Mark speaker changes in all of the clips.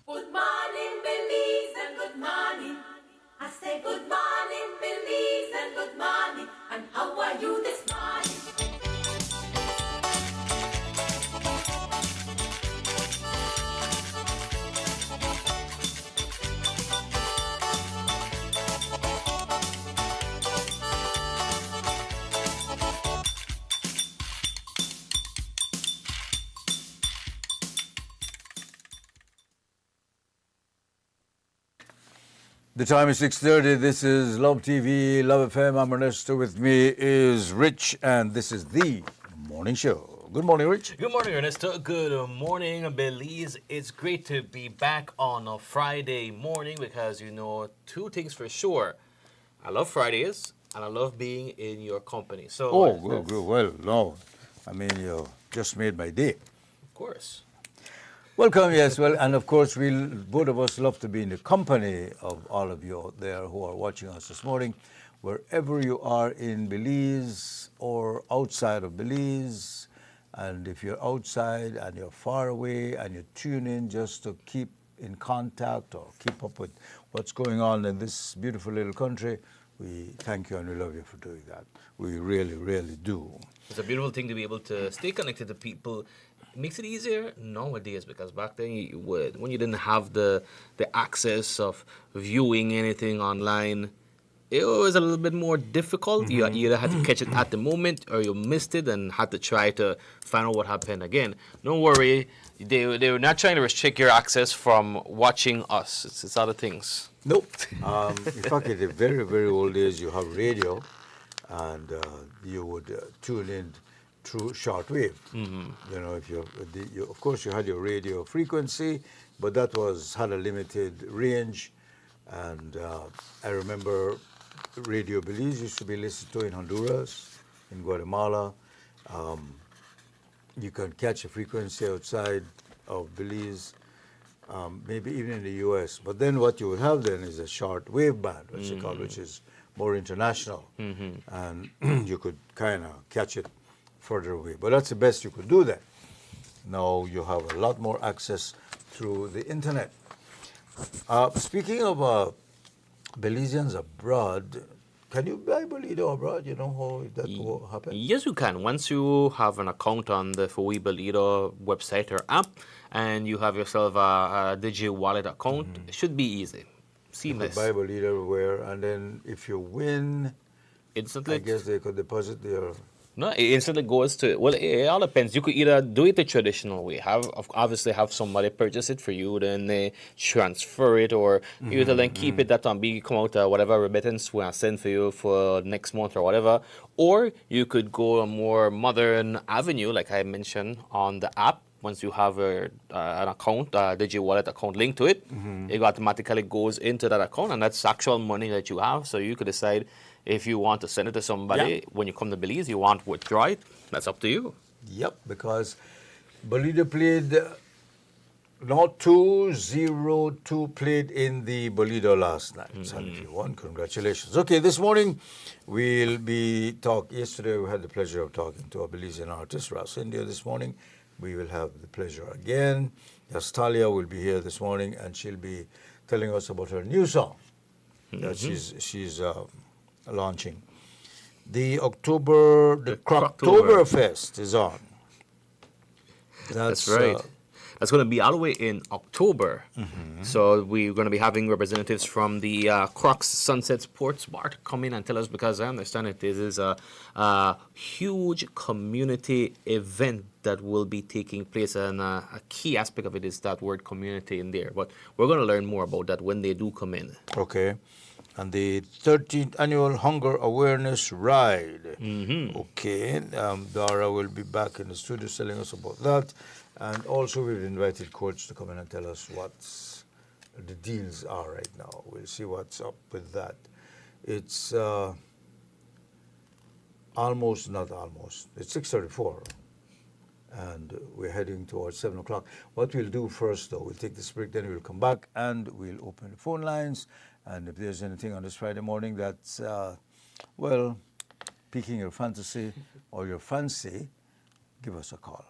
Speaker 1: Good morning, Belize, and good morning. I say good morning, Belize, and good morning. And how are you this morning?
Speaker 2: The time is 6:30. This is Love TV, Love FM. I'm Ernesto. With me is Rich, and this is the morning show. Good morning, Rich.
Speaker 3: Good morning, Ernesto. Good morning, Belize. It's great to be back on a Friday morning because you know two things for sure. I love Fridays and I love being in your company. So,
Speaker 2: Oh, good, good. Well, no, I mean you just made my day.
Speaker 3: of course.
Speaker 2: Welcome, yes. Well, and of course, both of us love to be in the company of all of you out there who are watching us this morning, wherever you are in Belize or outside of Belize. And if you're outside and you're far away and you tune in just to keep in contact or keep up with what's going on in this beautiful little country, we thank you and we love you for doing that. We really, really do.
Speaker 3: It's a beautiful thing to be able to stay connected to people. It makes it easier nowadays because back then you would, when you didn't have the access of viewing anything online, it was a little bit more difficult. You either had to catch it at the moment or you missed it and had to try to find out what happened again. Don't worry, they were not trying to restrict your access from watching us. It's other things.
Speaker 2: Nope. In fact, in the very, very old days, you have radio, and you would tune in through shortwave. You know, if of course, you had your radio frequency, but that had a limited range. And I remember Radio Belize used to be listened to in Honduras, in Guatemala. You can catch a frequency outside of Belize, maybe even in the U.S. But then what you would have then is a short wave band, which they call, which is more international, and you could kind of catch it further away. But that's the best you could do then. Now you have a lot more access through the internet. Speaking of Belizeans abroad, can you buy Bolido abroad? You know how that will happen?
Speaker 3: Yes, you can. Once you have an account on the Fui Belido website or app, and you have yourself a Digi Wallet account, it should be easy,
Speaker 2: You could
Speaker 3: seamless.
Speaker 2: buy Bolido everywhere, and then if you win, I
Speaker 3: Instantly,
Speaker 2: guess they could deposit their...
Speaker 3: no, it instantly goes to, well, it all depends. You could either do it the traditional way, obviously have somebody purchase it for you, then they transfer it, or you either then keep it that on be come out whatever remittance we are send for you for next month or whatever, or you could go a more modern avenue, like I mentioned on the app. Once you have an account, a Digi Wallet account linked to it, it automatically goes into that account, and that's actual money that you have. So you could decide if you want to send it to somebody when you come to Belize, you want to withdraw it, that's up to you.
Speaker 2: Yep, because Bolido played, not 2-0-2 played in the Bolido last night. And if you won, congratulations. Okay, this morning we'll be yesterday we had the pleasure of talking to a Belizean artist, Ras India. This morning we will have the pleasure again. Yastalia will be here this morning and she'll be telling us about her new song that she's launching. The Croctoberfest is on.
Speaker 3: That's right. That's going to be all the way in October. So we're going to be having representatives from the Crocs Sunset Sports Bar to come in and tell us, because I understand it this is a huge community event that will be taking place, and a key aspect of it is that word community in there. But we're going to learn more about that when they do come in.
Speaker 2: Okay. And the 13th Annual Hunger Awareness Ride. Okay. Dara will be back in the studio telling us about that. And also we've invited Coach to come in and tell us what the deals are right now. We'll see what's up with that. It's it's 6:34. And we're heading towards 7 o'clock. What we'll do first, though, we'll take this break, then we'll come back and we'll open the phone lines. And if there's anything on this Friday morning that's, piquing your fantasy or your fancy, give us a call.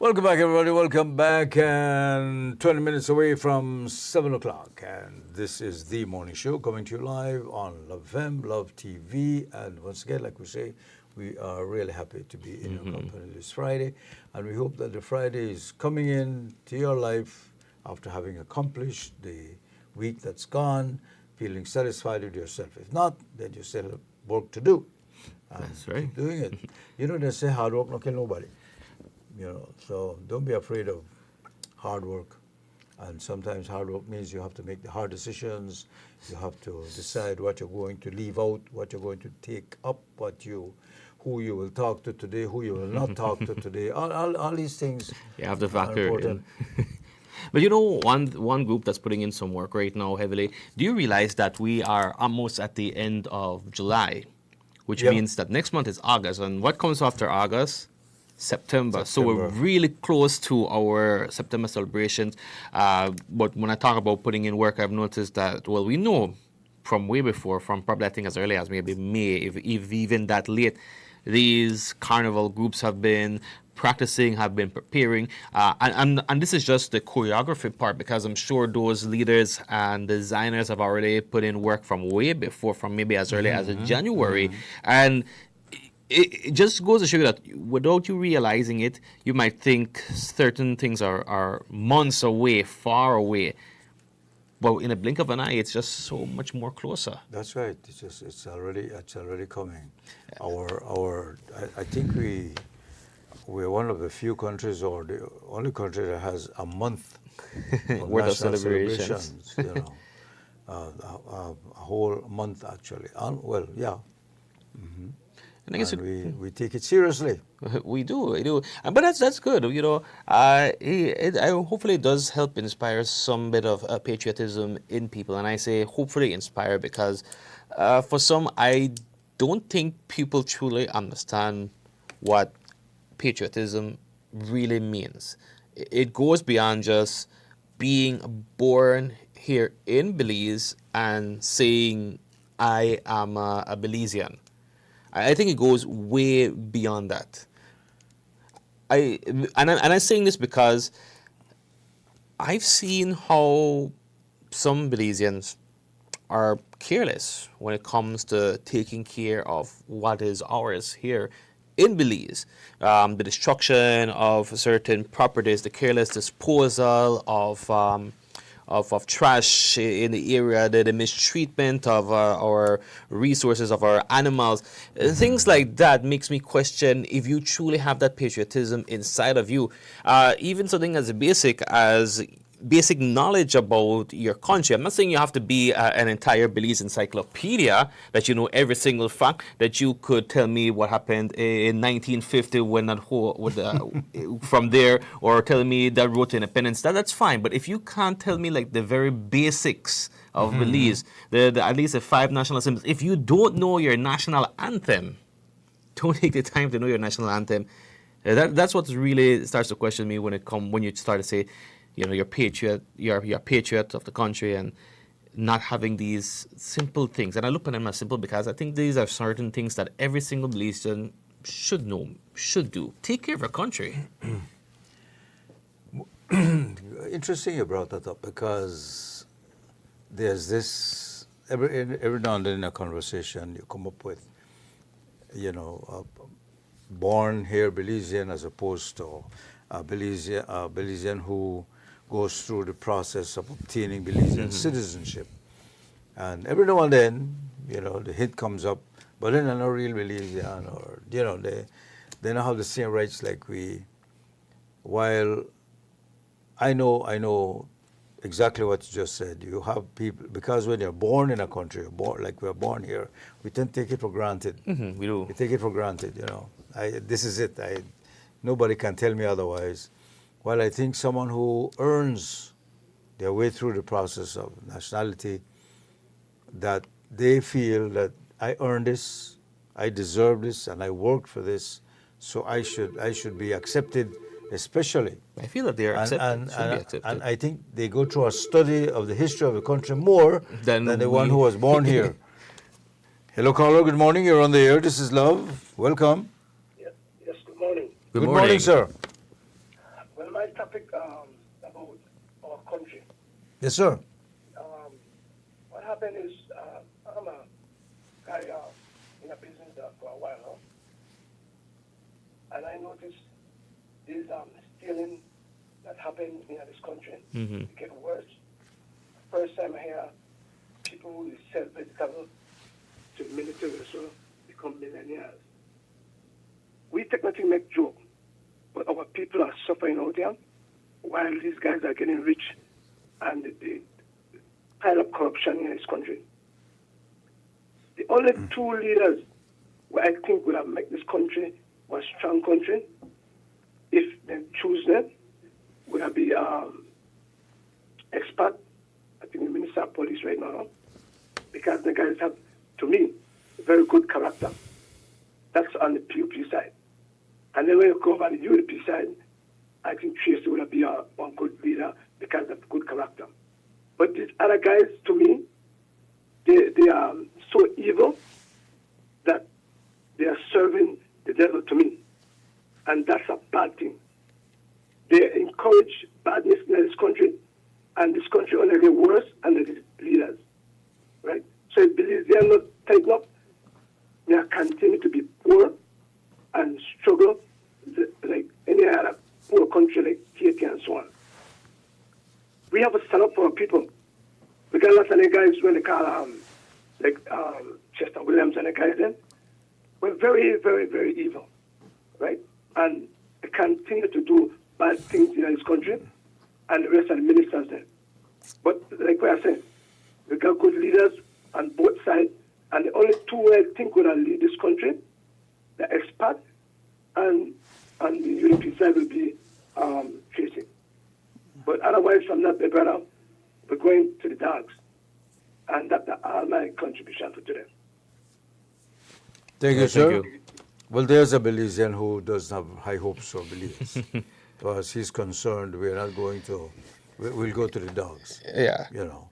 Speaker 2: Welcome back, everybody. Welcome back. And 20 minutes away from 7 o'clock. And this is The Morning Show coming to you live on Love FM, Love TV. And once again, like we say, we are really happy to be in your company this Friday. And we hope that the Friday is coming in to your life after having accomplished the week that's gone, feeling satisfied with yourself. If not, then you still have work to do. And
Speaker 3: That's right.
Speaker 2: keep doing it. You know, they say hard work no kill nobody. You know, so don't be afraid of hard work. And sometimes hard work means you have to make the hard decisions. You have to decide what you're going to leave out, what you're going to take up, who you will talk to today, who you will not talk to today. All these things.
Speaker 3: You have to
Speaker 2: are
Speaker 3: factor it in.
Speaker 2: important.
Speaker 3: But you know, one group that's putting in some work right now heavily, do you realize that we are almost at the end of July, which
Speaker 2: Yeah.
Speaker 3: means that next month is August, and what comes after August? September. So we're
Speaker 2: September.
Speaker 3: really close to our September celebrations. But when I talk about putting in work, I've noticed that, well, we know from way before, from probably I think as early as maybe May, if even that late, these carnival groups have been practicing, have been preparing. And this is just the choreography part, because I'm sure those leaders and designers have already put in work from way before, from maybe as early as January. And it just goes to show you that without you realizing it, you might think certain things are months away, far away. But in a blink of an eye, it's just so much more closer.
Speaker 2: That's right. It's already coming. I think we're one of the few countries, or the only country that has a month of
Speaker 3: Worth of
Speaker 2: national
Speaker 3: celebrations.
Speaker 2: You know, a whole month actually. Well, yeah.
Speaker 3: And I guess
Speaker 2: And we take it seriously.
Speaker 3: we do. But that's good. You know, hopefully it does help inspire some bit of patriotism in people. And I say hopefully inspire because for some, I don't think people truly understand what patriotism really means. It goes beyond just being born here in Belize and saying, I am a Belizean. I think it goes way beyond that. I'm saying this because I've seen how some Belizeans are careless when it comes to taking care of what is ours here in Belize. The destruction of certain properties, the careless disposal of trash in the area, the mistreatment of our resources, of our animals. Things like that makes me question if you truly have that patriotism inside of you. Even something as basic knowledge about your country. I'm not saying you have to be an entire Belize encyclopedia, that you know every single fact, that you could tell me what happened in 1950 when that from there, or tell me that road to independence. That's fine. But if you can't tell me like the very basics of Belize, at least the 5 national symbols, if you don't know your national anthem, don't take the time to know your national anthem. That's what really starts to question me when you start to say, you know, you're a patriot of the country, and not having these simple things. And I look at them as simple because I think these are certain things that every single Belizean should know, should do. Take care of our country.
Speaker 2: Interesting you brought that up, because there's this, every now and then in a conversation you come up with, you know, born here Belizean as opposed to a Belizean who goes through the process of obtaining Belizean citizenship. And every now and then, you know, the hint comes up, but then they're not real Belizean, or, you know, they don't have the same rights like we. While I know exactly what you just said. You have people, because when you're born in a country, like we're born here, we tend to take it for granted.
Speaker 3: We do.
Speaker 2: We take it for granted, you know. This is it. Nobody can tell me otherwise. While I think someone who earns their way through the process of nationality, that they feel that I earned this, I deserve this, and I worked for this, so I should be accepted, especially.
Speaker 3: I feel that they are accepted, should be accepted.
Speaker 2: And I think they go through a study of the history of the country more than the one who was born here. Hello, caller. Good morning. You're on the air. This is Love. Welcome.
Speaker 4: Yes, good morning.
Speaker 2: Good morning, sir.
Speaker 4: topic about our country.
Speaker 2: Yes, sir.
Speaker 4: What happened is I'm a guy in a business for a while now, and I noticed this stealing that happened in this country. It get worse. First time I hear people who sell vegetables to military so become millionaires. We technically make joke, but our people are suffering out there while these guys are getting rich and they pile up corruption in this country. The only two leaders who I think would have made this country a strong country, if they choose them, would have be expert. I think the Minister of Police right now, because the guys have, to me, very good character. That's on the PUP side. And then when you go over the UDP side, I think Tracy would be one good leader because of good character. But these other guys, to me, they are so evil that they are serving the devil to me. And that's a bad thing. They encourage badness in this country, and this country only gets worse under these leaders. Right? So I believe they are not tightened up. They are continue to be poor and struggle like any other poor country like Haiti and so on. We have to stand up for our people. Because lots of the guys, when they call Chester Williams and the guys then, we're very, very, very evil, right? And they continue to do bad things in this country and the rest of the ministers there. But like what I said, we got good leaders on both sides, and the only two I think would lead this country, the expert and the European side will be Tracy. But otherwise, from that, my brother, we're going to the dogs. And that's all my contribution for today.
Speaker 2: Thank you,
Speaker 3: Yeah,
Speaker 2: sir.
Speaker 3: thank you.
Speaker 2: Well, there's a Belizean who doesn't have high hopes for Belize. Because he's concerned we're not going to, we'll go to the dogs.
Speaker 3: Yeah.
Speaker 2: You know.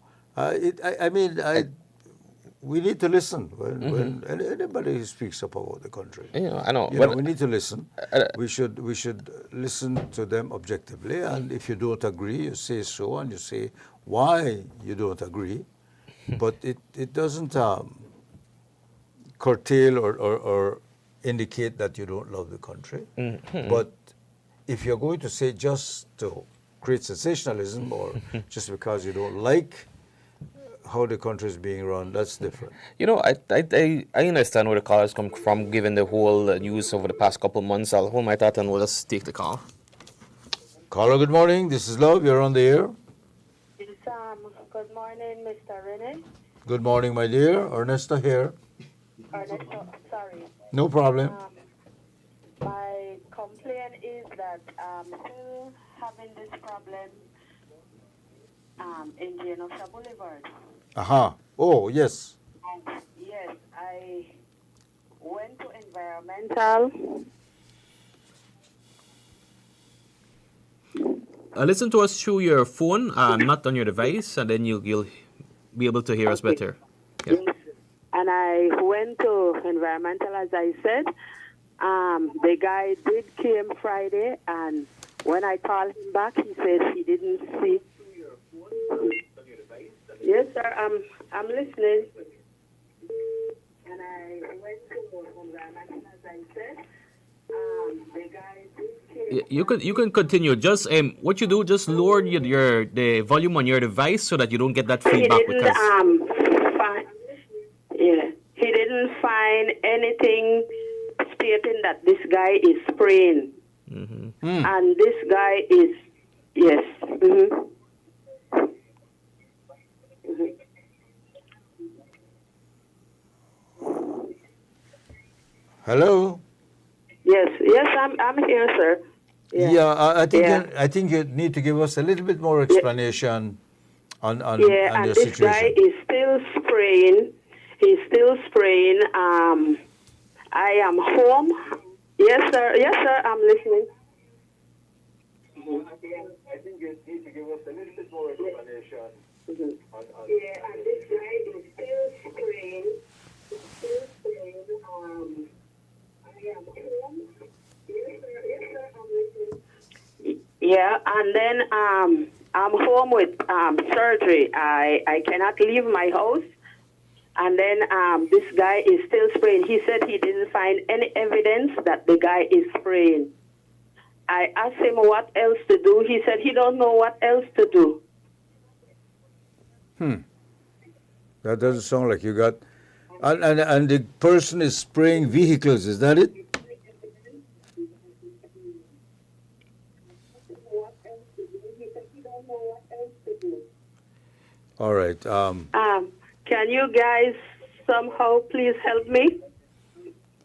Speaker 2: We need to listen when anybody speaks up about the country.
Speaker 3: Yeah, I know.
Speaker 2: You
Speaker 3: But
Speaker 2: know, we need to listen. We should listen to them objectively, and if you don't agree, you say so, and you say why you don't agree. But it doesn't curtail or indicate that you don't love the country. But if you're going to say just to create sensationalism or just because you don't like how the country is being run, that's different.
Speaker 3: you know, I understand where the callers come from, given the whole news over the past couple of months. I'll hold my thought and we'll just take the call.
Speaker 2: Caller, good morning. This is Love. You're on the air.
Speaker 5: Yes, good morning, Mr. Rene.
Speaker 2: Good morning, my dear. Ernesta here.
Speaker 5: Ernesto, sorry.
Speaker 2: No problem.
Speaker 5: My complaint is that I'm still having this problem in Genosha Boulevard.
Speaker 2: Aha. Oh, yes.
Speaker 5: Yes, I went to environmental.
Speaker 3: Listen to us through your phone, not on your device, and then you'll be able to hear us better. Yeah.
Speaker 5: Yes. And I went to environmental, as I said. The guy did came Friday, and when I called him back, he said he didn't see. Yes, sir, I'm listening. And I went to environmental, as I said. The guy did came.
Speaker 3: You can continue. Just what you do, just lower the volume on your device so that you don't get that
Speaker 5: He
Speaker 3: feedback.
Speaker 5: didn't
Speaker 3: Because
Speaker 5: find. Yeah, he didn't find anything stating that this guy is spraying, and this guy is yes.
Speaker 2: Hello.
Speaker 5: Yes, I'm here, sir.
Speaker 2: I think you need to give us a little bit more explanation on
Speaker 5: Yeah,
Speaker 2: on
Speaker 5: and
Speaker 2: your
Speaker 5: this guy
Speaker 2: situation.
Speaker 5: is still spraying. He's still spraying. I am home. Yes, sir. Yes, sir. I'm listening.
Speaker 4: I think you need to give us a little bit more explanation.
Speaker 5: Yeah, and this guy is still spraying. He's still spraying. I am home. Yes, sir. Yes, sir. I'm listening. Yeah, and then I'm home with surgery. I cannot leave my house. And then this guy is still spraying. He said he didn't find any evidence that the guy is spraying. I asked him what else to do. He said he don't know what else to do.
Speaker 2: That doesn't sound like you got. And the person is spraying vehicles. Is that it? All right.
Speaker 5: Can you guys somehow please help me?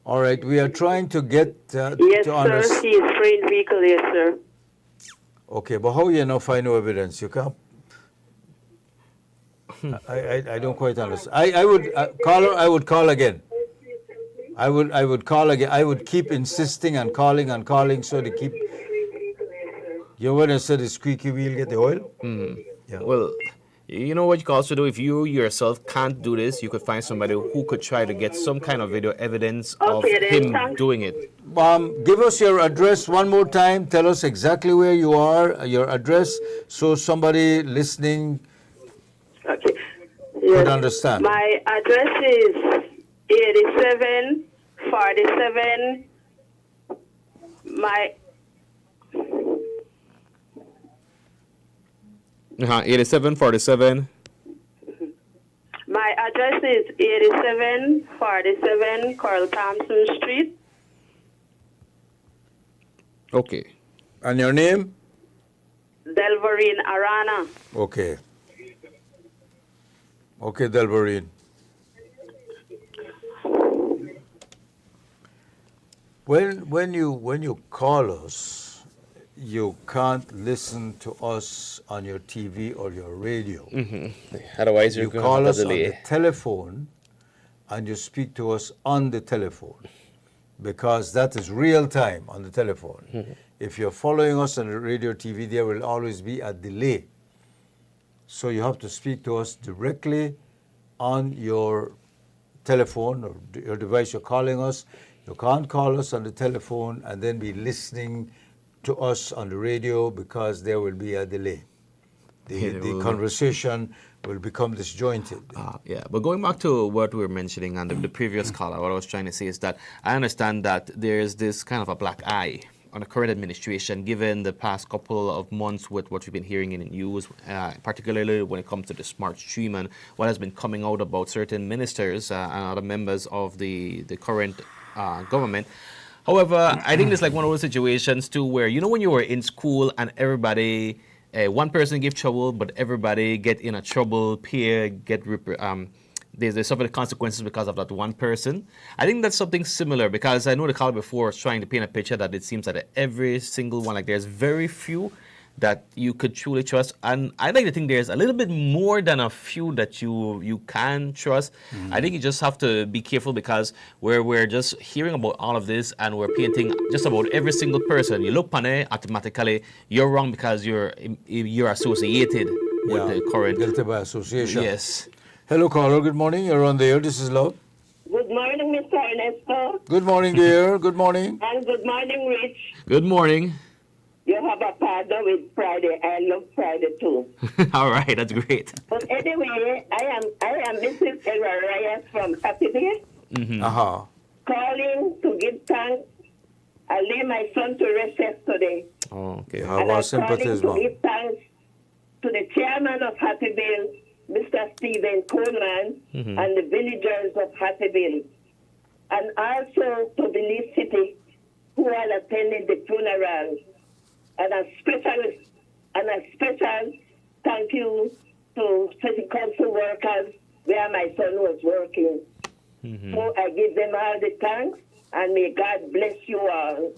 Speaker 2: All right. We are trying to get
Speaker 5: Yes,
Speaker 2: to
Speaker 5: sir.
Speaker 2: understand.
Speaker 5: He is spraying vehicle, yes, sir.
Speaker 2: Okay, but how you know find no evidence? You can't. I don't quite understand. I would caller. I would call again. I would call again. I would keep insisting and calling so they keep. You know when I said the squeaky wheel get the oil? Yeah.
Speaker 3: Well, you know what you can also do if you yourself can't do this, you could find somebody who could try to get some kind of video evidence of
Speaker 5: Okay, then,
Speaker 3: him
Speaker 5: thanks.
Speaker 3: doing it.
Speaker 2: Give us your address one more time. Tell us exactly where you are, your address, so somebody listening
Speaker 5: Okay.
Speaker 2: could understand.
Speaker 5: My address is 8747. My
Speaker 3: 8747.
Speaker 5: My address is 8747 Carl Thompson Street.
Speaker 3: Okay.
Speaker 2: And your name?
Speaker 5: Delverine Arana.
Speaker 2: Okay. Okay, Delverine. When you call us, you can't listen to us on your TV or your radio.
Speaker 3: Otherwise,
Speaker 2: You
Speaker 3: you're going
Speaker 2: call
Speaker 3: to have
Speaker 2: us
Speaker 3: a
Speaker 2: on the
Speaker 3: delay.
Speaker 2: telephone and you speak to us on the telephone because that is real time on the telephone. If you're following us on the radio TV, there will always be a delay. So you have to speak to us directly on your telephone or your device you're calling us. You can't call us on the telephone and then be listening to us on the radio because there will be a delay. The conversation will become disjointed.
Speaker 3: Yeah, but going back to what we were mentioning and the previous caller, what I was trying to say is that I understand that there's this kind of a black eye on the current administration, given the past couple of months with what we've been hearing in the news, particularly when it comes to the smart stream and what has been coming out about certain ministers and other members of the current government. However, I think it's like one of those situations too where, you know, when you were in school and everybody, one person give trouble, but everybody get in a trouble, peer get they suffer the consequences because of that one person. I think that's something similar because I know the caller before was trying to paint a picture that it seems that every single one, like there's very few that you could truly trust. And I like to think there's a little bit more than a few that you can trust. I think you just have to be careful because we're just hearing about all of this and we're painting just about every single person. You look upon it, automatically you're wrong because you're associated with the current.
Speaker 2: Guilty by association.
Speaker 3: Yes.
Speaker 2: Hello, caller. Good morning. You're on the air. This is Love.
Speaker 5: Good morning, Mr. Ernesto.
Speaker 2: Good morning, dear. Good morning.
Speaker 5: And good morning, Rich.
Speaker 3: Good morning.
Speaker 5: You have a partner with Friday. I love Friday too.
Speaker 3: All right, that's great.
Speaker 5: But anyway, I am Mrs. Ella Reyes from Saturday,
Speaker 2: Aha.
Speaker 5: calling to give thanks. I lay my son to rest yesterday.
Speaker 3: Oh, okay.
Speaker 2: You have
Speaker 5: And
Speaker 2: our
Speaker 5: I'm
Speaker 2: sympathies,
Speaker 5: calling to
Speaker 2: ma'am.
Speaker 5: give thanks to the chairman of Hattieville, Mr. Stephen Coleman, and the villagers of Hattieville, and also to the Lee City who are attending the funeral. And a special thank you to city council workers where my son was working. So I give them all the thanks, and may God bless you all.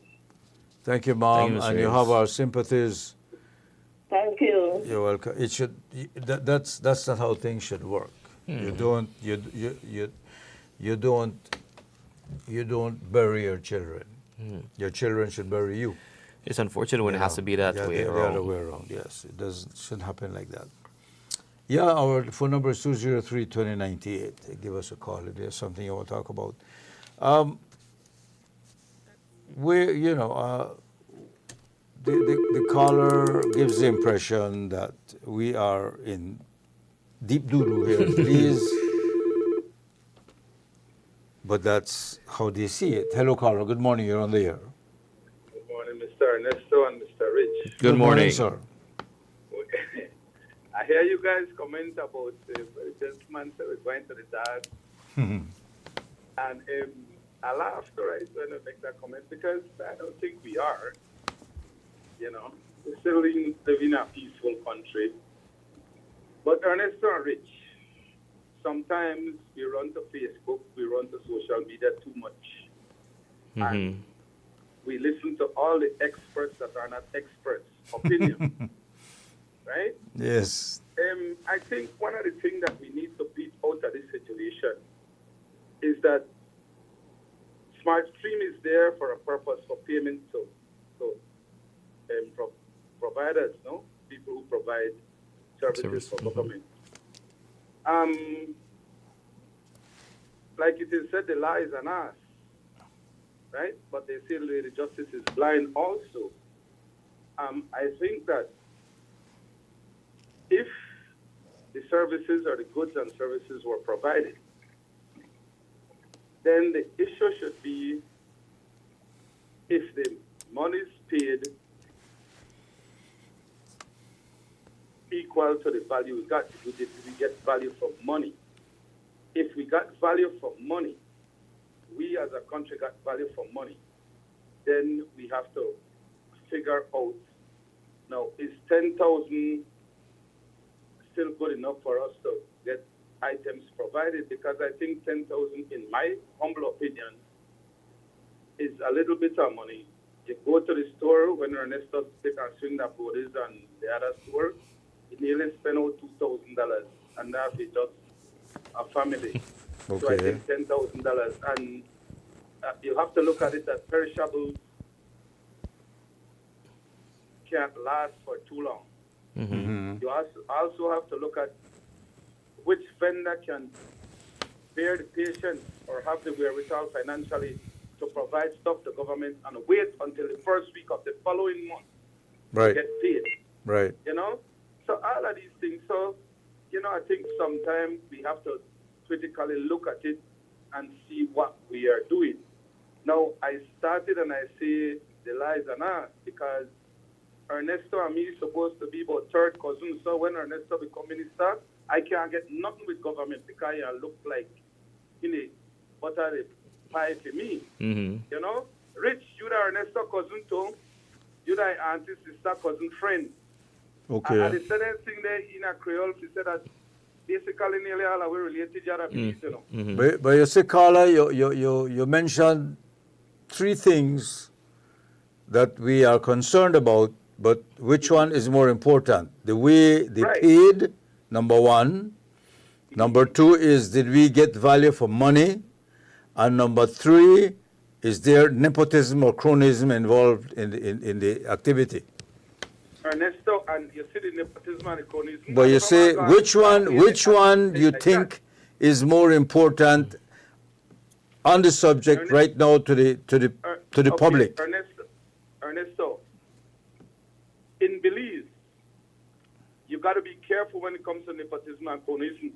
Speaker 2: Thank you, Mom.
Speaker 3: Thank you, Mr.
Speaker 2: And you
Speaker 3: Reyes.
Speaker 2: have our sympathies.
Speaker 5: Thank you.
Speaker 2: You're welcome. It should. That's not how things should work. You don't. You don't bury your children. Your children should bury you.
Speaker 3: It's unfortunate when it has to be that way
Speaker 2: The other
Speaker 3: around.
Speaker 2: way around. Yes, it shouldn't happen like that. Yeah, our phone number is 203-2098. Give us a call if there's something you want to talk about. the caller gives the impression that we are in deep doo-doo here in Belize, but that's how they see it. Hello, caller. Good morning. You're on the air.
Speaker 6: Good morning, Mr. Ernesto and Mr. Rich.
Speaker 3: Good morning.
Speaker 2: sir.
Speaker 6: I hear you guys comment about the gentleman that was going to the dad. And I laughed, right, when I make that comment because I don't think we are. You know, we're still living in a peaceful country. But Ernesto and Rich, sometimes we run to Facebook, we run to social media too much. And we listen to all the experts that are not experts' opinion. Right?
Speaker 2: Yes.
Speaker 6: I think one of the things that we need to beat out of this situation is that SmartStream is there for a purpose for payment to providers, no? People who provide services for government. Like it is said, the law is an ass, right? But they say the justice is blind also. I think that if the services or the goods and services were provided, then the issue should be if the money is paid equal to the value we got. Did we get value for money? If we got value for money, we as a country got value for money, then we have to figure out, now, is 10,000 still good enough for us to get items provided? Because I think 10,000, in my humble opinion, is a little bit of money. You go to the store when Ernesto take and swing that bodies and the other store, you nearly spend out $2,000, and that is just a family. So I
Speaker 2: Okay.
Speaker 6: think $10,000, and you have to look at it that perishables can't last for too long. You also have to look at which vendor can bear the patience or have the wherewithal financially to provide stuff to government and wait until the first week of the following month to
Speaker 2: Right.
Speaker 6: get paid.
Speaker 2: Right.
Speaker 6: You know? So all of these things. So, you know, I think sometimes we have to critically look at it and see what we are doing. Now, I started and I say the lies are not because Ernesto and me is supposed to be about third cousins. So when Ernesto become minister, I can't get nothing with government because I look like, you know, butter the pie for me. You know? Rich, you the Ernesto cousin too. You the auntie, sister, cousin, friend.
Speaker 2: Okay.
Speaker 6: And the second thing there in a Creole, she said that basically nearly all are related to you know.
Speaker 2: But you see, Carla, you mentioned three things that we are concerned about, but which one is more important? The way they
Speaker 6: Right.
Speaker 2: paid, number one. Number two is, did we get value for money? And number three, is there nepotism or cronyism involved in the activity?
Speaker 6: Ernesto, and you see the nepotism and the cronyism.
Speaker 2: But you say, which one do you think is more important on the subject
Speaker 6: Ernest-
Speaker 2: right now to the
Speaker 6: Okay,
Speaker 2: public?
Speaker 6: Ernesto, in Belize, you got to be careful when it comes to nepotism and cronyism.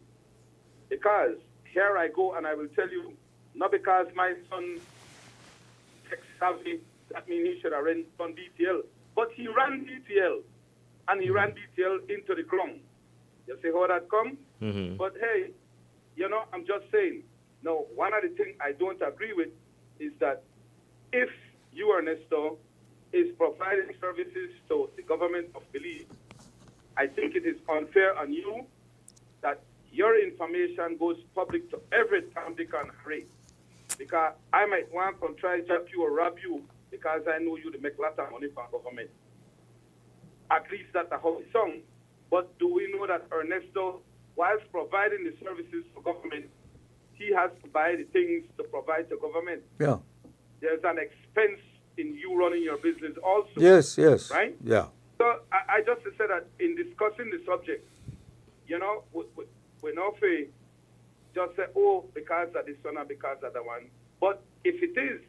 Speaker 6: Because here I go and I will tell you, not because my son tech savvy, that means he should have run DTL. But he ran DTL, and he ran DTL into the ground. You see how that come? But hey, you know, I'm just saying. No, one of the things I don't agree with is that if you, Ernesto, is providing services to the government of Belize, I think it is unfair on you that your information goes public to every time they can rate. Because I might want to try to jump you or rob you because I know you to make lots of money for government. At least that's how it sounds. But do we know that Ernesto, whilst providing the services for government, he has to buy the things to provide to government?
Speaker 2: Yeah.
Speaker 6: There's an expense in you running your business also.
Speaker 2: Yes, yes.
Speaker 6: Right?
Speaker 2: Yeah.
Speaker 6: So I just said that in discussing the subject, you know, we not just say, oh, because of this one or because of that one. But if it is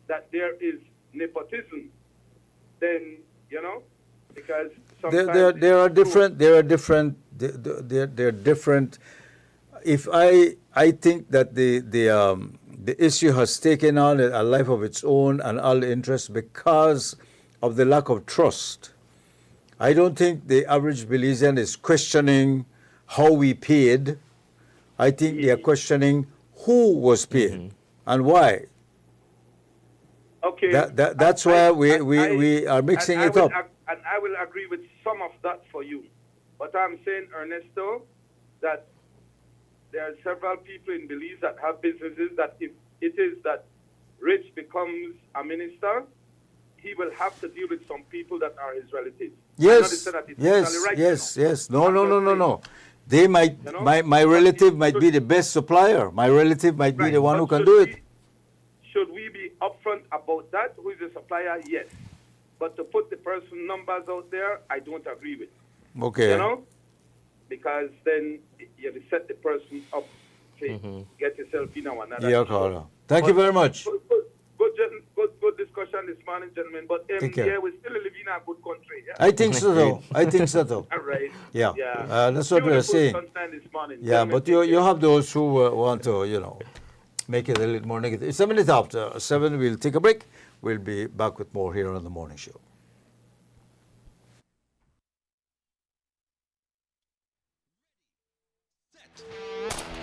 Speaker 6: that there is nepotism, then you know, because
Speaker 2: There
Speaker 6: sometimes
Speaker 2: are different. If I think that the issue has taken on a life of its own and all interest because of the lack of trust. I don't think the average Belizean is questioning how we paid. I think they are questioning who was paid and why.
Speaker 6: Okay.
Speaker 2: That's why we are mixing it up.
Speaker 6: And I will agree with some of that for you. But I'm saying, Ernesto, that there are several people in Belize that have businesses that if it is that Rich becomes a minister, he will have to deal with some people that are his relatives.
Speaker 2: Yes,
Speaker 6: Right,
Speaker 2: yes. No. They might,
Speaker 6: You know?
Speaker 2: my relative might be the best supplier. My relative might be
Speaker 6: Right,
Speaker 2: the one
Speaker 6: but
Speaker 2: who can
Speaker 6: should
Speaker 2: do it.
Speaker 6: Should we be upfront about that? Who is the supplier? Yes. But to put the person numbers out there, I don't agree with.
Speaker 2: Okay.
Speaker 6: You know? Because then you set the person up to get yourself in another.
Speaker 2: Yeah, Carla. Thank you very much.
Speaker 6: Good discussion this morning, gentlemen. But
Speaker 2: Take care.
Speaker 6: yeah, we still live in a good country. Yeah?
Speaker 2: I think so, though.
Speaker 6: All right.
Speaker 2: Yeah.
Speaker 6: Yeah.
Speaker 2: That's what we're
Speaker 6: Beautiful
Speaker 2: saying.
Speaker 6: sunshine this morning.
Speaker 2: Yeah,
Speaker 6: Gentlemen,
Speaker 2: but
Speaker 6: take
Speaker 2: you
Speaker 6: care.
Speaker 2: have those who want to, make it a little more negative. It's a minute after 7. We'll take a break. We'll be back with more here on the morning show.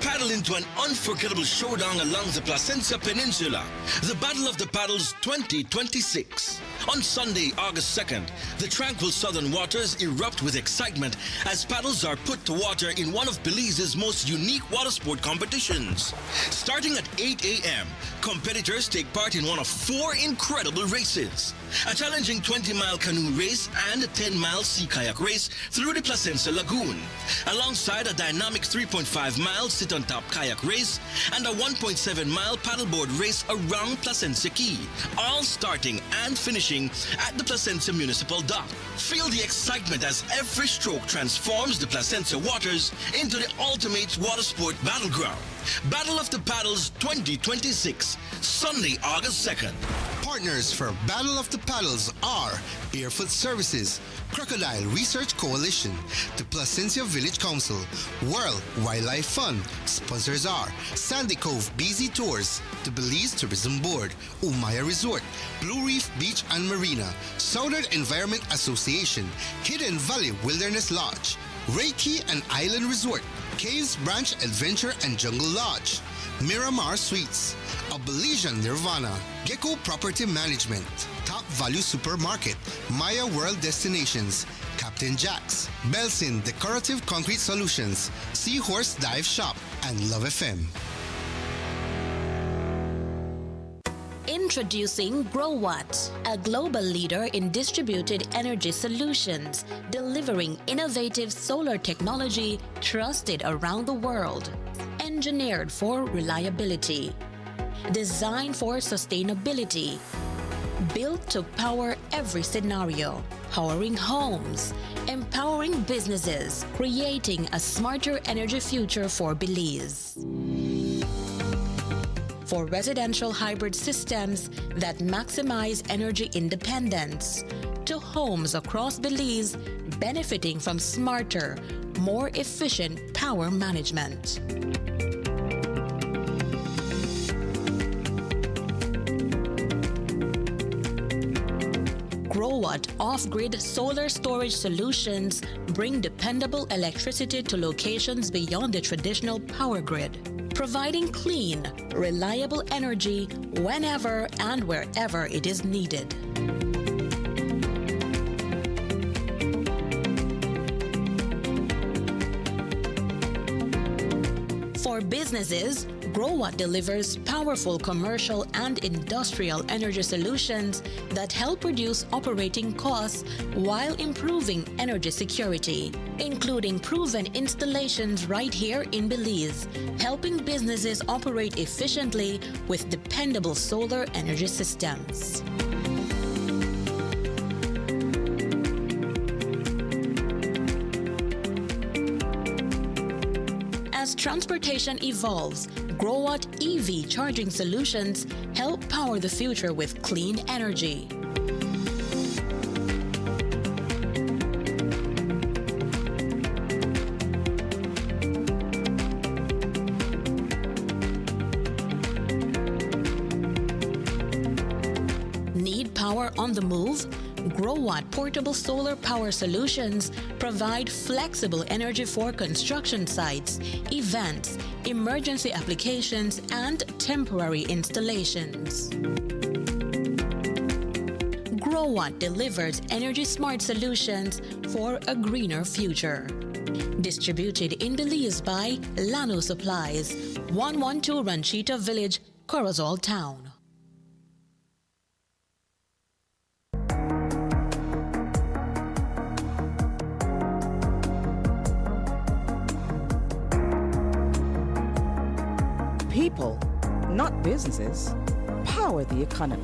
Speaker 7: Paddle into an unforgettable showdown along the Placencia Peninsula, the Battle of the Paddles 2026. On Sunday, August 2nd, the tranquil southern waters erupt with excitement as paddles are put to water in one of Belize's most unique water sport competitions. Starting at 8 a.m., competitors take part in one of 4 incredible races. A challenging 20-mile canoe race and a 10-mile sea kayak race through the Placencia Lagoon, alongside a dynamic 3.5-mile sit-on-top kayak race and a 1.7-mile paddleboard race around Placencia Key, all starting and finishing at the Placencia Municipal Dock. Feel the excitement as every stroke transforms the Placencia waters into the ultimate water sport battleground. Battle of the Paddles 2026, Sunday, August 2nd.
Speaker 8: Partners for Battle of the Paddles are Barefoot Services, Crocodile Research Coalition, the Placencia Village Council, World Wildlife Fund. Sponsors are Sandy Cove BZ Tours, the Belize Tourism Board, Umaya Resort, Blue Reef Beach and Marina, Southern Environment Association, Hidden Valley Wilderness Lodge, Reiki and Island Resort, Caves Branch Adventure and Jungle Lodge, Miramar Suites, a Belizean Nirvana, Gecko Property Management, Top Value Supermarket, Maya World Destinations, Captain Jack's, Belsin Decorative Concrete Solutions, Seahorse Dive Shop, and Love FM.
Speaker 9: Introducing GrowWatt, a global leader in distributed energy solutions, delivering innovative solar technology trusted around the world. Engineered for reliability, designed for sustainability, built to power every scenario, powering homes, empowering businesses, creating a smarter energy future for Belize. For residential hybrid systems that maximize energy independence, to homes across Belize benefiting from smarter, more efficient power management. GrowWatt off-grid solar storage solutions bring dependable electricity to locations beyond the traditional power grid, providing clean, reliable energy whenever and wherever it is needed. For businesses, GrowWatt delivers powerful commercial and industrial energy solutions that help reduce operating costs while improving energy security, including proven installations right here in Belize, helping businesses operate efficiently with dependable solar energy systems. As transportation evolves, GrowWatt EV charging solutions help power the future with clean energy. on the move? GrowWatt portable solar power solutions provide flexible energy for construction sites, events, emergency applications, and temporary installations. GrowWatt delivers energy smart solutions for a greener future. Distributed in Belize by Lano Supplies, 112 Ranchita Village, Corozal Town.
Speaker 10: People, not businesses, power the economy.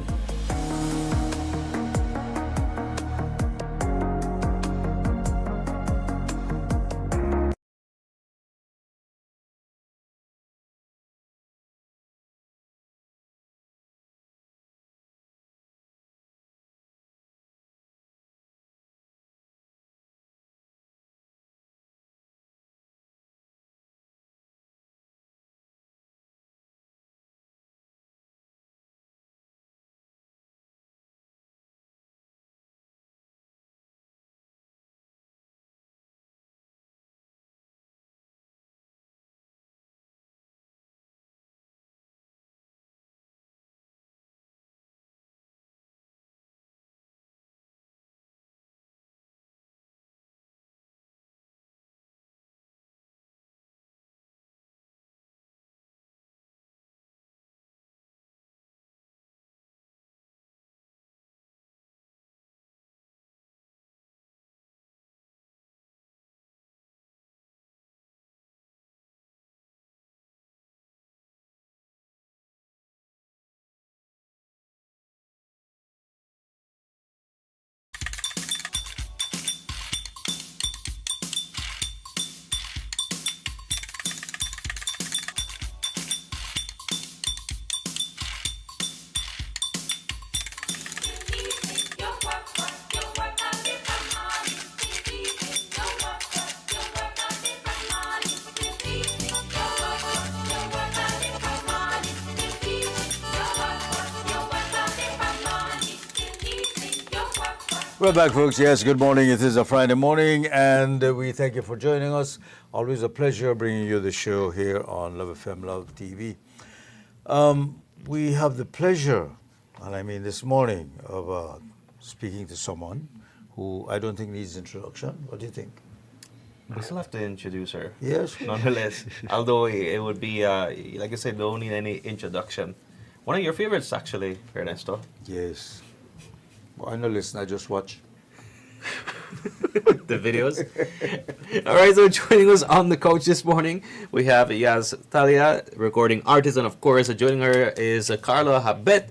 Speaker 2: We're back, folks. Yes, good morning. It is a Friday morning, and we thank you for joining us. Always a pleasure bringing you the show here on Love FM, Love TV. We have the pleasure, and I mean this morning, of speaking to someone who I don't think needs introduction. What do you think?
Speaker 3: We still have to introduce her.
Speaker 2: Yes.
Speaker 3: Nonetheless, although it would be, like I said, don't need any introduction. One of your favorites, actually, Ernesto.
Speaker 2: Yes. Well, I know, listen, I just watch.
Speaker 3: The videos. All right, so joining us on the couch this morning, we have Yas Talia, recording artist, and of course, joining her is Carlo Habet.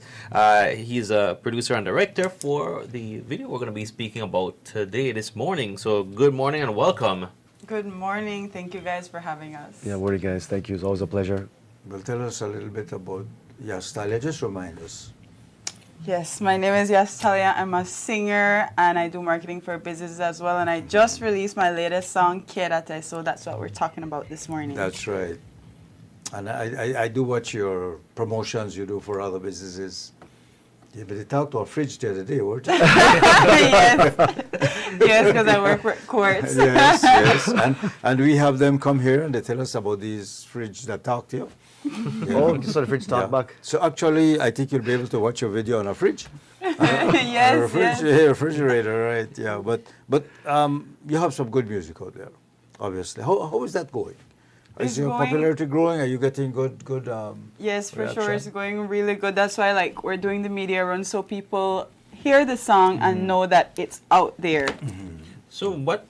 Speaker 3: He's a producer and director for the video we're going to be speaking about today, this morning. So, good morning and welcome.
Speaker 11: Good morning. Thank you guys for having us.
Speaker 12: Yeah, morning, guys. Thank you. It's always a pleasure.
Speaker 2: Well, tell us a little bit about Yas Talia. Just remind us.
Speaker 11: Yes, my name is Yas Talia. I'm a singer and I do marketing for businesses as well. And I just released my latest song, Quédate. So that's what we're talking about this morning.
Speaker 2: That's right. And I do watch your promotions you do for other businesses. Yeah, but they talked about fridge the other day, weren't you?
Speaker 11: Yes, yes, because I work for Quartz.
Speaker 2: Yes, yes. And we have them come here and they tell us about these fridge that talk to you. Yeah.
Speaker 12: Oh, just on the fridge talk back.
Speaker 2: So actually, I think you'll be able to watch your video on a fridge.
Speaker 11: Yes,
Speaker 2: yes. Refrigerator, right? Yeah, but you have some good music out there, obviously. How is that going? Is your popularity growing? Are you getting good?
Speaker 11: Yes, for
Speaker 2: reaction?
Speaker 11: sure. It's going really good. That's why we're doing the media run so people hear the song and know that it's out there.
Speaker 3: So what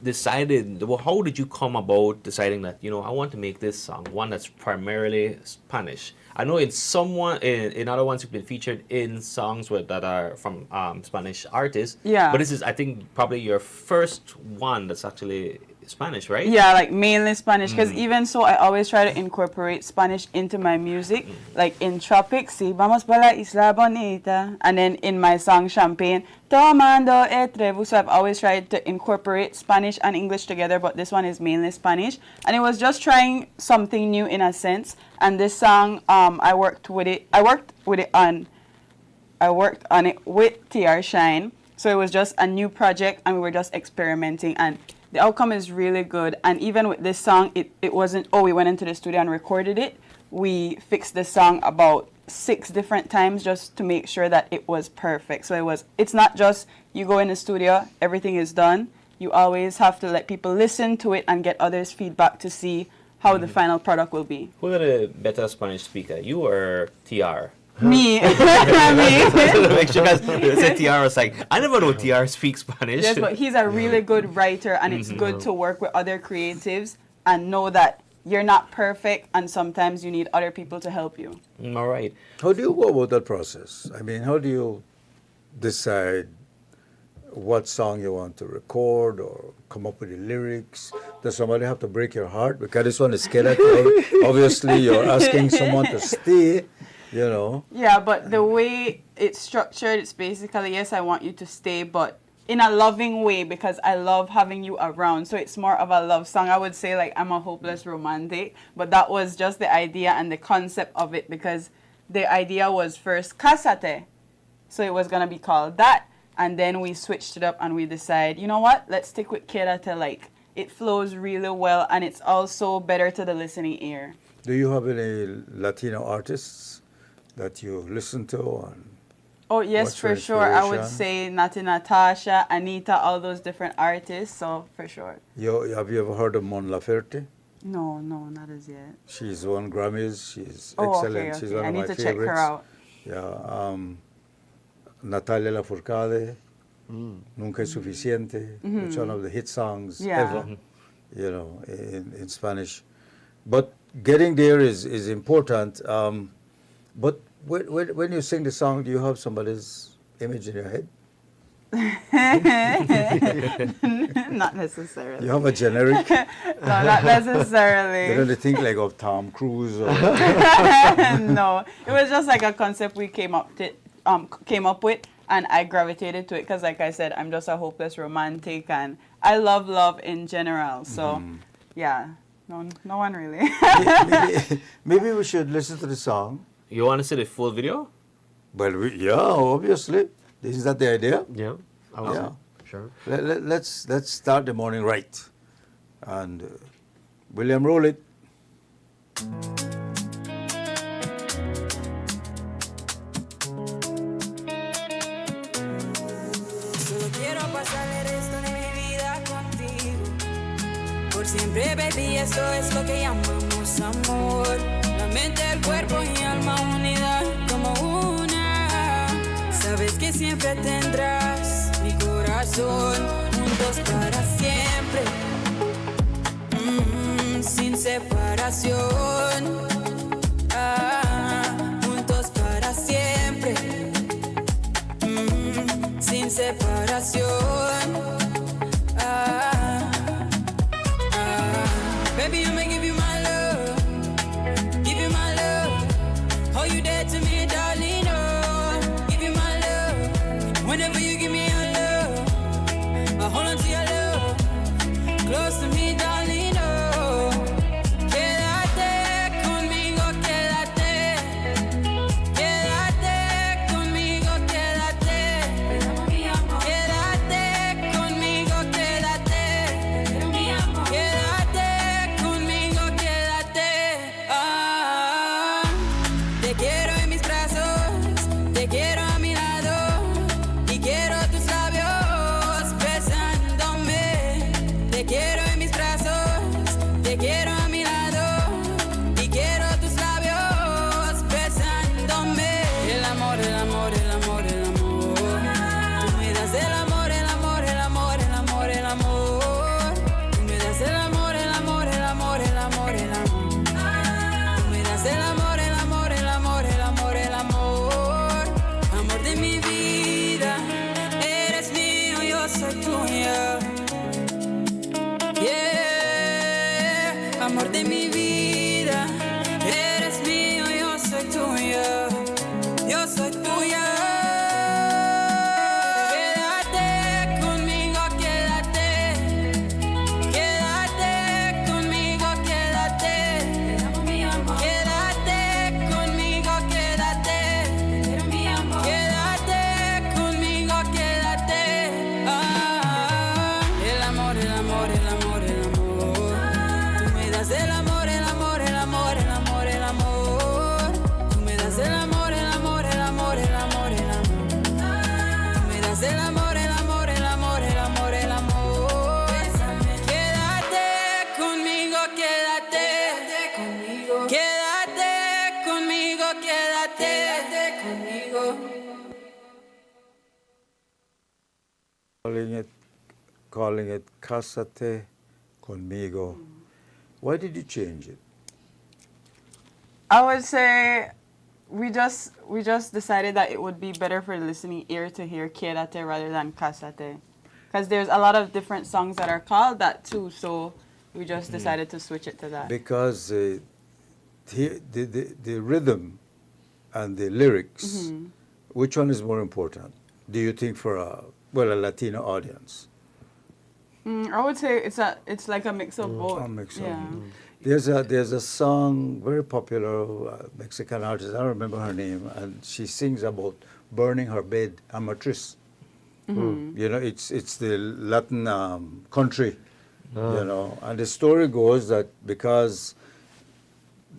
Speaker 3: decided, well, how did you come about deciding that, I want to make this song, one that's primarily Spanish? I know in other ones you've been featured in songs that are from Spanish artists.
Speaker 11: Yeah.
Speaker 3: But this is, I think, probably your first one that's actually Spanish, right?
Speaker 11: Yeah, mainly Spanish. Because even so, I always try to incorporate Spanish into my music. Like in Tropics, si vamos pa la isla bonita. And then in my song Champagne, tomando etrebu. So I've always tried to incorporate Spanish and English together, but this one is mainly Spanish. And it was just trying something new in a sense. And this song, I worked with it on I worked on it with TR Shine. So it was just a new project and we were just experimenting and the outcome is really good. And even with this song, it wasn't, oh, we went into the studio and recorded it. We fixed the song about 6 different times just to make sure that it was perfect. So it's not just you go in the studio, everything is done. You always have to let people listen to it and get others' feedback to see how the final product will be.
Speaker 3: Who got a better Spanish speaker, you or TR?
Speaker 11: Me. Me.
Speaker 3: Make sure, because said TR was like, I never know TR speaks Spanish.
Speaker 11: Yes, but he's a really good writer, and it's good to work with other creatives and know that you're not perfect, and sometimes you need other people to help you.
Speaker 3: All right.
Speaker 2: How do you go about that process? I mean, how do you decide what song you want to record or come up with the lyrics? Does somebody have to break your heart? Because this one is Quédate. Obviously, you're asking someone to stay. You know.
Speaker 11: Yeah, but the way it's structured, it's basically, yes, I want you to stay, but in a loving way because I love having you around. So it's more of a love song. I would say like I'm a hopeless romantic, but that was just the idea and the concept of it because the idea was first Casate. So it was going to be called that. And then we switched it up and we decided, you know what, let's stick with Quédate. Like it flows really well and it's also better to the listening ear.
Speaker 2: Do you have any Latino artists that you listen to? And
Speaker 11: oh, yes, for sure. I would say Nati Natasha, Anita, all those different artists. So, for sure.
Speaker 2: Have you ever heard of Mon Laferte?
Speaker 11: No, not as yet.
Speaker 2: She's won Grammys. She's excellent.
Speaker 11: Okay.
Speaker 2: She's one
Speaker 11: I
Speaker 2: of my
Speaker 11: need to
Speaker 2: favorites.
Speaker 11: check her out.
Speaker 2: Yeah. Natalia Lafourcade, Nunca es Suficiente. It's one of the hit songs ever, you know, in Spanish. But getting there is important. But when you sing the song, do you have somebody's image in your head?
Speaker 11: Not necessarily.
Speaker 2: You have a generic?
Speaker 11: No, not necessarily.
Speaker 2: You don't think like of Tom Cruise? Or
Speaker 11: No, it was just like a concept we came up with, and I gravitated to it because, like I said, I'm just a hopeless romantic, and I love love in general. So, yeah, no one really.
Speaker 2: maybe we should listen to the song.
Speaker 3: You want to see the full video?
Speaker 2: Well, yeah, obviously. Is that the idea?
Speaker 12: Yeah, sure.
Speaker 2: Let's start the morning right. And William, roll it.
Speaker 1: Solo quiero pasar el resto de mi vida contigo. Por siempre, baby, eso es lo que llamamos amor. La mente, el cuerpo y alma unida como una. Sabes que siempre tendrás mi corazón. Juntos para siempre. Sin separación. Juntos para siempre. Sin separación. Baby, I'ma give you my love. Give you my love. Hold you dead to me, darling. Oh, give you my love. Whenever you give me your love, I hold on to your love. Close to me, darling. Oh, quédate conmigo, quédate. Quédate conmigo, quédate. Quédate conmigo, quédate. Quédate conmigo, quédate. Te quiero en mis brazos, te quiero a mi lado y quiero tus labios besándome. Te quiero en mis brazos, te quiero a mi lado y quiero tus labios besándome. El amor, el amor, el amor, el amor. Tú me das el amor, el amor, el amor, el amor, el amor. Tú me das el amor, el amor, el amor, el amor, el amor. Tú me das el amor, el amor, el amor, el amor, el amor. Amor de mi vida, eres mío, yo soy tuya. Yeah, amor de mi vida, eres mío, yo soy tuya. Yo soy tuya. Quédate conmigo, quédate. Quédate conmigo, quédate. Quédate conmigo, quédate. Quédate
Speaker 2: calling it Cásate Conmigo. Why did you change it?
Speaker 11: I would say we just decided that it would be better for the listening ear to hear Quédate rather than Cásate. Because there's a lot of different songs that are called that too, so we just decided to switch it to that.
Speaker 2: Because the rhythm and the lyrics, which one is more important, do you think, for a Latino audience?
Speaker 11: I would say it's like a mix of both.
Speaker 2: A mix of
Speaker 11: yeah.
Speaker 2: There's a song, very popular Mexican artist, I don't remember her name, and she sings about burning her bed, Amatriz. You know, it's the Latin country, you know, and the story goes that because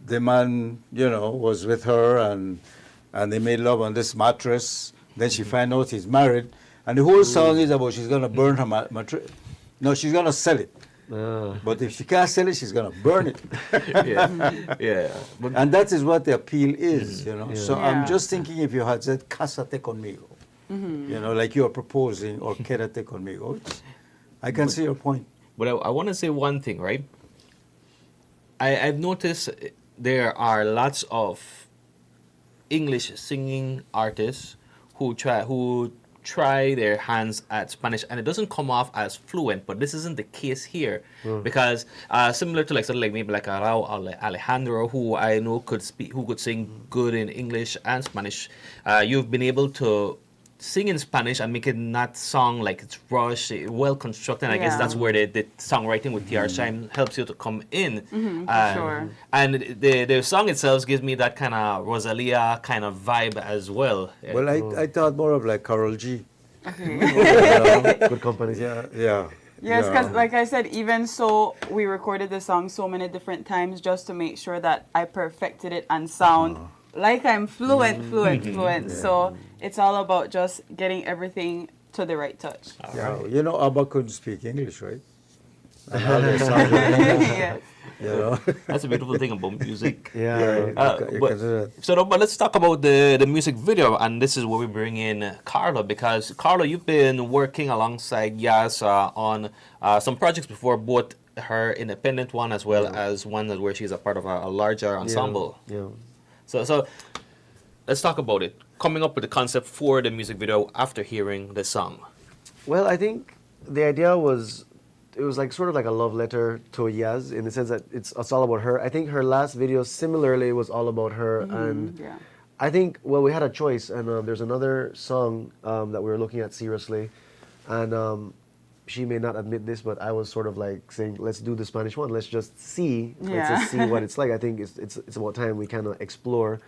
Speaker 2: the man, you know, was with her and they made love on this mattress, then she find out he's married, and the whole song is about she's going to burn her mattress. No, she's going to sell it. But if she can't sell it, she's going to burn it.
Speaker 3: Yeah. But
Speaker 2: And that is what the appeal is, you know. So
Speaker 11: Yeah.
Speaker 2: I'm just thinking if you had said, Cásate conmigo, you know, like you're proposing, or Quédate conmigo, I can see your point.
Speaker 3: But I want to say one thing, right? I've noticed there are lots of English singing artists who try their hands at Spanish, and it doesn't come off as fluent. But this isn't the case here, because similar to maybe like Raúl Alejandro, who I know could sing good in English and Spanish. You've been able to sing in Spanish and make it not sound like it's rushed, well constructed. And I guess that's where the songwriting with TR Shine helps you to come in.
Speaker 11: For sure.
Speaker 3: And the song itself gives me that kind of Rosalia kind of vibe as well.
Speaker 2: Well, I thought more of like Karol G.
Speaker 12: Good company.
Speaker 2: Yeah.
Speaker 11: Yes, because like I said, even so, we recorded the song so many different times just to make sure that I perfected it and sound like I'm fluent. So it's all about just getting everything to the right touch.
Speaker 2: Yeah. You know, ABBA couldn't speak English, right? And all their songs were in English,
Speaker 11: Yes.
Speaker 2: you know.
Speaker 3: That's a beautiful thing about music.
Speaker 12: Yeah.
Speaker 2: You can do that.
Speaker 3: But let's talk about the music video, and this is where we bring in Carla, because Carla, you've been working alongside Yas on some projects before, both her independent one as well as one where she's a part of a larger ensemble.
Speaker 12: Yeah.
Speaker 3: So let's talk about it. Coming up with the concept for the music video after hearing the song.
Speaker 12: Well, I think the idea was, it was like sort of like a love letter to Yaz, in the sense that it's all about her. I think her last video similarly was all about her, and
Speaker 11: Yeah.
Speaker 12: I think, well, we had a choice, and there's another song that we were looking at seriously, and she may not admit this, but I was sort of like saying, let's do the Spanish one. Let's just see, let's just see what it's like. I think it's about time we kind of explore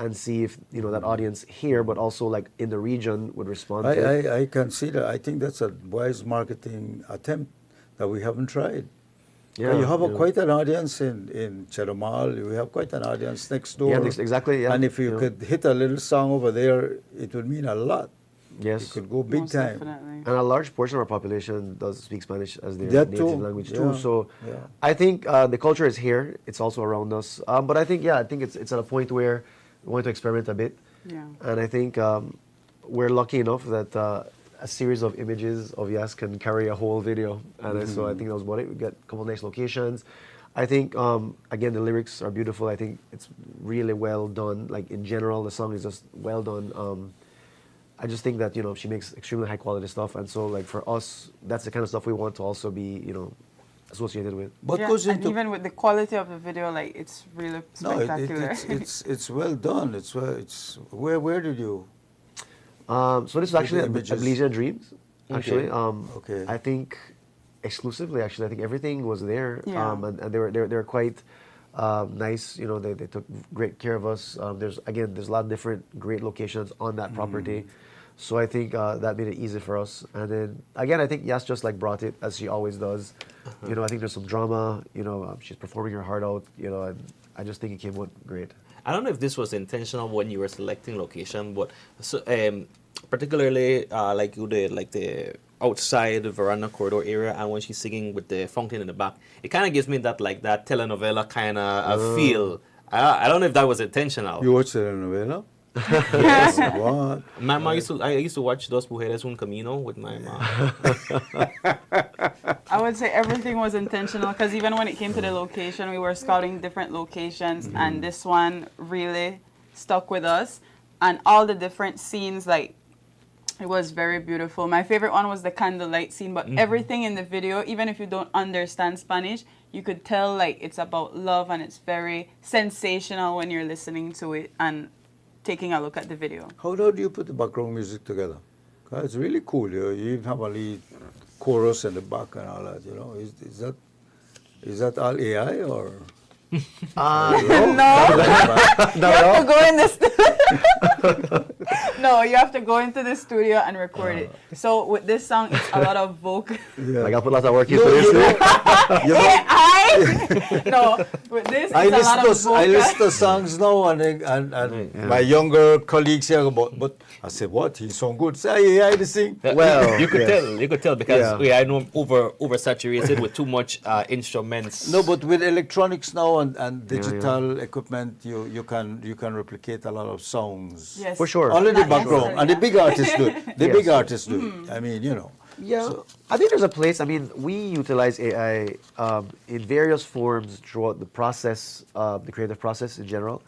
Speaker 12: and see if, you know, that audience here, but also like in the region would respond to it.
Speaker 2: I can see that. I think that's a wise marketing attempt that we haven't tried.
Speaker 12: Yeah,
Speaker 2: you have
Speaker 12: you know.
Speaker 2: quite an audience in Chetumal. You have quite an audience next door.
Speaker 12: Yeah, exactly. Yeah.
Speaker 2: And if you could hit a little song over there, it would mean a lot.
Speaker 12: Yes.
Speaker 2: It could go big
Speaker 11: Most
Speaker 2: time.
Speaker 11: definitely.
Speaker 12: And a large portion of our population does speak Spanish as their
Speaker 2: That
Speaker 12: native
Speaker 2: too,
Speaker 12: language
Speaker 2: yeah,
Speaker 12: too. So
Speaker 2: yeah.
Speaker 12: I think the culture is here. It's also around us. But I think, it's at a point where we want to experiment a bit.
Speaker 11: Yeah.
Speaker 12: And I think we're lucky enough that a series of images of Yas can carry a whole video. And so I think that was about it. We got a couple nice locations. I think, again, the lyrics are beautiful. I think it's really well done. Like, in general, the song is just well done. I just think that, you know, she makes extremely high quality stuff. And so, like, for us, that's the kind of stuff we want to also be, you know, associated with.
Speaker 2: What
Speaker 11: Yeah,
Speaker 2: goes
Speaker 11: and
Speaker 2: into
Speaker 11: even with the quality of the video, like it's really spectacular.
Speaker 2: it's well done. Where did you?
Speaker 12: So this is actually
Speaker 2: the
Speaker 12: at
Speaker 2: images.
Speaker 12: Blesia Dreams, actually.
Speaker 2: Okay.
Speaker 12: I think exclusively, actually. I think everything was there.
Speaker 11: Yeah.
Speaker 12: And they were quite nice. You know, they took great care of us. There's a lot of different great locations on that property. So I think that made it easy for us. And then again, I think Yas just like brought it as she always does. You know, I think there's some drama. You know, she's performing her heart out. You know, and I just think it came out great.
Speaker 3: I don't know if this was intentional when you were selecting location, but particularly like you did, like the outside the veranda corridor area, and when she's singing with the fountain in the back, it kind of gives me that like that telenovela kind of feel. I don't know if that was intentional.
Speaker 2: You watched the novela? Yes, what?
Speaker 3: My mom I used to watch Dos Mujeres Un Camino with my mom.
Speaker 11: I would say everything was intentional because even when it came to the location, we were scouting different locations, and this one really stuck with us. And all the different scenes, like, it was very beautiful. My favorite one was the candlelight scene, but everything in the video, even if you don't understand Spanish, you could tell like it's about love, and it's very sensational when you're listening to it and taking a look at the video.
Speaker 2: How do you put the background music together? 'Cause it's really cool. You even have a lead chorus in the back and all that. You know, is that all AI or?
Speaker 11: No, you have to go in this. No, you have to go into the studio and record it. So with this song, it's a lot of vocal.
Speaker 12: Like I put lots of work into this.
Speaker 11: No, with this, it's a lot of vocal.
Speaker 2: I listen to songs now, and my younger colleagues here but I said, what? He's so good. Say, yeah, this thing.
Speaker 12: Well,
Speaker 3: you could tell because
Speaker 12: Yeah.
Speaker 3: I know I'm oversaturated with too much instruments.
Speaker 2: No, but with electronics now and digital equipment, you can replicate a lot of songs.
Speaker 11: Yes.
Speaker 12: For sure.
Speaker 2: Only the
Speaker 11: Not
Speaker 2: background,
Speaker 11: necessarily,
Speaker 2: and the big artists do it. The
Speaker 12: Yes.
Speaker 2: big artists do it. I mean, you know.
Speaker 12: Yeah, I think there's a place. I mean, we utilize AI in various forms throughout the process, the creative process in general.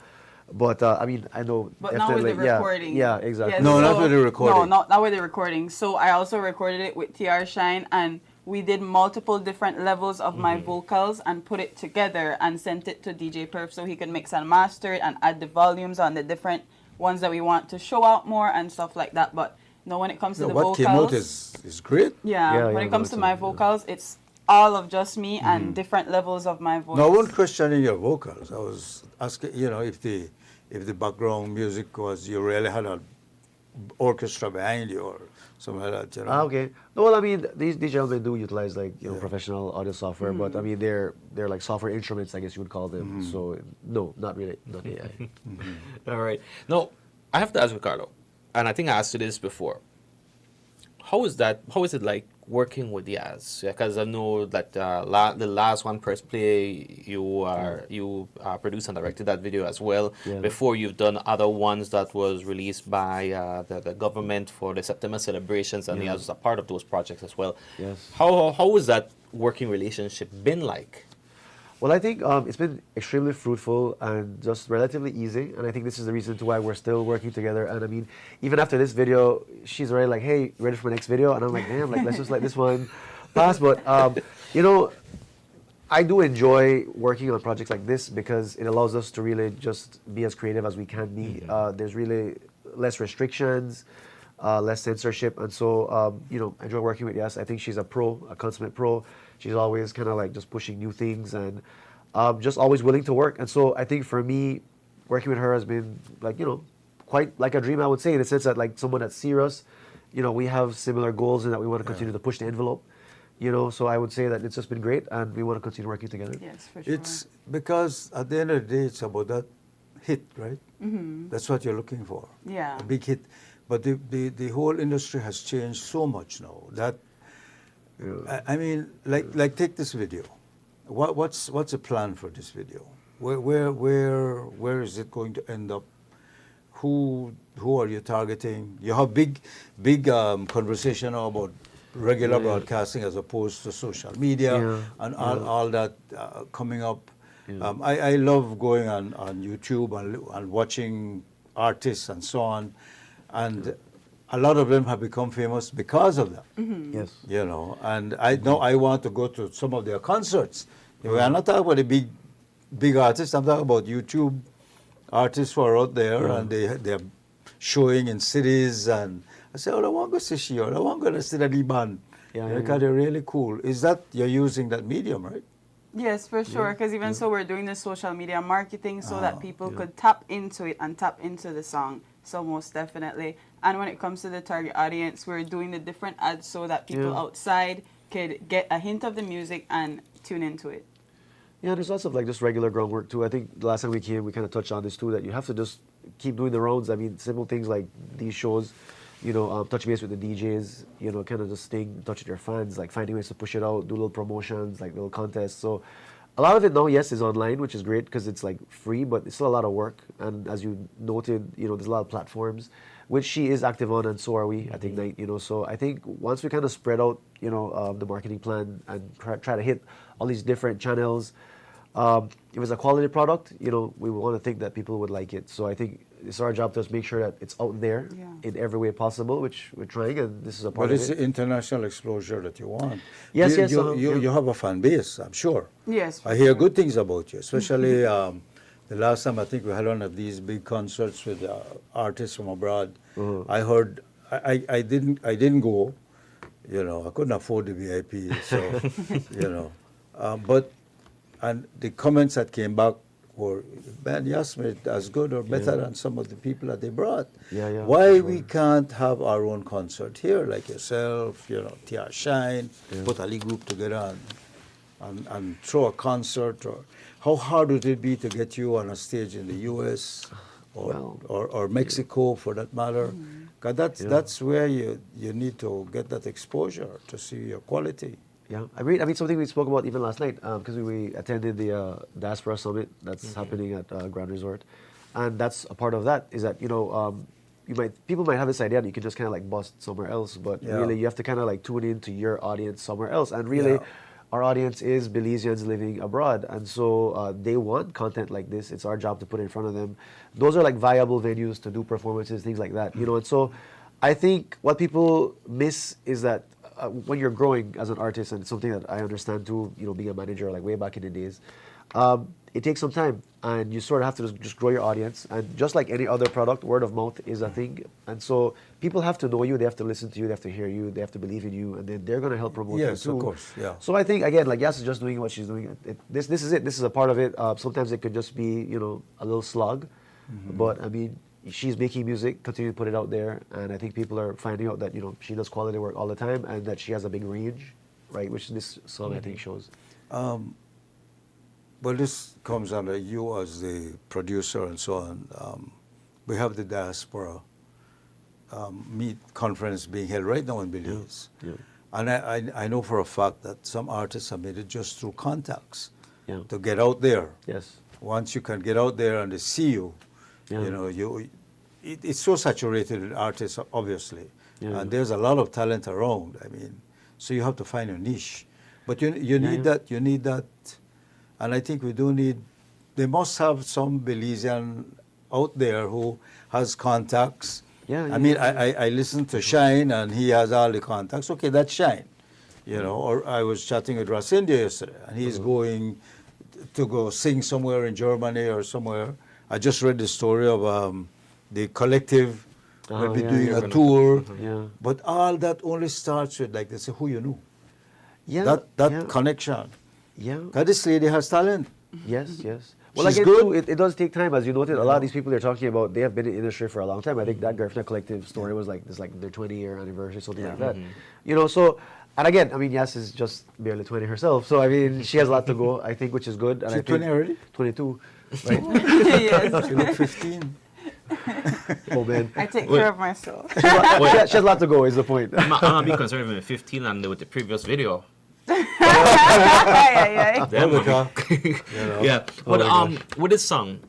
Speaker 12: But I mean, I know
Speaker 11: But not with the
Speaker 12: definitely,
Speaker 11: recording.
Speaker 12: Yeah, exactly.
Speaker 11: Yes,
Speaker 2: No, not with the recording.
Speaker 11: No, not with the recording. So I also recorded it with TR Shine, and we did multiple different levels of my vocals and put it together and sent it to DJ Perf so he could mix and master it and add the volumes on the different ones that we want to show out more and stuff like that. But no, when it comes to
Speaker 2: No,
Speaker 11: the
Speaker 2: what
Speaker 11: vocals,
Speaker 2: came out is great.
Speaker 12: Yeah,
Speaker 11: when
Speaker 12: yeah,
Speaker 11: it comes to
Speaker 12: no,
Speaker 11: my
Speaker 12: it's-
Speaker 11: vocals, it's all of just me and different levels of my voice.
Speaker 2: No, I wasn't questioning your vocals. I was asking, you know, if the background music was you really had an orchestra behind you or something like that. You know.
Speaker 12: Okay. No, well, I mean, these gentlemen do utilize like professional audio software, but I mean they're like software instruments, I guess you would call them. So no, not really, not AI.
Speaker 3: All right. No, I have to ask Ricardo, and I think I asked you this before. How is it like working with Yaz? Because I know that the last One Press Play, you produced and directed that video as well.
Speaker 12: Yeah.
Speaker 3: Before you've done other ones that was released by the government for the September celebrations, and Yaz was a part of those projects as well.
Speaker 12: Yes.
Speaker 3: How has that working relationship been like?
Speaker 12: Well, I think it's been extremely fruitful and just relatively easy, and I think this is the reason to why we're still working together. And I mean, even after this video, she's already like, "Hey, ready for my next video?" And I'm like, "Damn, like let's just let this one pass." But you know, I do enjoy working on projects like this because it allows us to really just be as creative as we can be. There's really less restrictions, less censorship, and so you know, I enjoy working with Yas. I think she's a consummate pro. She's always kind of like just pushing new things and just always willing to work. And so I think for me, working with her has been like, you know, quite like a dream, I would say, in the sense that like someone that's serious, you know, we have similar goals and that we want to continue to push the envelope, you know, so I would say that it's just been great and we want to continue working together.
Speaker 11: Yes, for sure.
Speaker 2: It's because at the end of the day, it's about that hit, right? That's what you're looking for.
Speaker 11: Yeah.
Speaker 2: A big hit. But the whole industry has changed so much now that I mean, like take this video. What's the plan for this video? Where is it going to end up? Who are you targeting? You have big conversation now about regular broadcasting as opposed to social media and all that coming up. I love going on YouTube and watching artists and so on, and a lot of them have become famous because of that.
Speaker 12: Yes.
Speaker 2: You know, and I know I want to go to some of their concerts. We are not talking about the big artists. I'm talking about YouTube artists who are out there and they're showing in cities. And I say, oh, I want to go see Shio. I want to go see the band. Because they're really cool. Is that you're using that medium, right?
Speaker 11: Yes, for sure. Because even so, we're doing the social media marketing so that people could tap into it and tap into the song. So most definitely. And when it comes to the target audience, we're doing the different ads so that people outside could get a hint of the music and tune into it.
Speaker 12: Yeah, there's lots of like just regular groundwork too. I think the last time we came, we kind of touched on this too, that you have to just keep doing the rounds. I mean, simple things like these shows, you know, touch base with the DJs, you know, kind of just staying in touch with your fans, like finding ways to push it out, do little promotions, like little contests. So A lot of it now, yes, is online, which is great because it's like free, but it's still a lot of work. And as you noted, there's a lot of platforms, which she is active on, and so are we at Ignite. So I think once we kind of spread out, the marketing plan and try to hit all these different channels, if it's a quality product, we want to think that people would like it. So I think it's our job to just make sure that it's out there in every way possible, which we're trying, and this is a part
Speaker 2: But
Speaker 12: of
Speaker 2: it's
Speaker 12: it.
Speaker 2: the international exposure that you want.
Speaker 12: Yes,
Speaker 2: you,
Speaker 12: yes,
Speaker 2: You have a fan base, I'm sure.
Speaker 11: Yes.
Speaker 2: I hear good things about you, especially the last time I think we had one of these big concerts with artists from abroad. I heard, I didn't go, I couldn't afford the VIP, so, but, and the comments that came back were, man, Yasmin, as good or better than some of the people that they brought. Why we can't have our own concert here, like yourself, Tia Shine, put a league group together and throw a concert? Or how hard would it be to get you on a stage in the U.S. or Mexico, for that matter? Because that's where you need to get that exposure to see your quality.
Speaker 12: Yeah, I mean something we spoke about even last night because we attended the Diaspora Summit that's happening at Grand Resort, and that's a part of that. Is that people might have this idea that you can just kind of like bust somewhere else, but really you have to kind of like tune into your audience somewhere else, and really. Our audience is Belizeans living abroad, and so they want content like this. It's our job to put it in front of them. Those are like viable venues to do performances, things like that. And so I think what people miss is that when you're growing as an artist, and it's something that I understand too, being a manager like way back in the days, it takes some time, and you sort of have to just grow your audience. And just like any other product, word of mouth is a thing. And so people have to know you, they have to listen to you, they have to hear you, they have to believe in you, and then they're going to help promote you too.
Speaker 2: Yes, of course, yeah.
Speaker 12: So I think, again, like Yas is just doing what she's doing. This is it. This is a part of it. Sometimes it could just be, a little slog. But, I mean, she's making music, continue to put it out there, and I think people are finding out that, she does quality work all the time, and that she has a big range, right, which this song, I think, shows.
Speaker 2: Well, this comes under you as the producer and so on. We have the Diaspora Meet conference being held right now in Belize. And I know for a fact that some artists have made it just through contacts to get out there.
Speaker 12: Yes.
Speaker 2: Once you can get out there and they see you, it's so saturated with artists, obviously. And there's a lot of talent around. I mean, so you have to find your niche. But you need that. You need that. And I think we do need, they must have some Belizean out there who has contacts. I mean, I listened to Shine, and he has all the contacts. Okay, that's Shine. Or I was chatting with Racindia yesterday, and he's going to go sing somewhere in Germany or somewhere. I just read the story of the collective will be doing a tour. But all that only starts with, like they say, who you know. That connection. Because this lady has talent.
Speaker 12: Yes. Well,
Speaker 2: She's
Speaker 12: again,
Speaker 2: good.
Speaker 12: too, it does take time, as you noted. A lot of these people they're talking about, they have been in the industry for a long time. I think that Garifuna Collective story was like this, like their 20-year anniversary, something like that. So, and again, I mean, Yas is just barely 20 herself, so I mean, she has a lot to go, I think, which is good. And
Speaker 2: She's 20 already?
Speaker 12: 22, right?
Speaker 2: She looks 15.
Speaker 12: Oh man,
Speaker 11: I take care of myself.
Speaker 12: She has a lot to go. Is the point?
Speaker 3: I'm not being conservative with 15 and with the previous video.
Speaker 11: Yeah.
Speaker 3: But with this song,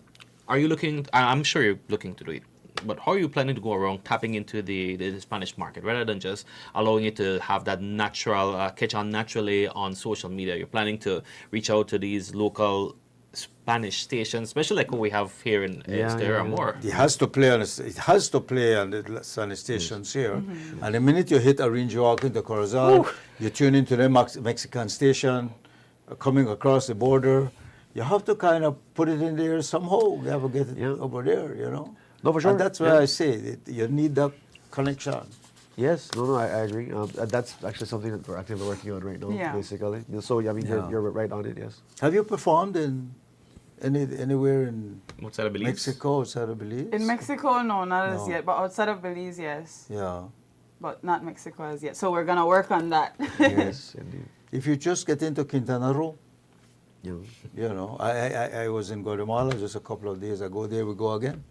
Speaker 3: are you looking? I'm sure you're looking to do it. But how are you planning to go around tapping into the Spanish market rather than just allowing it to have that natural catch on naturally on social media? You're planning to reach out to these local Spanish stations, especially like what we have here in Stereo more.
Speaker 2: It has to play on the Spanish stations here. And the minute you hit Arinjo Walk into Corazon, you tune into the Mexican station coming across the border. You have to kind of put it in there somehow. You have to get it over there,
Speaker 12: No, for sure.
Speaker 2: And that's why I say you need that connection.
Speaker 12: Yes, I agree. That's actually something that we're actively working on right now, basically. So, I mean, you're right on it, yes.
Speaker 2: Have you performed in anywhere in
Speaker 3: outside of Belize?
Speaker 2: Mexico, outside of Belize?
Speaker 11: In Mexico, no, not as yet. But outside of Belize, yes.
Speaker 2: Yeah.
Speaker 11: But not Mexico as yet. So we're going to work on that.
Speaker 12: Yes, indeed.
Speaker 2: If you just get into Quintana Roo, I was in Guatemala just a couple of days ago. There we go again.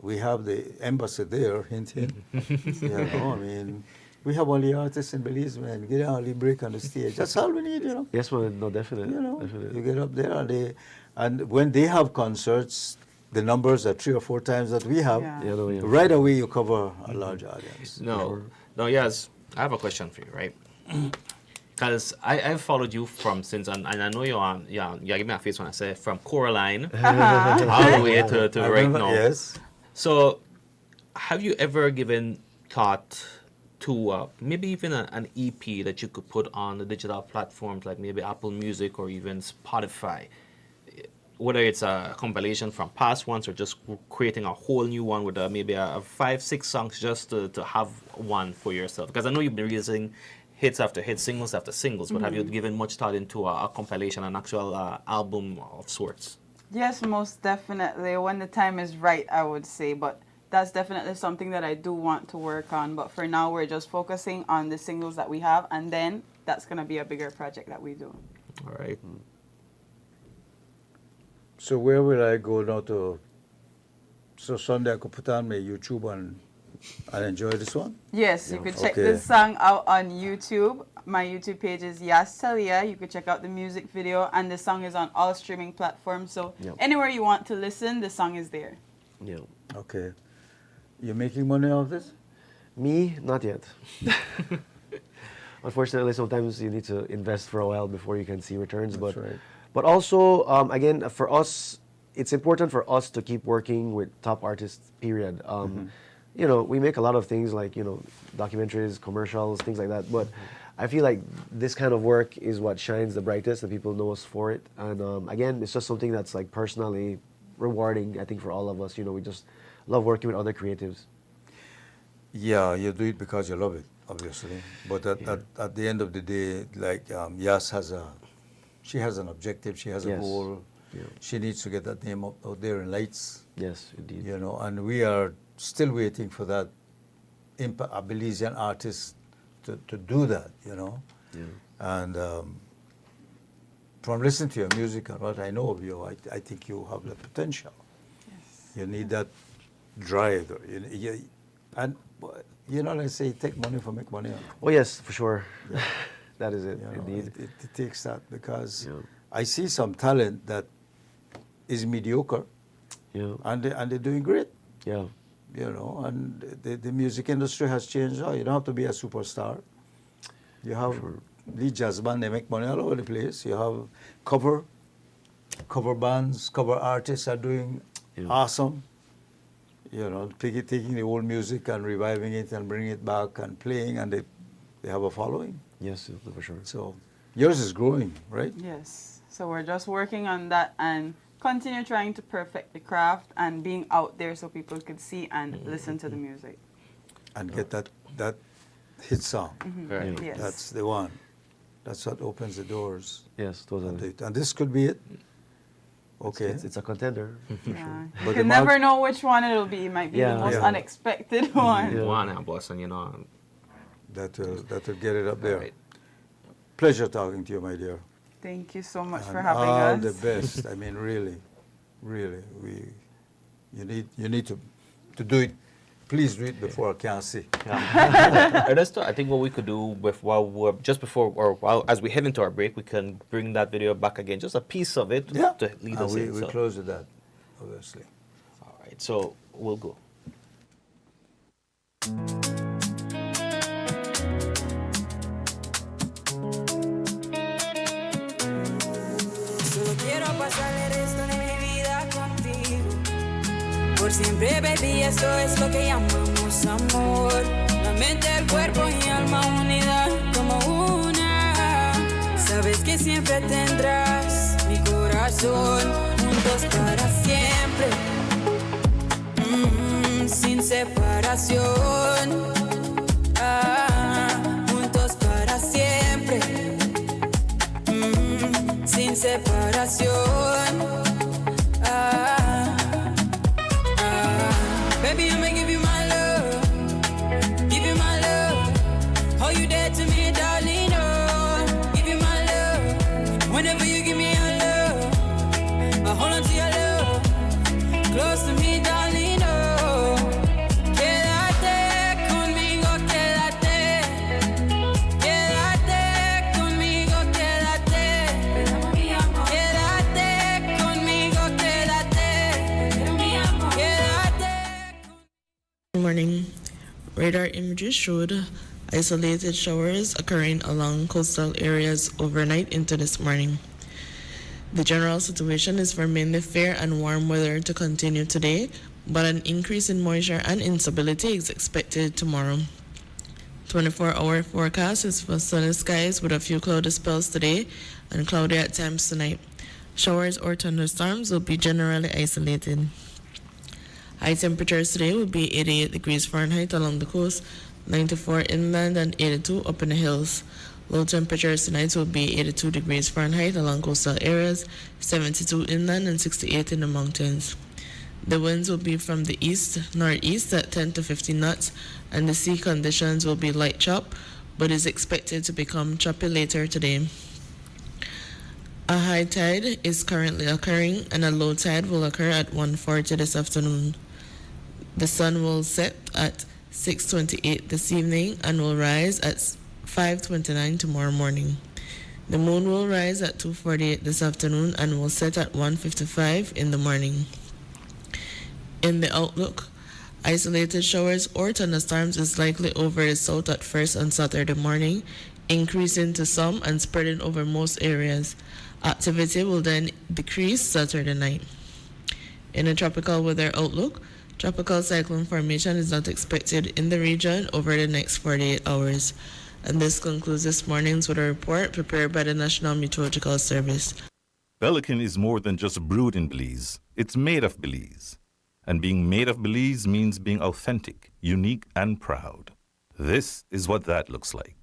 Speaker 2: We have the embassy there, hint. I mean, We have only artists in Belize, man. Get out, break on the stage. That's all we need, you know.
Speaker 12: Yes, man. No, definitely.
Speaker 2: You know,
Speaker 12: Definitely.
Speaker 2: you get up there and when they have concerts, the numbers are 3 or 4 times that we have.
Speaker 11: Yeah.
Speaker 12: Yeah, no, yeah.
Speaker 2: Right away, you cover a large audience.
Speaker 3: No, no, yes. I have a question for you, right? Because I've followed you from since, and I know you're on, you give me a face when I say from Coraline all the way to
Speaker 2: I
Speaker 3: right
Speaker 2: remember-
Speaker 3: now.
Speaker 2: Yes.
Speaker 3: So, have you ever given thought to maybe even an EP that you could put on the digital platforms like maybe Apple Music or even Spotify? Whether it's a compilation from past ones or just creating a whole new one with maybe a 5-6 songs just to have one for yourself. Because I know you've been releasing hits after hits, singles after singles, but have you given much thought into a compilation, an actual album of sorts?
Speaker 11: Yes, most definitely. When the time is right, I would say. But that's definitely something that I do want to work on. But for now, we're just focusing on the singles that we have. And then that's going to be a bigger project that we do.
Speaker 3: All right.
Speaker 2: So where will I go now to? So Sunday I could put on my YouTube and enjoy this one?
Speaker 11: Yes, you could check
Speaker 2: Okay.
Speaker 11: this song out on YouTube. My YouTube page is Yas Talia. You could check out the music video, and the song is on all streaming platforms. So
Speaker 12: Yep.
Speaker 11: anywhere you want to listen, the song is there.
Speaker 12: Yeah.
Speaker 2: Okay. You making money off this?
Speaker 12: Me, not yet. Unfortunately, sometimes you need to invest for a while before you can see returns.
Speaker 2: That's
Speaker 12: but
Speaker 2: right.
Speaker 12: but also, again, for us, it's important for us to keep working with top artists. Period. You know, we make a lot of things like documentaries, commercials, things like that. But I feel like this kind of work is what shines the brightest, and people know us for it. And again, it's just something that's like personally rewarding. I think for all of us, we just love working with other creatives.
Speaker 2: Yeah, you do it because you love it, obviously. But at the end of the day, like Yas she has an objective, she has a
Speaker 12: Yes.
Speaker 2: goal.
Speaker 12: Yeah.
Speaker 2: She needs to get that name out there in lights.
Speaker 12: Yes, indeed.
Speaker 2: And we are still waiting for that a Belizean artist to do that,
Speaker 12: Yeah.
Speaker 2: And from listening to your music and what I know of you, I think you have the potential.
Speaker 11: Yes.
Speaker 2: You need that drive. And let's say take money for make money.
Speaker 12: Oh yes, for sure.
Speaker 2: Yeah.
Speaker 12: That is it,
Speaker 2: You know,
Speaker 12: indeed.
Speaker 2: it takes that because
Speaker 12: Yeah.
Speaker 2: I see some talent that is mediocre
Speaker 12: Yeah.
Speaker 2: and they're doing great.
Speaker 12: Yeah.
Speaker 2: And the music industry has changed now. You don't have to be a superstar. You have lead jazz band, they make money all over the place. You have cover bands, cover artists are doing awesome. Taking the old music and reviving it and bringing it back and playing, and they have a following.
Speaker 12: Yes, for sure.
Speaker 2: So yours is growing, right?
Speaker 11: Yes. So we're just working on that and continue trying to perfect the craft and being out there so people could see and listen to the music.
Speaker 2: And get that hit song.
Speaker 3: Right.
Speaker 11: Yes.
Speaker 2: That's the one. That's what opens the doors.
Speaker 12: Yes, totally.
Speaker 2: And this could be it. Okay.
Speaker 12: It's a contender. For
Speaker 11: Yeah.
Speaker 12: sure.
Speaker 11: You
Speaker 2: But
Speaker 11: can
Speaker 2: the
Speaker 11: never know which one it'll be. It might be
Speaker 12: Yeah.
Speaker 11: the most
Speaker 2: Yeah.
Speaker 11: unexpected one.
Speaker 12: Yeah.
Speaker 3: One and boss, and
Speaker 2: That will get it up there.
Speaker 3: Right.
Speaker 2: Pleasure talking to you, my dear.
Speaker 11: Thank you so much
Speaker 2: And
Speaker 11: for having
Speaker 2: all
Speaker 11: us.
Speaker 2: the best. I mean, really, you need to do it. Please do it before I can't see.
Speaker 3: Ernesto, I think what we could do as we head into our break, we can bring that video back again, just a piece of it
Speaker 2: Yeah.
Speaker 3: to lead
Speaker 2: And
Speaker 3: us in.
Speaker 2: we
Speaker 3: So,
Speaker 2: close with that, obviously.
Speaker 3: all right, so we'll go.
Speaker 1: Solo quiero pasar el resto de mi vida contigo. Por siempre, baby, esto es lo que llamamos amor. La mente, el cuerpo y alma unida como una. Sabes que siempre tendrás mi corazón. Juntos para siempre. Sin separación. Juntos para siempre. Sin separación. Baby, I'ma give you my love. Give you my love. All you dead to me, darling, oh. Give you my love. Whenever you give me your love, I hold on to your love. Close to me, darling, oh. Quédate conmigo, quédate.
Speaker 13: Radar images showed isolated showers occurring along coastal areas overnight into this morning. The general situation is for mainly fair and warm weather to continue today, but an increase in moisture and instability is expected tomorrow. 24-hour forecast is for sunny skies with a few cloudy spells today and cloudy at times tonight. Showers or thunderstorms will be generally isolated. High temperatures today will be 88 degrees Fahrenheit along the coast, 94 inland and 82 up in the hills. Low temperatures tonight will be 82 degrees Fahrenheit along coastal areas, 72 inland and 68 in the mountains. The winds will be from the east-northeast at 10 to 15 knots, and the sea conditions will be light chop, but is expected to become choppy later today. A high tide is currently occurring, and a low tide will occur at 1:40 this afternoon. The sun will set at 6:28 this evening and will rise at 5:29 tomorrow morning. The moon will rise at 2:48 this afternoon and will set at 1:55 in the morning. In the outlook, isolated showers or thunderstorms is likely over the south at first on Saturday morning, increasing to some and spreading over most areas. Activity will then decrease Saturday night. In a tropical weather outlook, tropical cyclone formation is not expected in the region over the next 48 hours. And this concludes this morning's weather report prepared by the National Meteorological Service.
Speaker 14: Belikin is more than just brewed in Belize. It's made of Belize. And being made of Belize means being authentic, unique, and proud. This is what that looks like.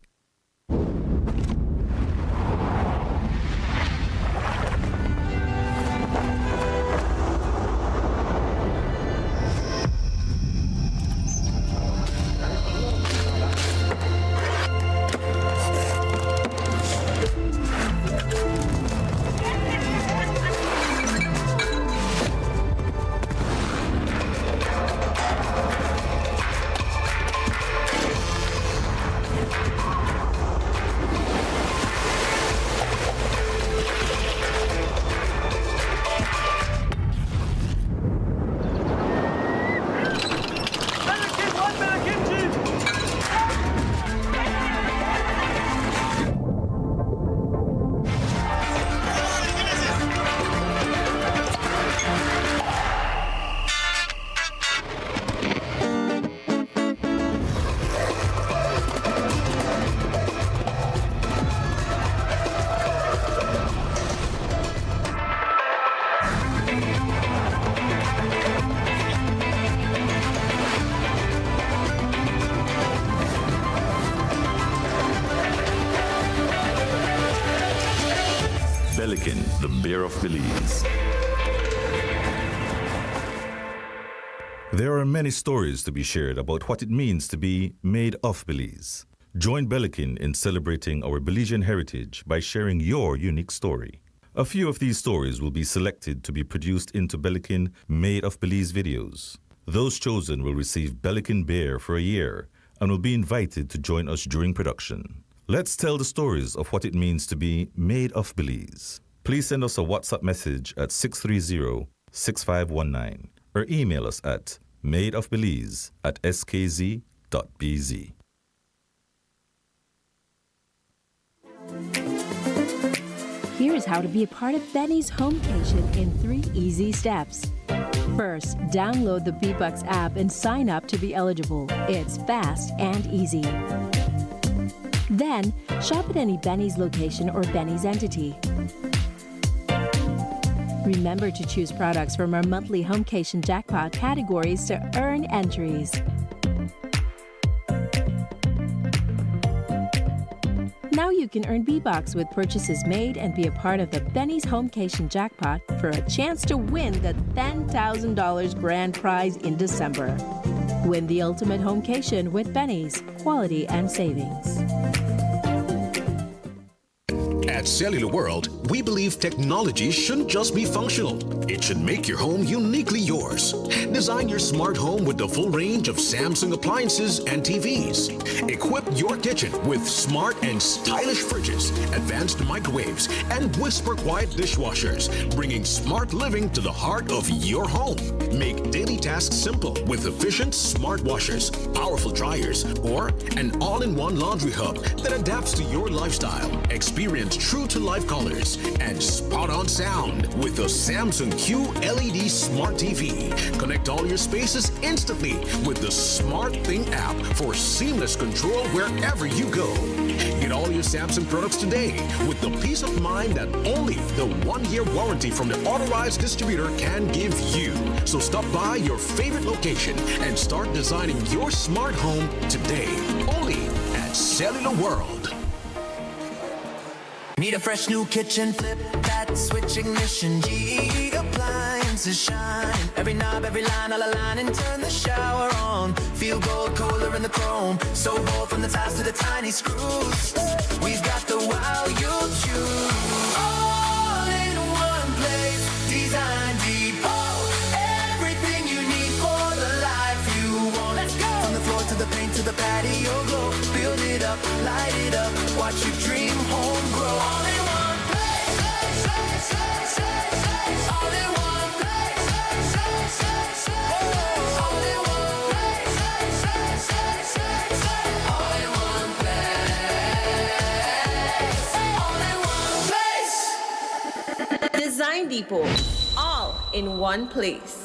Speaker 14: Belikin, the beer of Belize. There are many stories to be shared about what it means to be made of Belize. Join Belikin in celebrating our Belizean heritage by sharing your unique story. A few of these stories will be selected to be produced into Belikin Made of Belize videos. Those chosen will receive Belikin beer for a year and will be invited to join us during production. Let's tell the stories of what it means to be made of Belize. Please send us a WhatsApp message at 630-6519 or email us at madeofbelize@skz.bz.
Speaker 15: Here's how to be a part of Benny's Homecation in 3 easy steps. First, download the B-Bucks app and sign up to be eligible. It's fast and easy. Then, shop at any Benny's location or Benny's entity. Remember to choose products from our monthly Homecation Jackpot categories to earn entries. Now you can earn B-Bucks with purchases made and be a part of the Benny's Homecation Jackpot for a chance to win the $10,000 grand prize in December. Win the ultimate homecation with Benny's, quality and savings.
Speaker 16: At Cellular World, we believe technology shouldn't just be functional. It should make your home uniquely yours. Design your smart home with the full range of Samsung appliances and TVs. Equip your kitchen with smart and stylish fridges, advanced microwaves, and whisper quiet dishwashers, bringing smart living to the heart of your home. Make daily tasks simple with efficient smart washers, powerful dryers, or an all-in-one laundry hub that adapts to your lifestyle. Experience true-to-life colors and spot-on sound with the Samsung Q LED Smart TV. Connect all your spaces instantly with the SmartThing app for seamless control wherever you go. Get all your Samsung products today with the peace of mind that only the 1-year warranty from the authorized distributor can give you. So stop by your favorite location and start designing your smart home today. Only at Cellular World.
Speaker 17: Need a fresh new kitchen, flip that switch ignition. GE appliances shine. Every knob, every line, all align and turn the shower on. Feel gold, colder in the chrome. So bold from the tiles to the tiny screws. We've got the wow you'll choose. All in one place, Design Depot. Everything you need for the life you want. Let's go. From the floor to the paint to the patio glow. Build it up, light it up. Watch your dream home grow. All in one place. All in one place. All in one place. All in one place. All in one place.
Speaker 18: Design Depot. All in one place.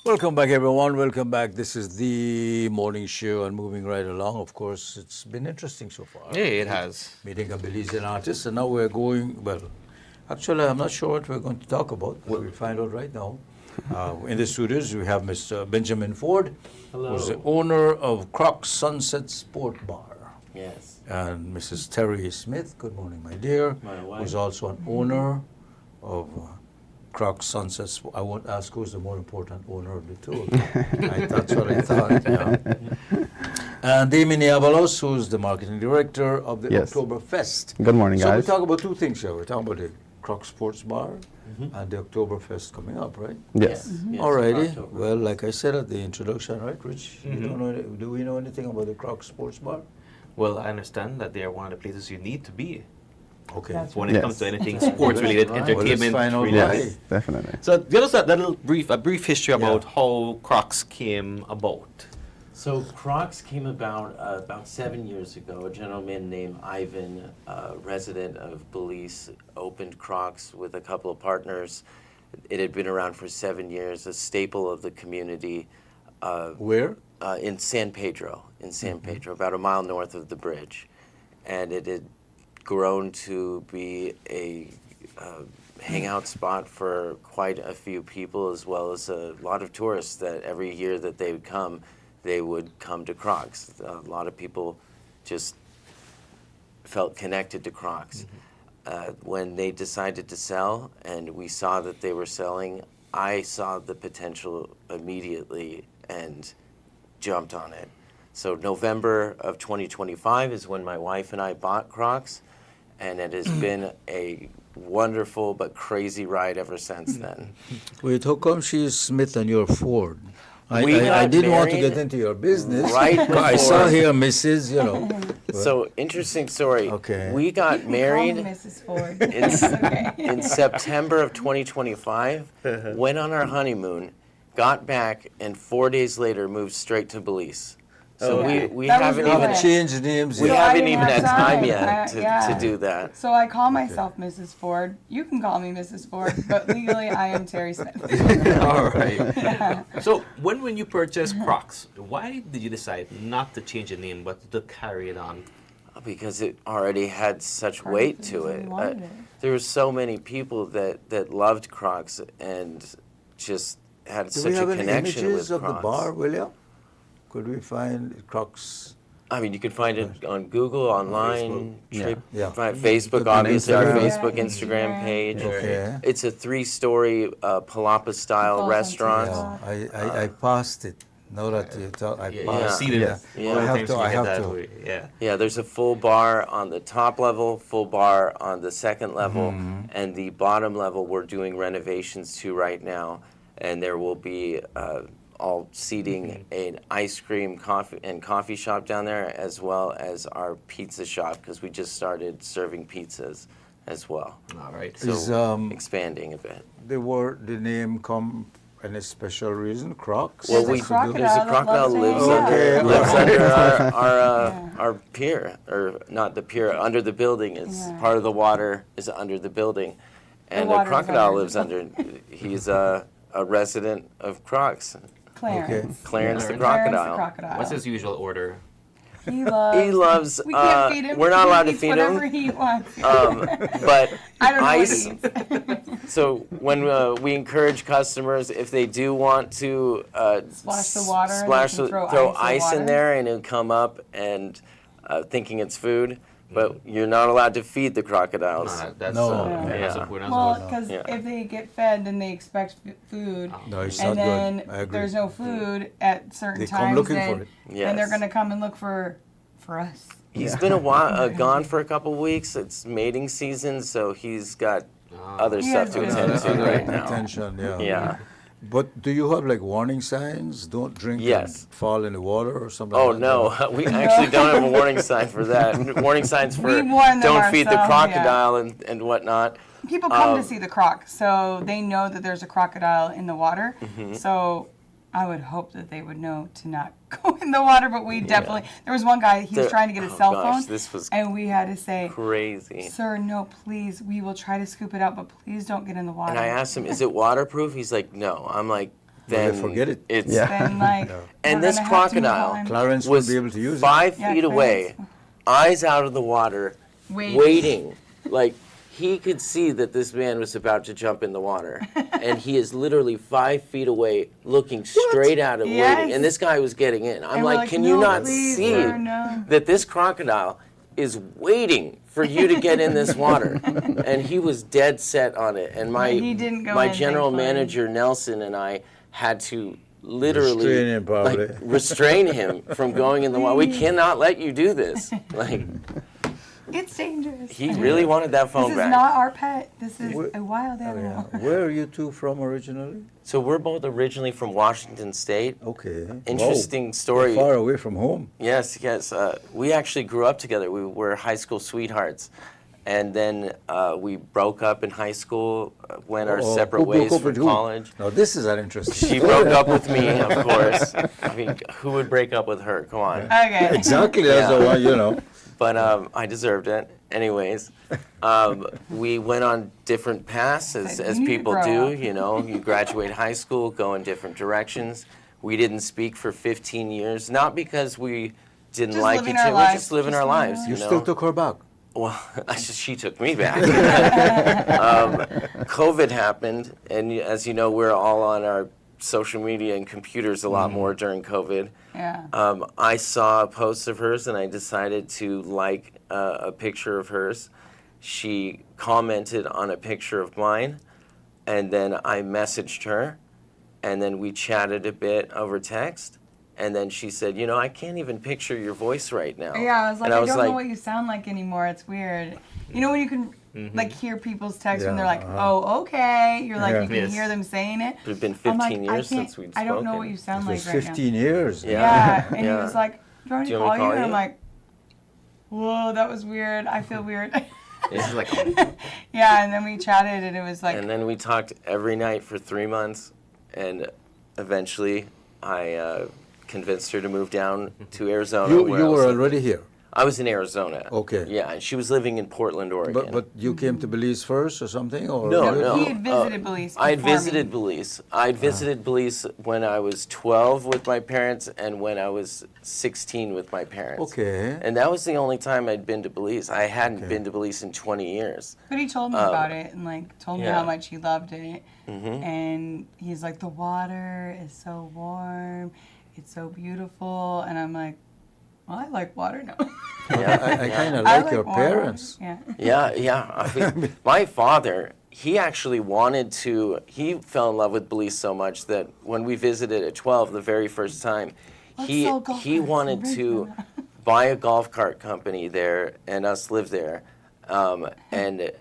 Speaker 2: Welcome back, everyone. Welcome back. This is the morning show and moving right along. Of course, it's been interesting so far.
Speaker 3: Yeah, it has.
Speaker 2: Meeting a Belizean artist, and now we're going, well, actually, I'm not sure what we're going to talk about. We'll find out right now. In the studios, we have Mr. Benjamin Ford, who's the owner of Crocs Sunset Sport Bar.
Speaker 19: Yes.
Speaker 2: And Mrs. Terry Smith, good morning, my dear,
Speaker 19: My wife.
Speaker 2: who's also an owner of Crocs Sunset Sport. I won't ask who's the more important owner of the two. That's what I thought. Yeah. And Damien Avalos, who's the marketing director of the
Speaker 20: Yes.
Speaker 2: Oktoberfest.
Speaker 20: Good morning,
Speaker 2: So
Speaker 20: guys.
Speaker 2: we talk about two things here. We're talking about the Crocs Sports Bar and the Oktoberfest coming up, right?
Speaker 20: Yes.
Speaker 19: Yes,
Speaker 2: Alrighty.
Speaker 19: October.
Speaker 2: Well, like I said at the introduction, right, Rich? You
Speaker 3: Mhm.
Speaker 2: don't know? Do we know anything about the Crocs Sports Bar?
Speaker 3: Well, I understand that they are one of the places you need to be.
Speaker 2: Okay.
Speaker 3: When it
Speaker 20: Yes.
Speaker 3: comes to anything sports related,
Speaker 2: Right.
Speaker 3: entertainment
Speaker 2: Well, let's find out
Speaker 3: related.
Speaker 2: why.
Speaker 20: Definitely.
Speaker 3: So give us a brief history about how Crocs came about.
Speaker 19: So Crocs came about 7 years ago. A gentleman named Ivan, resident of Belize, opened Crocs with a couple of partners. It had been around for 7 years, a staple of the community.
Speaker 2: Where?
Speaker 19: In San Pedro, Pedro, about a mile north of the bridge. And it had grown to be a hangout spot for quite a few people, as well as a lot of tourists that every year that they would come to Crocs. A lot of people just felt connected to Crocs. When they decided to sell and we saw that they were selling, I saw the potential immediately and jumped on it. So November of 2025 is when my wife and I bought Crocs, and it has been a wonderful but crazy ride ever since then.
Speaker 2: Wait, how come she's Smith and you're Ford? I
Speaker 19: got
Speaker 2: didn't want to
Speaker 19: married
Speaker 2: get into your business.
Speaker 19: right
Speaker 2: I saw
Speaker 19: before-
Speaker 2: here Mrs., you know.
Speaker 19: So interesting story.
Speaker 2: Okay.
Speaker 19: We got married
Speaker 11: Mrs. Ford.
Speaker 19: in September of 2025, went on our honeymoon, got back, and 4 days later moved straight to Belize. So we
Speaker 11: That was
Speaker 19: haven't
Speaker 11: good.
Speaker 19: even
Speaker 2: changed names.
Speaker 19: we
Speaker 11: So I
Speaker 19: haven't
Speaker 11: didn't
Speaker 19: even
Speaker 11: have
Speaker 19: had time
Speaker 11: time.
Speaker 19: yet
Speaker 11: Yeah.
Speaker 19: to do that.
Speaker 11: So I call myself Mrs. Ford. You can call me Mrs. Ford, but legally I am Terry Smith.
Speaker 3: All right. So when you purchased Crocs, why did you decide not to change the name but to carry it on?
Speaker 19: Because it already had such weight to it. There were so many people that loved Crocs and just had
Speaker 2: Do
Speaker 19: such
Speaker 2: we have
Speaker 19: a
Speaker 2: any
Speaker 19: connection
Speaker 2: images
Speaker 19: with
Speaker 2: of
Speaker 19: Crocs.
Speaker 2: the bar, William? Could we find Crocs?
Speaker 19: I mean, you can find it on Google, online,
Speaker 2: Yeah.
Speaker 19: Facebook,
Speaker 2: Put on
Speaker 19: obviously, our
Speaker 2: Instagram.
Speaker 19: Facebook, Instagram page.
Speaker 2: Okay.
Speaker 19: It's a 3-story Palapa-style restaurant.
Speaker 2: Yeah, I passed it. Now that you talk, I
Speaker 3: Yeah,
Speaker 2: passed
Speaker 3: seen
Speaker 2: it.
Speaker 3: it.
Speaker 19: Yeah.
Speaker 2: I have to.
Speaker 19: Yeah, there's a full bar on the top level, full bar on the second level, and the bottom level we're doing renovations to right now, and there will be all seating an ice cream coffee shop down there, as well as our pizza shop, because we just started serving pizzas as well.
Speaker 3: All right.
Speaker 19: So
Speaker 2: Is,
Speaker 19: expanding a bit.
Speaker 2: The name come any special reason? Crocs?
Speaker 19: Well,
Speaker 11: There's a crocodile
Speaker 19: there's a
Speaker 11: that
Speaker 19: crocodile
Speaker 11: loves
Speaker 19: lives
Speaker 11: it.
Speaker 19: under our pier, or not the pier, under the building. It's part of the water is under the building, and the
Speaker 11: water is
Speaker 19: crocodile
Speaker 11: under.
Speaker 19: lives under. He's a resident of Crocs.
Speaker 11: Clarence.
Speaker 19: Clarence the
Speaker 11: Clarence the
Speaker 19: crocodile.
Speaker 11: crocodile.
Speaker 3: What's his usual order?
Speaker 11: He loves.
Speaker 19: He loves.
Speaker 11: We can't feed him.
Speaker 19: We're not allowed to
Speaker 11: He eats
Speaker 19: feed
Speaker 11: whatever
Speaker 19: him.
Speaker 11: he wants.
Speaker 19: But
Speaker 11: I don't know
Speaker 19: ice.
Speaker 11: what he eats.
Speaker 19: So when we encourage customers, if they do want to
Speaker 11: Splash the water and
Speaker 19: splash
Speaker 11: they can
Speaker 19: throw
Speaker 11: throw
Speaker 19: ice
Speaker 11: ice in
Speaker 19: in
Speaker 11: water.
Speaker 19: there, and it'll come up and thinking it's food. But you're not allowed to feed the crocodiles.
Speaker 3: That's
Speaker 2: No.
Speaker 11: Well, because if they get fed and they expect food,
Speaker 2: No, it's
Speaker 11: and
Speaker 2: not
Speaker 11: then
Speaker 2: good. I agree.
Speaker 11: there's no food at certain
Speaker 2: They come
Speaker 11: times,
Speaker 2: looking
Speaker 11: then,
Speaker 2: for it.
Speaker 11: then they're
Speaker 19: Yes.
Speaker 11: going to come and look for us.
Speaker 19: He's been a while gone for a couple weeks. It's mating season, so he's got other
Speaker 11: He
Speaker 19: stuff
Speaker 11: has
Speaker 19: to
Speaker 11: other
Speaker 19: attend to right now.
Speaker 2: Attention, yeah.
Speaker 19: Yeah.
Speaker 2: But do you have like warning signs? Don't drink
Speaker 19: Yes.
Speaker 2: and fall in the water or something
Speaker 19: Oh
Speaker 2: like that?
Speaker 19: no, we actually don't have a warning sign for that. Warning signs for
Speaker 11: We warn them
Speaker 19: don't feed the
Speaker 11: ourselves, yeah.
Speaker 19: crocodile and whatnot.
Speaker 11: People come to see the croc, so they know that there's a crocodile in the water.
Speaker 19: Mm-hmm.
Speaker 11: So I would hope that they would know to not go in the water, but we definitely. There was one guy, he was
Speaker 19: There-
Speaker 11: trying to get a
Speaker 19: oh
Speaker 11: cell
Speaker 19: gosh,
Speaker 11: phone,
Speaker 19: this was
Speaker 11: and we had to say,
Speaker 19: Crazy.
Speaker 11: "Sir, no, please. We will try to scoop it out, but please don't get in the water."
Speaker 19: And I asked him, "Is it waterproof?" He's like, "No." I'm like,
Speaker 2: Well,
Speaker 19: "Then
Speaker 2: forget it.
Speaker 19: It's
Speaker 11: Then, like,
Speaker 19: and
Speaker 11: we're
Speaker 19: this
Speaker 11: gonna have to move
Speaker 19: crocodile
Speaker 11: on.
Speaker 2: Clarence will
Speaker 19: was
Speaker 2: be able to use it.
Speaker 19: 5
Speaker 11: Yeah,
Speaker 19: feet away, eyes out of the water, waiting. Like he could see that this man was about to jump in the water, and he is literally 5 feet away, looking straight at him, waiting.
Speaker 11: Yes.
Speaker 19: And this guy was getting in. I'm
Speaker 11: And we're
Speaker 19: like, "Can you
Speaker 11: "No,
Speaker 19: not
Speaker 11: please,
Speaker 19: see
Speaker 11: sir, no."
Speaker 19: that this crocodile is waiting for you to get in this water?" And he was dead set on it. And my
Speaker 11: He didn't go
Speaker 19: my
Speaker 11: in,
Speaker 19: general
Speaker 11: thankfully.
Speaker 19: manager Nelson and I had to literally
Speaker 2: Restrain him, probably.
Speaker 19: like restrain him from going in the water. We cannot let you do this. Like
Speaker 11: It's dangerous.
Speaker 19: he really wanted that phone
Speaker 11: This is
Speaker 19: back.
Speaker 11: not our pet. This is
Speaker 2: Where-
Speaker 11: a wild animal.
Speaker 2: Where are you two from originally?
Speaker 19: So we're both originally from Washington State.
Speaker 2: Okay.
Speaker 19: Interesting
Speaker 2: Whoa.
Speaker 19: story.
Speaker 2: Far away from home.
Speaker 19: Yes. We actually grew up together. We were high school sweethearts. And then we broke up in high school, went our
Speaker 2: Oh,
Speaker 19: separate
Speaker 2: who broke
Speaker 19: ways
Speaker 2: up
Speaker 19: for
Speaker 2: with who?
Speaker 19: college.
Speaker 2: Now this is an interesting.
Speaker 19: She broke up with me, of course. I mean, who would break up with her? Come on.
Speaker 11: Okay.
Speaker 2: Exactly. That's the one, you know.
Speaker 19: But I deserved it. Anyways, we went on different paths as
Speaker 11: You need to
Speaker 19: people
Speaker 11: grow
Speaker 19: do.
Speaker 11: up.
Speaker 19: You know, you graduate high school, go in different directions. We didn't speak for 15 years, not because we didn't
Speaker 11: Just
Speaker 19: like
Speaker 11: living
Speaker 19: each
Speaker 11: our
Speaker 19: other. We're
Speaker 11: lives,
Speaker 19: just living
Speaker 11: just
Speaker 19: our
Speaker 11: living our
Speaker 19: lives.
Speaker 11: lives.
Speaker 2: You
Speaker 19: You know?
Speaker 2: still took her back.
Speaker 19: Well, she took me back. COVID happened, and as you know, we're all on our social media and computers a lot more during COVID.
Speaker 11: Yeah.
Speaker 19: I saw a post of hers, and I decided to like a picture of hers. She commented on a picture of mine, and then I messaged her, and then we chatted a bit over text. And then she said, you know, I can't even picture your voice right now.
Speaker 11: Yeah, I was like,
Speaker 19: and
Speaker 11: I don't know what you sound like anymore. It's weird. You know when you can like hear people's texts when they're like, oh, okay. You're like, you can hear them saying it.
Speaker 19: It's been
Speaker 11: I'm
Speaker 19: 15
Speaker 11: like,
Speaker 19: years since we'd spoken.
Speaker 11: I don't know what you sound like right
Speaker 2: 15 years.
Speaker 11: Yeah. And he was like, do you want me to
Speaker 19: want me
Speaker 11: call you?
Speaker 19: to
Speaker 11: And
Speaker 19: call
Speaker 11: I'm
Speaker 19: you?
Speaker 11: like, whoa, that was weird. I feel weird.
Speaker 19: It's like,
Speaker 11: Yeah, and then we chatted and it was like,
Speaker 19: and then we talked every night for 3 months, and eventually I convinced her to move down to Arizona.
Speaker 2: You
Speaker 19: where I was
Speaker 2: were
Speaker 19: living.
Speaker 2: already here.
Speaker 19: I was in Arizona.
Speaker 2: Okay.
Speaker 19: Yeah, and she was living in Portland, Oregon.
Speaker 2: But you came to Belize first or something? Or
Speaker 19: No.
Speaker 11: he had visited Belize
Speaker 19: I had
Speaker 11: before me.
Speaker 19: visited Belize. I'd visited Belize when I was 12 with my parents and when I was 16 with my parents.
Speaker 2: Okay.
Speaker 19: And that was the only time I'd been to Belize. I hadn't been to Belize in 20 years.
Speaker 11: But he told me about it and like told me
Speaker 19: yeah.
Speaker 11: how much he loved it.
Speaker 19: Mhm.
Speaker 11: And he's like, the water is so warm. It's so beautiful. And I'm like, well, I like water now.
Speaker 2: I kind of
Speaker 11: I
Speaker 2: like your
Speaker 11: water.
Speaker 2: parents.
Speaker 11: Yeah.
Speaker 19: Yeah. I mean, my father, he actually wanted to, he fell in love with Belize so much that when we visited at 12, the very first time, he wanted to buy a golf cart company there and us live there and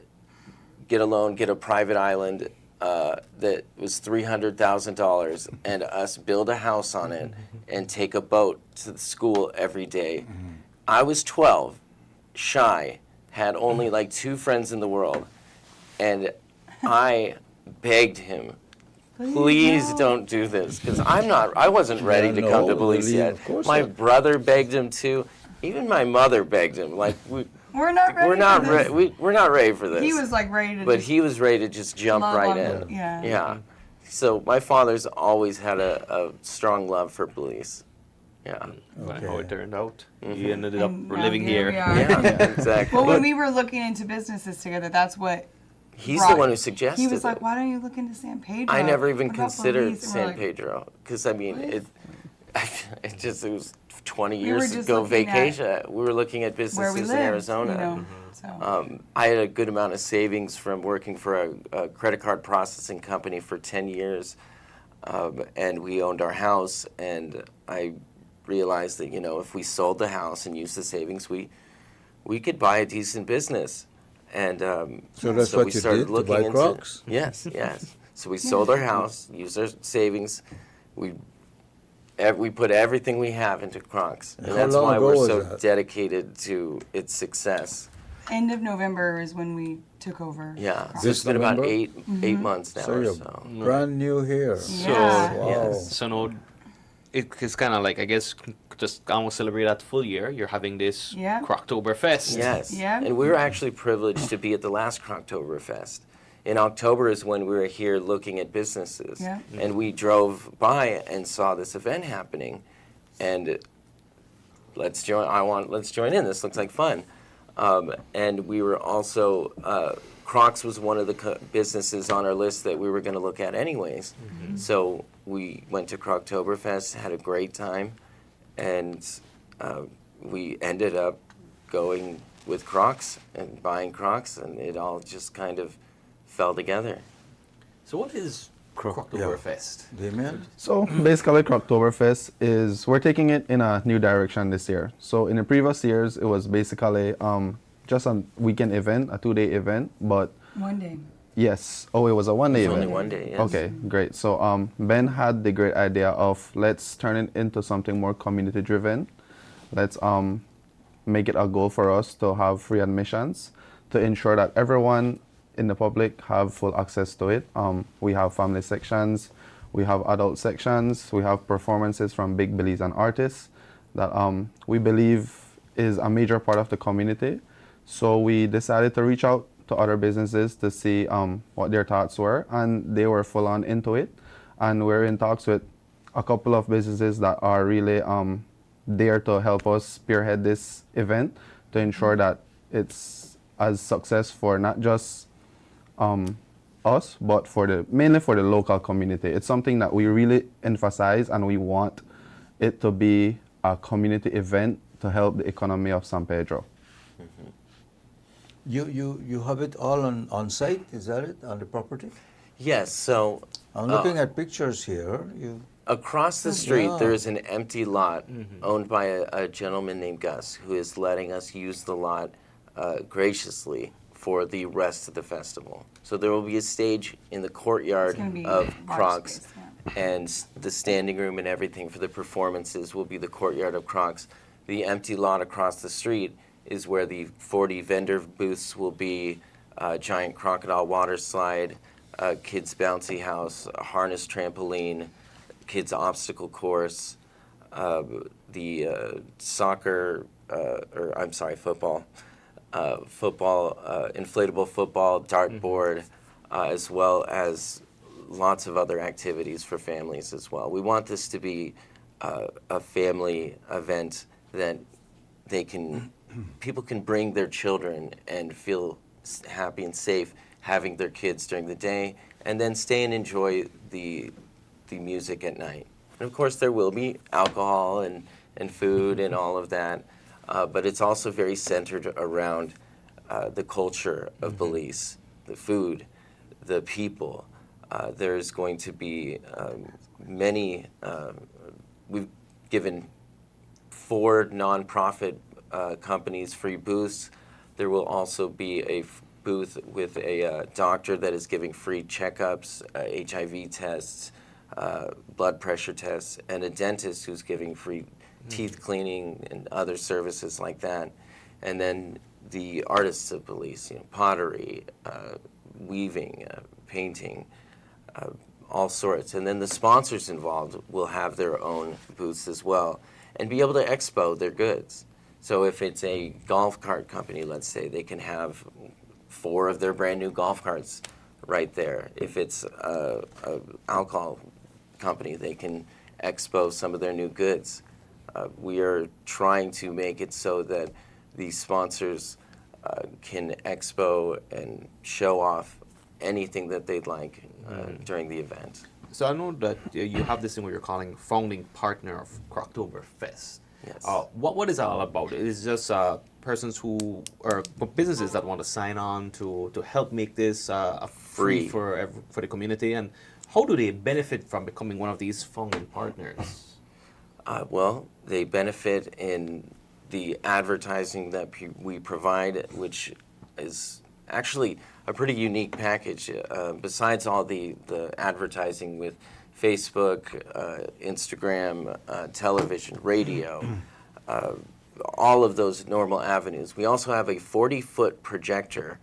Speaker 19: get a loan, get a private island that was $300,000 and us build a house on it and take a boat to the school every day. I was 12, shy, had only like 2 friends in the world, and I begged him, please don't do this, because I wasn't ready to come to Belize yet. My brother begged him to, even my mother begged him, like
Speaker 11: We're not ready.
Speaker 19: we're not
Speaker 11: for this.
Speaker 19: we're not ready for this.
Speaker 11: He was like ready to.
Speaker 19: But
Speaker 11: just
Speaker 19: he was ready to just jump
Speaker 11: love
Speaker 19: right
Speaker 11: on
Speaker 19: in.
Speaker 11: it, yeah.
Speaker 19: Yeah. So my father's always had a strong love for Belize. Yeah.
Speaker 3: That's how it turned out. You ended
Speaker 11: And
Speaker 3: up
Speaker 11: now
Speaker 3: living
Speaker 11: here
Speaker 3: here.
Speaker 11: we are.
Speaker 19: Yeah, exactly.
Speaker 11: Well, when we were looking into businesses together, that's what.
Speaker 19: He's
Speaker 11: brought
Speaker 19: the one
Speaker 11: it.
Speaker 19: who suggested
Speaker 11: He was like,
Speaker 19: it.
Speaker 11: "Why don't you look into San Pedro?"
Speaker 19: I never even
Speaker 11: What about
Speaker 19: considered
Speaker 11: Belize?" And we're
Speaker 19: San
Speaker 11: like,
Speaker 19: Pedro because I mean it was 20
Speaker 11: We
Speaker 19: years
Speaker 11: were just
Speaker 19: ago
Speaker 11: looking at
Speaker 19: vacation. We were looking at
Speaker 11: where we
Speaker 19: businesses
Speaker 11: lived,
Speaker 19: in Arizona.
Speaker 11: You know, so.
Speaker 19: I had a good amount of savings from working for a credit card processing company for 10 years, and we owned our house. And I realized that if we sold the house and used the savings, we could buy a decent business. And
Speaker 2: So that's what
Speaker 19: we
Speaker 2: you
Speaker 19: started
Speaker 2: did, to
Speaker 19: looking
Speaker 2: buy
Speaker 19: into
Speaker 2: Crocs?
Speaker 19: Yes. So we sold our house, used our savings, we put everything we have into Crocs, and
Speaker 2: How
Speaker 19: that's
Speaker 2: long
Speaker 19: why
Speaker 2: ago
Speaker 19: we're
Speaker 2: was
Speaker 19: so
Speaker 2: that?
Speaker 19: dedicated to its success.
Speaker 11: End of November is when we took over.
Speaker 19: Yeah, so
Speaker 2: This
Speaker 19: it's been about
Speaker 2: November?
Speaker 19: eight months now
Speaker 2: So
Speaker 19: or
Speaker 2: you're
Speaker 19: so.
Speaker 2: brand new here.
Speaker 3: So,
Speaker 2: Wow.
Speaker 3: so now it's kind of like, I guess, just almost celebrate that full year. You're having this
Speaker 11: Yeah.
Speaker 3: Croctoberfest.
Speaker 19: Yes,
Speaker 11: Yeah.
Speaker 19: and we were actually privileged to be at the last Croctoberfest. In October is when we were here looking at businesses,
Speaker 11: Yeah.
Speaker 19: and we drove by and saw this event happening, and let's join in. This looks like fun. And we were also, Crocs was one of the businesses on our list that we were going to look at anyways. So we went to Croctoberfest, had a great time, and we ended up going with Crocs and buying Crocs, and it all just kind of fell together.
Speaker 3: So what is Croctoberfest?
Speaker 2: Damien?
Speaker 20: So basically, Croctoberfest is, we're taking it in a new direction this year. So in the previous years, it was basically just a weekend event, a 2-day event, but
Speaker 11: One day.
Speaker 20: yes. Oh, it was a 1-day
Speaker 19: It was
Speaker 20: event.
Speaker 19: only 1 day, yes.
Speaker 20: Okay, great. So Ben had the great idea of let's turn it into something more community driven. Let's make it a goal for us to have free admissions to ensure that everyone in the public have full access to it. We have family sections, we have adult sections, we have performances from big Belizean artists that we believe is a major part of the community. So we decided to reach out to other businesses to see what their thoughts were, and they were full on into it. And we're in talks with a couple of businesses that are really there to help us spearhead this event to ensure that it's as success for not just us, but mainly for the local community. It's something that we really emphasize, and we want it to be a community event to help the economy of San Pedro.
Speaker 2: You have it all on site, is that it, on the property?
Speaker 19: Yes, so...
Speaker 2: I'm looking at pictures here.
Speaker 19: Across the street,
Speaker 2: Yeah.
Speaker 19: there is an empty lot owned by a gentleman named Gus, who is letting us use the lot graciously for the rest of the festival. So there will be a stage in the courtyard
Speaker 11: It's gonna be
Speaker 19: of
Speaker 11: bar
Speaker 19: Crocs,
Speaker 11: space,
Speaker 19: and the standing room and everything for the performances will be the courtyard of Crocs. The empty lot across the street is where the 40 vendor booths will be, giant crocodile water slide, kids bouncy house, a harness trampoline, kids obstacle course, the football, inflatable football, dartboard, as well as lots of other activities for families as well. We want this to be a family event that people can bring their children and feel happy and safe having their kids during the day, and then stay and enjoy the music at night. And of course there will be alcohol and food and all of that, but it's also very centered around the culture of Belize, the food, the people. There's going to be many, we've given 4 nonprofit companies free booths. There will also be a booth with a doctor that is giving free checkups, HIV tests, blood pressure tests, and a dentist who's giving free teeth cleaning and other services like that. And then the artists of Belize, pottery, weaving, painting, all sorts. And then the sponsors involved will have their own booths as well and be able to expo their goods. So if it's a golf cart company, let's say, they can have 4 of their brand new golf carts right there. If it's a alcohol company, they can expo some of their new goods. We are trying to make it so that the sponsors can expo and show off anything that they'd like during the event.
Speaker 3: So I know that you have this thing where you're calling founding partner of Croctoberfest.
Speaker 19: Yes.
Speaker 3: What is that all about? Is it just persons who or businesses that want to sign on to help make this free for the community, and how do they benefit from becoming one of these founding partners?
Speaker 19: Well, they benefit in the advertising that we provide, which is actually a pretty unique package. Besides all the advertising with Facebook, Instagram, television, radio, all of those normal avenues. We also have a 40-foot projector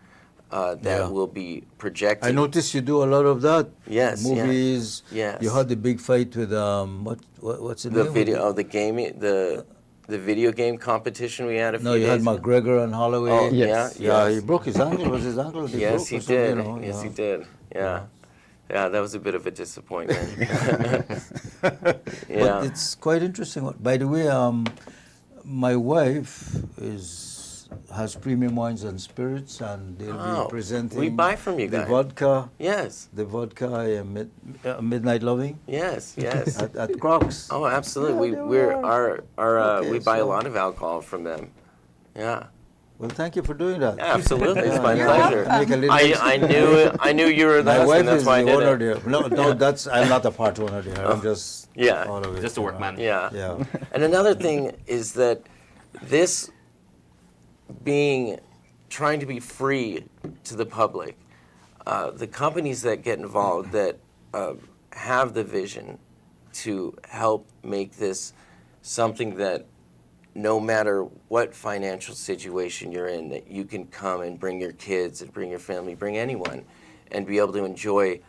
Speaker 19: that will be projecting.
Speaker 2: I noticed you do a lot of that.
Speaker 19: Yes.
Speaker 2: Movies.
Speaker 19: Yes.
Speaker 2: You had the big fight with what's the name?
Speaker 19: The video game competition we had a few
Speaker 2: No, you had
Speaker 19: days ago.
Speaker 2: McGregor and Holloway.
Speaker 19: Oh, yes.
Speaker 2: Yeah, he broke his ankle. Was his ankle?
Speaker 19: Yes, he did. Yes, he did. Yeah. Yeah, that was a bit of a disappointment.
Speaker 2: But it's quite interesting. By the way, my wife has Premium Wines and Spirits, and they'll be presenting.
Speaker 19: We buy from you guys.
Speaker 2: The vodka.
Speaker 19: Yes.
Speaker 2: The vodka, Midnight Loving.
Speaker 19: Yes, yes.
Speaker 2: at Crocs.
Speaker 19: Oh, absolutely. We buy a lot of alcohol from them. Yeah.
Speaker 2: Well, thank you for doing that.
Speaker 19: Yeah, absolutely, it's my pleasure.
Speaker 2: Make a little
Speaker 19: I knew you were
Speaker 2: My
Speaker 19: that,
Speaker 2: wife
Speaker 19: and that's
Speaker 2: is
Speaker 19: why I
Speaker 2: the
Speaker 19: did
Speaker 2: owner
Speaker 19: it.
Speaker 2: there. No, I'm not a part owner there. I'm just all of it.
Speaker 3: Just a workman.
Speaker 19: Yeah. And another thing is that this trying to be free to the public, the companies that get involved that have the vision to help make this something that no matter what financial situation you're in, that you can come and bring your kids and bring your family, bring anyone, and be able to enjoy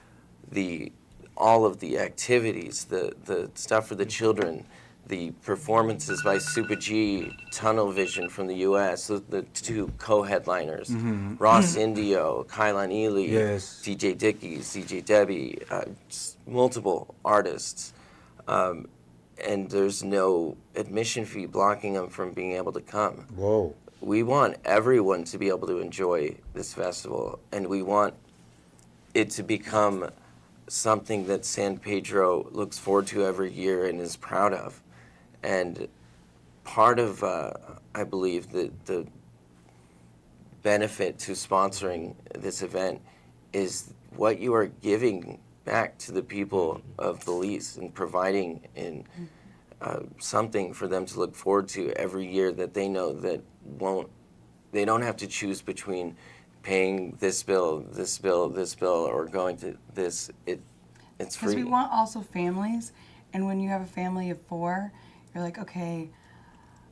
Speaker 19: all of the activities, the stuff for the children, the performances by Super G, Tunnel Vision from the U.S., the 2 co-headliners, Ross Indio, Kailan Ely, DJ Dickies, DJ Debbie, multiple artists. And there's no admission fee blocking them from being able to come.
Speaker 2: Whoa.
Speaker 19: we want everyone to be able to enjoy this festival, and we want it to become something that San Pedro looks forward to every year and is proud of. And part of, I believe, the benefit to sponsoring this event is what you are giving back to the people of Belize and providing something for them to look forward to every year that they know that they don't have to choose between paying this bill, or going to this. It's free.
Speaker 11: Because we want also families, and when you have a family of 4, you're like, okay,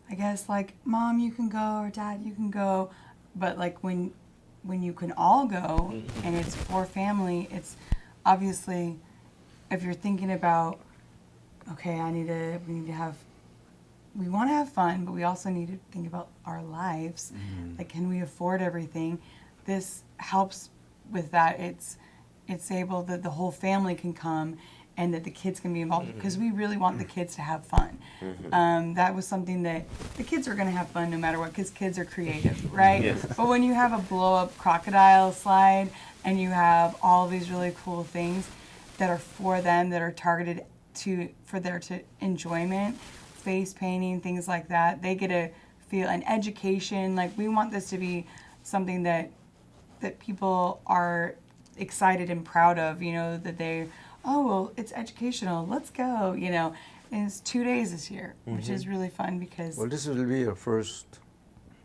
Speaker 11: I guess like mom you can go or dad you can go, but like when you can all go and it's for family, it's obviously, if you're thinking about, okay, we want to have fun, but we also need to think about our lives. Like, can we afford everything? This helps with that. It's able that the whole family can come and that the kids can be involved, because we really want the kids to have fun. That was something that the kids are going to have fun no matter what, because kids are creative, right?
Speaker 21: Yes.
Speaker 11: But when you have a blow-up crocodile slide and you have all these really cool things that are for them, that are targeted for their enjoyment, face painting, things like that, they get to feel an education. Like, we want this to be something that people are excited and proud of, that they, oh, well, it's educational, let's go, and it's 2 days this year, which is really fun because...
Speaker 2: Well, this will be your first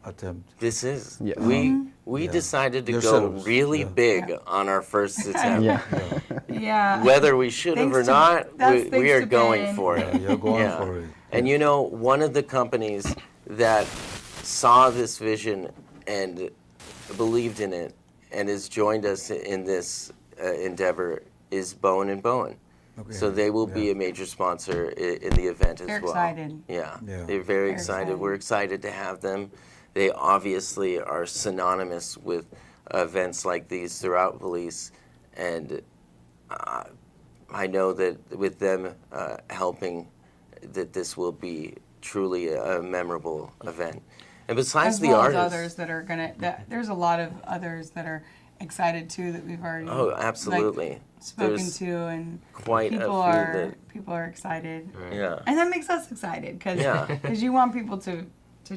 Speaker 2: attempt.
Speaker 19: This is.
Speaker 20: Yeah.
Speaker 19: We decided to
Speaker 2: Yourselves.
Speaker 19: go really big on our first attempt.
Speaker 11: Yeah.
Speaker 19: Whether we should have or not, we are going
Speaker 11: Ben.
Speaker 19: for it.
Speaker 2: You're going for it.
Speaker 19: And one of the companies that saw this vision and believed in it and has joined us in this endeavor is Bowen and Bowen.
Speaker 2: Okay.
Speaker 19: So they will be a major sponsor in the event as
Speaker 11: They're
Speaker 19: well.
Speaker 11: excited.
Speaker 19: Yeah,
Speaker 2: Yeah.
Speaker 19: they're very excited. We're excited to have them. They obviously are synonymous with events like these throughout Belize, and I know that with them helping, that this will be truly a memorable event. And besides
Speaker 11: as
Speaker 19: the
Speaker 11: well
Speaker 19: artists,
Speaker 11: as others that are there's a lot of others that are excited too that we've already
Speaker 19: absolutely
Speaker 11: spoken
Speaker 19: There's
Speaker 11: to, and
Speaker 19: quite
Speaker 11: people
Speaker 19: a few
Speaker 11: people are excited.
Speaker 19: Yeah.
Speaker 11: And that makes us excited because you want people to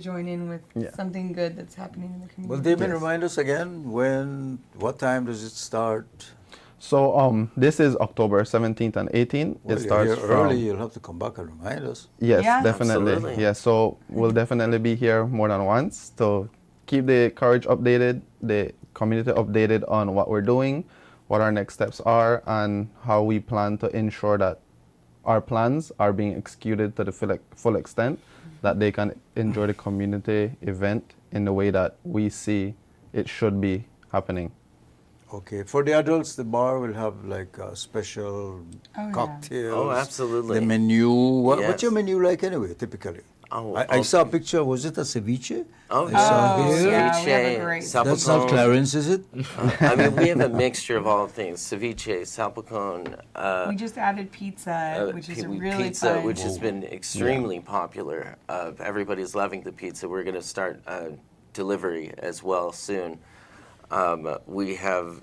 Speaker 11: join in with something good that's happening in the community.
Speaker 2: Well, Damien, remind us again, what time does it start?
Speaker 20: So this is October 17th and 18th.
Speaker 2: Well,
Speaker 20: it starts
Speaker 2: you're
Speaker 20: from
Speaker 2: here early. You'll have to come back and remind us.
Speaker 20: Yes,
Speaker 11: Yeah.
Speaker 20: definitely.
Speaker 19: Absolutely.
Speaker 20: Yeah, so we'll definitely be here more than once to keep the Courage updated, the community updated on what we're doing, what our next steps are, and how we plan to ensure that our plans are being executed to the full extent, that they can enjoy the community event in the way that we see it should be happening.
Speaker 2: Okay. For the adults, the bar will have like a special cocktails.
Speaker 19: Oh, absolutely.
Speaker 2: The menu. What's
Speaker 19: Yes.
Speaker 2: your menu like anyway, typically?
Speaker 19: Oh,
Speaker 2: I saw a picture. Was it a ceviche?
Speaker 19: Oh,
Speaker 2: I saw
Speaker 11: Oh,
Speaker 2: here.
Speaker 11: yeah, we have a
Speaker 19: Ceviche,
Speaker 11: great-
Speaker 2: That's not
Speaker 19: Salpicón.
Speaker 2: Clarence, is it?
Speaker 19: I mean, we have a mixture of all things: ceviche, salpicón.
Speaker 11: We just added pizza, which is really
Speaker 19: pizza,
Speaker 11: fun.
Speaker 19: which has been extremely popular. Everybody's loving the pizza. We're going to start delivery as well soon. We have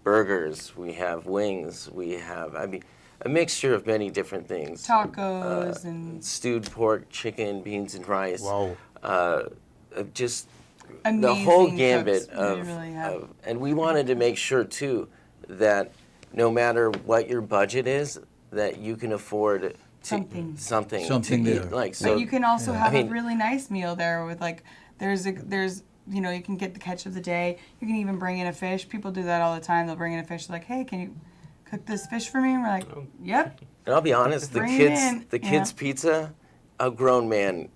Speaker 19: burgers, we have wings, we have, a mixture of many different things.
Speaker 11: Tacos and
Speaker 19: Stewed pork, chicken, beans and rice.
Speaker 2: Wow.
Speaker 19: Just the
Speaker 11: amazing
Speaker 19: whole
Speaker 11: cooks.
Speaker 19: gambit
Speaker 11: We
Speaker 19: of,
Speaker 11: really have.
Speaker 19: and we wanted to make sure too that no matter what your budget is, that you can afford
Speaker 11: Something.
Speaker 19: something
Speaker 2: Something
Speaker 19: to
Speaker 2: there.
Speaker 19: eat. Like, so
Speaker 11: But you can also have
Speaker 19: I mean,
Speaker 11: a really nice meal there with like there's you can get the catch of the day. You can even bring in a fish. People do that all the time. They'll bring in a fish. They're like, hey, can you cook this fish for me? And we're like, yep.
Speaker 19: And I'll be honest, the
Speaker 11: Bring it in.
Speaker 19: kids' pizza, a grown man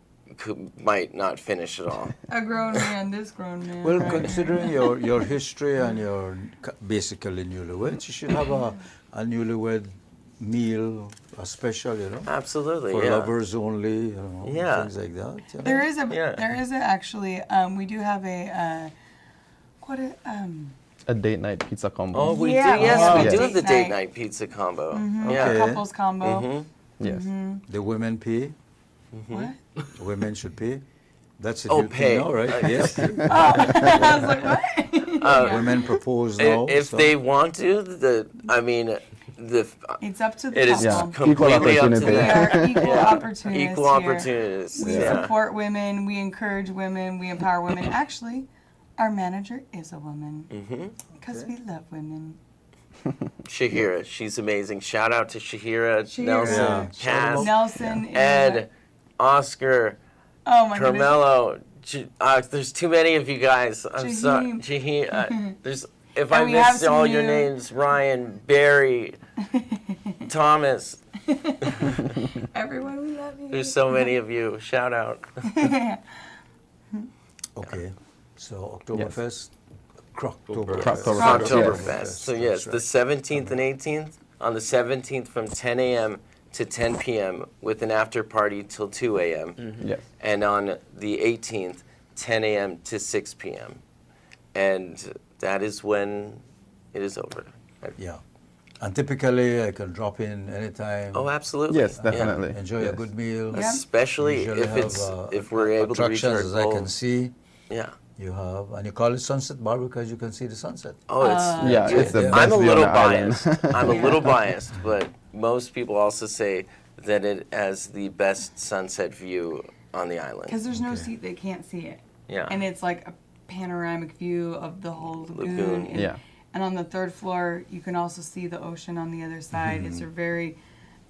Speaker 19: might not finish it all.
Speaker 11: A grown man, this grown man.
Speaker 2: Well,
Speaker 11: right?
Speaker 2: considering your history and your basically newlyweds, you should have a newlywed meal, a special,
Speaker 19: Absolutely,
Speaker 2: for
Speaker 19: yeah.
Speaker 2: lovers only,
Speaker 19: Yeah.
Speaker 2: things like that.
Speaker 11: There is actually we do have
Speaker 20: A date night pizza combo.
Speaker 19: Oh, we
Speaker 11: Yeah.
Speaker 19: do. Yes,
Speaker 11: Oh.
Speaker 19: we do
Speaker 11: Date
Speaker 19: have the date
Speaker 11: night.
Speaker 19: night pizza combo.
Speaker 11: Mhm,
Speaker 19: Yeah.
Speaker 11: a couples combo.
Speaker 19: Mhm.
Speaker 20: Yes.
Speaker 2: The women pay.
Speaker 11: What?
Speaker 2: Women should pay. That's a
Speaker 19: Oh,
Speaker 2: new
Speaker 19: pay.
Speaker 2: thing now, right? Yes.
Speaker 11: I was like, what?
Speaker 2: Women propose now.
Speaker 19: If
Speaker 2: so-
Speaker 19: they want to,
Speaker 11: It's up to the
Speaker 19: it is
Speaker 11: couple.
Speaker 19: completely up to
Speaker 20: opportunity.
Speaker 11: We
Speaker 19: them.
Speaker 11: are equal
Speaker 19: Yeah.
Speaker 11: opportunists
Speaker 19: Equal
Speaker 11: here.
Speaker 19: opportunists.
Speaker 11: We
Speaker 19: yeah.
Speaker 11: support women. We encourage women. We empower women. Actually, our manager is a woman because we love women.
Speaker 19: Shahira, she's amazing. Shout out to Shahira,
Speaker 11: Shahira.
Speaker 19: Nelson,
Speaker 2: Yeah.
Speaker 19: Cass,
Speaker 11: Nelson,
Speaker 19: Ed, Oscar,
Speaker 11: oh my goodness.
Speaker 19: Carmelo. There's too many of you guys. I'm sorry.
Speaker 11: Jaheem.
Speaker 19: Jaheim. There's if
Speaker 11: And
Speaker 19: I
Speaker 11: we have
Speaker 19: missed
Speaker 11: some
Speaker 19: all your
Speaker 11: new-
Speaker 19: names, Ryan, Barry, Thomas.
Speaker 11: Everyone, we love you.
Speaker 19: There's so many of you. Shout out.
Speaker 2: Okay. So Oktoberfest,
Speaker 19: Oktoberfest. So yes, the 17th and 18th. On the 17th from 10 a.m. to 10 p.m. with an after party till 2 a.m.
Speaker 20: Yes.
Speaker 19: And on the 18th, 10 a.m. to 6 p.m. And that is when it is over.
Speaker 2: Yeah. And typically I can drop in anytime.
Speaker 19: Oh, absolutely.
Speaker 20: Yes, definitely.
Speaker 2: Enjoy a
Speaker 20: Yes.
Speaker 2: good meal.
Speaker 19: Especially
Speaker 2: Usually
Speaker 19: if
Speaker 2: have,
Speaker 19: it's if we're able to reach our
Speaker 2: attractions, as I
Speaker 19: goal.
Speaker 2: can see.
Speaker 19: Yeah.
Speaker 2: You have, and you call it Sunset Bar because you can see the sunset.
Speaker 19: Oh, it's
Speaker 20: Yeah, it's the best
Speaker 19: I'm a
Speaker 20: view on
Speaker 19: little
Speaker 20: the island.
Speaker 19: biased. I'm a little biased, but most people also say that it has the best sunset view on the island.
Speaker 11: Because there's no seat they can't see it.
Speaker 19: Yeah.
Speaker 11: And it's like a panoramic view of the whole lagoon.
Speaker 19: Lagoon.
Speaker 11: And,
Speaker 20: Yeah.
Speaker 11: and on the third floor, you can also see the ocean on the other side. It's a very,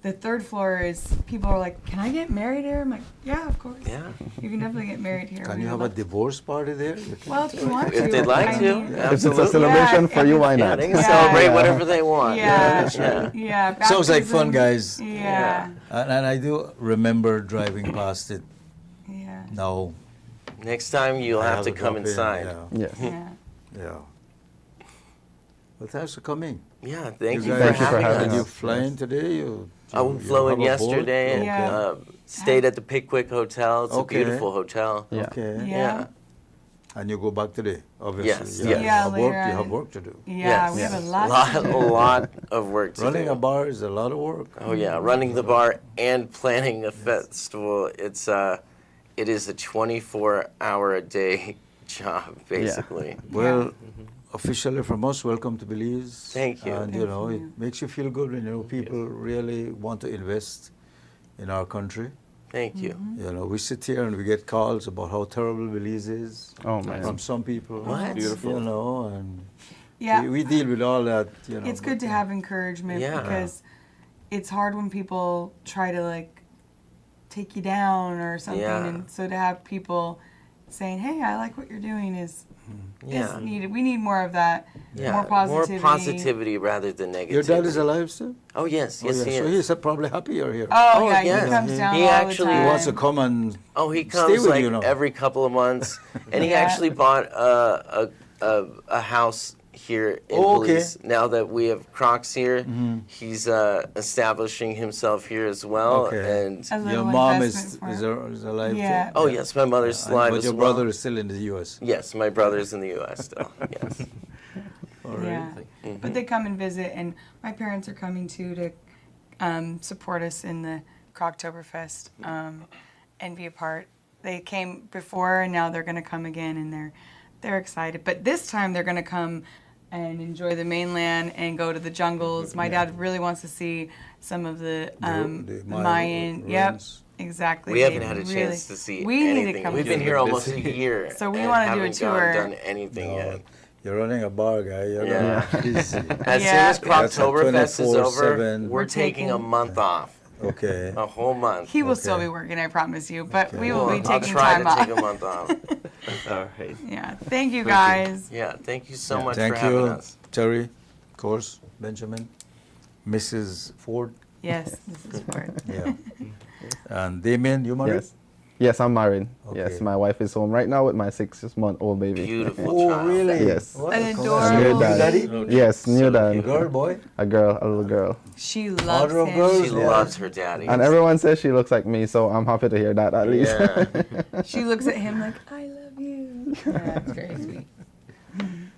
Speaker 11: the third floor is, people are like, can I get married here? I'm like, yeah, of course.
Speaker 19: Yeah.
Speaker 11: You can definitely get married here.
Speaker 2: Can
Speaker 11: We
Speaker 2: you
Speaker 11: would
Speaker 2: have a
Speaker 11: love-
Speaker 2: divorce party there? You can
Speaker 11: Well, if you want to.
Speaker 19: If they'd like
Speaker 11: I
Speaker 19: to,
Speaker 11: mean-
Speaker 20: If it's a
Speaker 19: absolutely.
Speaker 20: celebration for you, why
Speaker 19: Yeah,
Speaker 20: not?
Speaker 19: they can celebrate whatever they want.
Speaker 11: Yeah.
Speaker 19: Yeah.
Speaker 11: Yeah.
Speaker 2: Sounds like fun,
Speaker 11: baptism.
Speaker 2: guys.
Speaker 11: Yeah.
Speaker 2: And I do remember driving past it.
Speaker 11: Yeah.
Speaker 2: Now,
Speaker 19: Next time you'll
Speaker 2: I
Speaker 19: have to come
Speaker 2: drop in,
Speaker 19: inside.
Speaker 2: Yeah.
Speaker 20: Yes.
Speaker 11: Yeah.
Speaker 2: Yeah. Well, thanks for coming.
Speaker 19: Yeah, thank you,
Speaker 2: guys,
Speaker 19: for having
Speaker 2: Are you
Speaker 19: us.
Speaker 2: flying today? You
Speaker 19: I flew in
Speaker 2: have a boat?
Speaker 19: yesterday and
Speaker 11: Yeah.
Speaker 19: stayed at the Pickwick Hotel. It's
Speaker 2: Okay.
Speaker 19: a beautiful hotel.
Speaker 20: Yeah.
Speaker 2: Okay.
Speaker 11: Yeah.
Speaker 2: And you go back today, obviously.
Speaker 19: Yes,
Speaker 2: Yeah,
Speaker 19: yes.
Speaker 2: you
Speaker 11: Yeah,
Speaker 2: have
Speaker 11: later
Speaker 2: work. You
Speaker 11: on.
Speaker 2: have work to do.
Speaker 11: Yeah,
Speaker 19: Yes.
Speaker 11: we have a
Speaker 19: A
Speaker 11: lot.
Speaker 19: lot,
Speaker 11: to do.
Speaker 19: a lot of work to
Speaker 2: Running
Speaker 19: do.
Speaker 2: a bar is a lot of work.
Speaker 19: Oh yeah, running the bar and planning a festival. It is a 24-hour-a-day job, basically.
Speaker 2: Well, officially from us, welcome to Belize.
Speaker 19: Thank you.
Speaker 2: And
Speaker 11: Thank
Speaker 2: it
Speaker 11: you.
Speaker 2: makes you feel good when people really want to invest in our country.
Speaker 19: Thank you.
Speaker 2: We sit here and we get calls about how terrible Belize is
Speaker 20: Oh, man.
Speaker 2: from some people.
Speaker 19: What? Beautiful.
Speaker 2: And
Speaker 11: Yeah.
Speaker 2: we deal with all that.
Speaker 11: It's good to have encouragement
Speaker 19: Yeah.
Speaker 11: because it's hard when people try to like take you down or something,
Speaker 19: Yeah.
Speaker 11: and so to have people saying, "Hey, I like what you're doing," is
Speaker 19: Yeah.
Speaker 11: needed. We need more of that.
Speaker 19: Yeah.
Speaker 11: More positivity.
Speaker 19: More positivity rather than negativity.
Speaker 2: Your dad is alive still?
Speaker 19: Oh yes,
Speaker 2: Oh,
Speaker 19: yes
Speaker 2: yeah.
Speaker 19: he
Speaker 2: So
Speaker 19: is.
Speaker 2: he's probably happy you're here.
Speaker 11: Oh, yeah,
Speaker 19: yes.
Speaker 11: he comes down
Speaker 19: He
Speaker 11: all
Speaker 19: actually-
Speaker 11: the time.
Speaker 2: He wants to come and
Speaker 19: Oh, he
Speaker 2: stay
Speaker 19: comes
Speaker 2: with
Speaker 19: like
Speaker 2: you now.
Speaker 19: every couple of months, and he
Speaker 11: Yeah.
Speaker 19: actually bought a house here in
Speaker 2: Oh, okay.
Speaker 19: Belize. Now that we have Crocs here, he's establishing himself here as well.
Speaker 2: Okay.
Speaker 19: And
Speaker 11: A
Speaker 2: Your
Speaker 11: little
Speaker 2: mom
Speaker 11: investment
Speaker 2: is
Speaker 11: for-
Speaker 2: is alive
Speaker 11: Yeah.
Speaker 2: too?
Speaker 19: oh yes, my mother's alive
Speaker 2: But
Speaker 19: as
Speaker 2: your
Speaker 19: well.
Speaker 2: brother is still in the U.S.
Speaker 19: Yes, my brother's in the U.S. still. Yes.
Speaker 11: Yeah. But they come and visit, and my parents are coming too to support us in the Croctoberfest and be a part. They came before, and now they're going to come again, and they're excited. But this time they're going to come and enjoy the mainland and go to the jungles. My dad really wants to see some of the Mayan. Yep,
Speaker 2: ruins.
Speaker 11: exactly.
Speaker 19: We haven't
Speaker 11: They
Speaker 19: had a
Speaker 11: really-
Speaker 19: chance to see
Speaker 11: we
Speaker 19: anything.
Speaker 11: need to come.
Speaker 19: We've been
Speaker 11: visit.
Speaker 19: here almost a year.
Speaker 11: So we
Speaker 19: and
Speaker 11: wanna do a
Speaker 19: haven't
Speaker 11: tour.
Speaker 19: done anything
Speaker 2: No,
Speaker 19: yet.
Speaker 2: You're running a bar, guy. You're
Speaker 19: Yeah.
Speaker 2: gonna be busy.
Speaker 19: As
Speaker 11: Yeah.
Speaker 19: soon as
Speaker 2: That's a
Speaker 19: Croctoberfest is over,
Speaker 2: 24/7.
Speaker 19: we're taking a month off.
Speaker 2: Okay.
Speaker 19: A whole month.
Speaker 11: He will still
Speaker 2: Okay.
Speaker 11: be working, I promise you, but we
Speaker 19: Well,
Speaker 11: will be
Speaker 19: I'll
Speaker 11: taking
Speaker 19: try
Speaker 11: time
Speaker 19: to
Speaker 11: off.
Speaker 19: take a month off. All right.
Speaker 11: Yeah, thank you guys.
Speaker 19: Yeah, thank you so much
Speaker 2: Thank
Speaker 19: for having
Speaker 2: you,
Speaker 19: us.
Speaker 2: Terry, of course, Benjamin, Mrs. Ford.
Speaker 11: Yes, this is Ford.
Speaker 2: Yeah. And Damien, you married?
Speaker 20: Yes. Yes, I'm married.
Speaker 2: Okay.
Speaker 20: Yes, my wife is home right now with my 6-month-old baby.
Speaker 19: Beautiful
Speaker 2: Oh,
Speaker 19: child.
Speaker 2: really?
Speaker 20: Yes.
Speaker 2: What?
Speaker 11: An
Speaker 2: Come
Speaker 20: A
Speaker 2: on.
Speaker 11: adorable-
Speaker 20: new dad.
Speaker 2: Daddy?
Speaker 20: Yes, new dad.
Speaker 2: Girl, boy?
Speaker 20: A little girl.
Speaker 11: She loves
Speaker 2: Mother of
Speaker 11: him.
Speaker 2: girls?
Speaker 19: She
Speaker 2: Yeah.
Speaker 19: loves her daddy.
Speaker 20: And everyone says she looks like me, so I'm happy to hear that at least.
Speaker 19: Yeah.
Speaker 11: She looks at him like, I love you. Yeah, it's very sweet.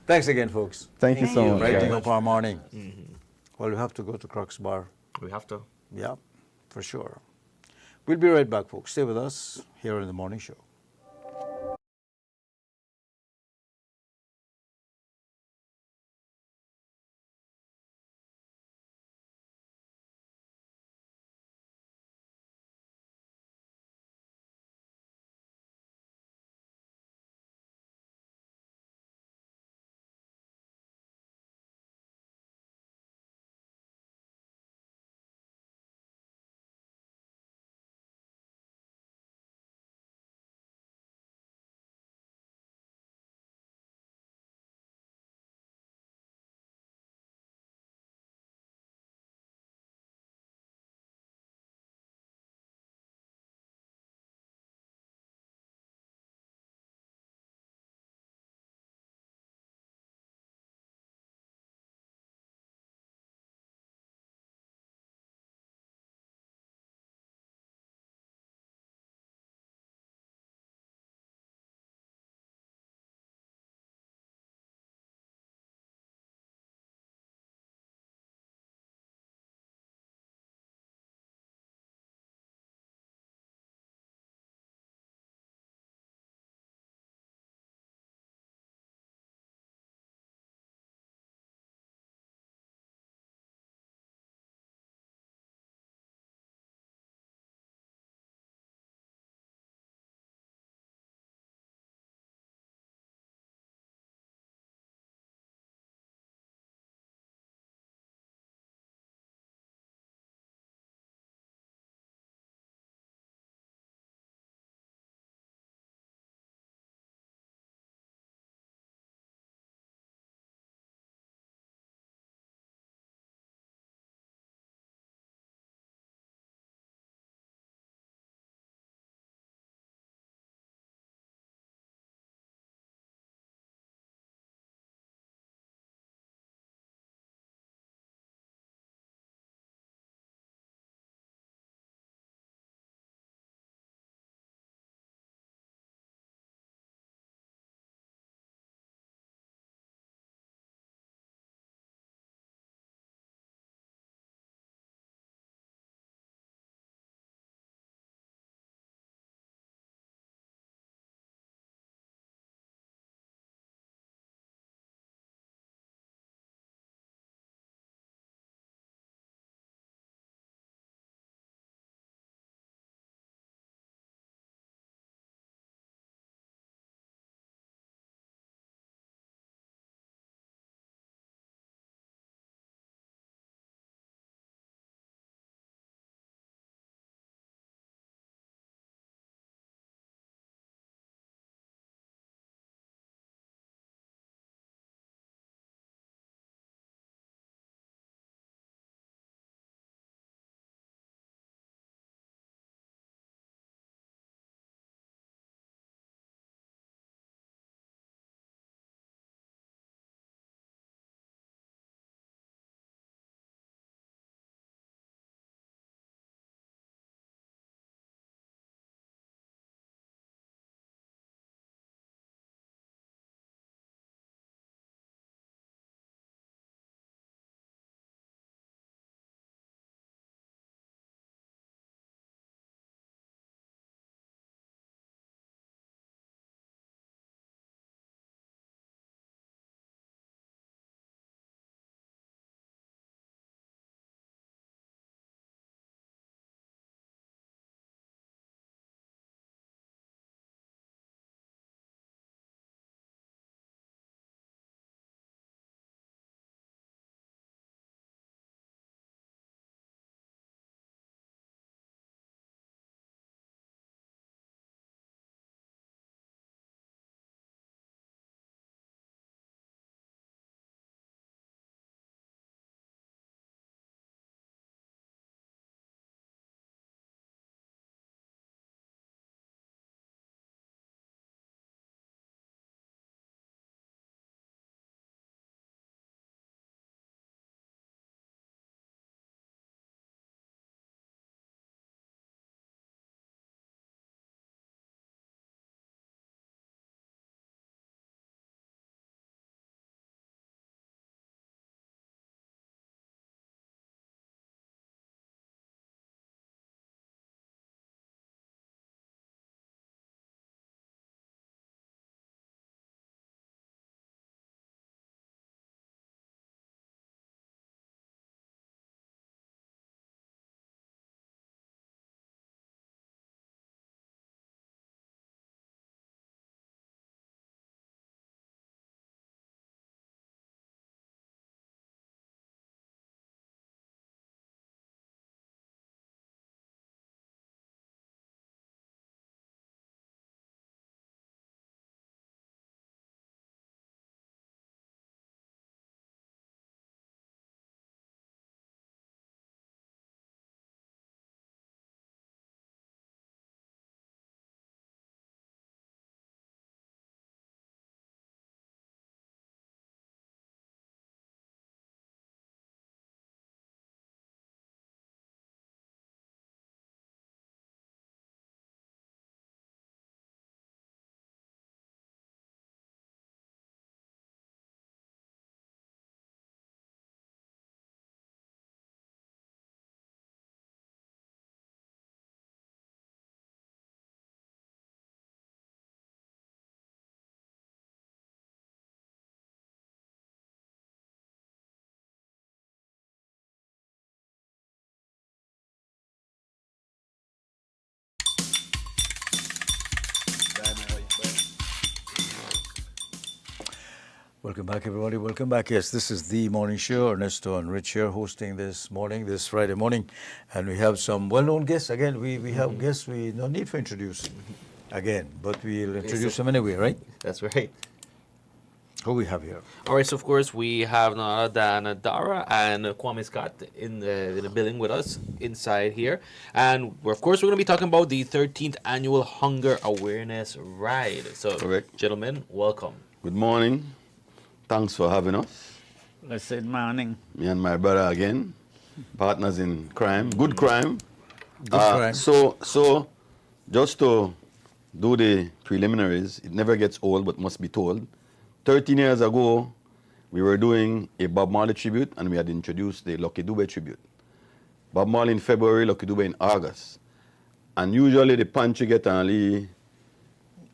Speaker 2: Thanks again, folks.
Speaker 20: Thank you so
Speaker 19: you.
Speaker 20: much.
Speaker 2: Brightening
Speaker 20: guys.
Speaker 2: up our morning. Well, we have to go to Croc's Bar.
Speaker 3: We have to.
Speaker 2: Yeah, for sure. We'll be right back, folks. Stay with us here in the morning show. Welcome back, everybody. Welcome back. Yes, this is The Morning Show. Ernesto and Rich here hosting this morning, this Friday morning. And we have some well-known guests. Again, we have guests we no need for introducing again, but we'll introduce them anyway, right?
Speaker 3: That's right.
Speaker 2: Who we have here?
Speaker 3: All right, so of course we have none other than Dara and Kwame Scott in the building with us inside here. And we're going to be talking about the 13th Annual Hunger Awareness Ride. So,
Speaker 21: Correct.
Speaker 3: Gentlemen, welcome.
Speaker 21: Good morning. Thanks for having us.
Speaker 22: Blessed morning.
Speaker 21: Me and my brother again, partners in crime, good crime.
Speaker 2: crime.
Speaker 21: So, just to do the preliminaries, it never gets old but must be told. 13 years ago, we were doing a Bob Marley tribute and we had introduced the Lucky Dube tribute. Bob Marley in February, Lucky Dube in August. And usually the pantry get only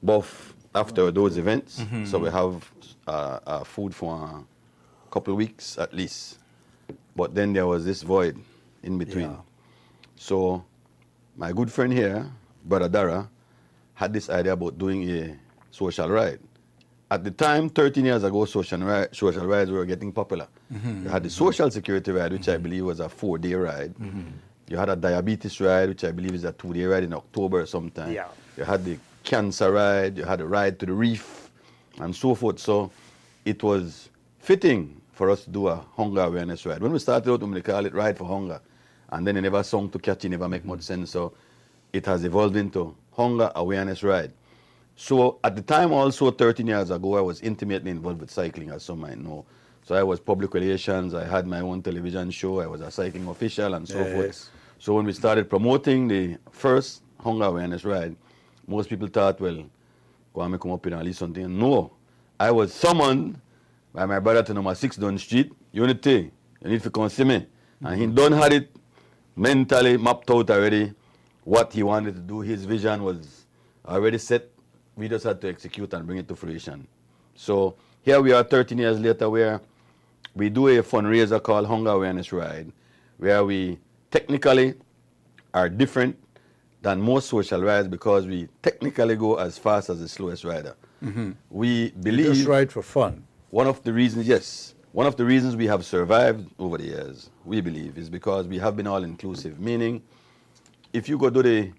Speaker 21: buff after those events. So we have food for a couple of weeks at least. But then there was this void in between. So my good friend here, Brother Dara, had this idea about doing a social ride. At the time, 13 years ago, social rides were getting popular. You had the social security ride, which I believe was a 4-day ride. You had a diabetes ride, which I believe is a 2-day ride in October sometime.
Speaker 22: Yeah.
Speaker 21: You had the cancer ride, you had a ride to the reef, and so forth. So it was fitting for us to do a hunger awareness ride. When we started out, we call it Ride for Hunger. And then it never sung to catch, it never make much sense. So it has evolved into Hunger Awareness Ride. So at the time also, 13 years ago, I was intimately involved with cycling, as some might know. So I was public relations, I had my own television show, I was a cycling official and so forth. So when we started promoting the first Hunger Awareness Ride, most people thought, well, Kwame come up in and leave something. No, I was summoned by my brother to number 6 Dunn Street, Unity, you need to come see me. And he done had it mentally mapped out already, what he wanted to do. His vision was already set. We just had to execute and bring it to fruition. So here we are 13 years later, where we do a fundraiser called Hunger Awareness Ride, where we technically are different than most social rides because we technically go as fast as the slowest rider. We believe...
Speaker 2: You just ride for fun.
Speaker 21: One of the reasons we have survived over the years, we believe, is because we have been all-inclusive, meaning if you go do the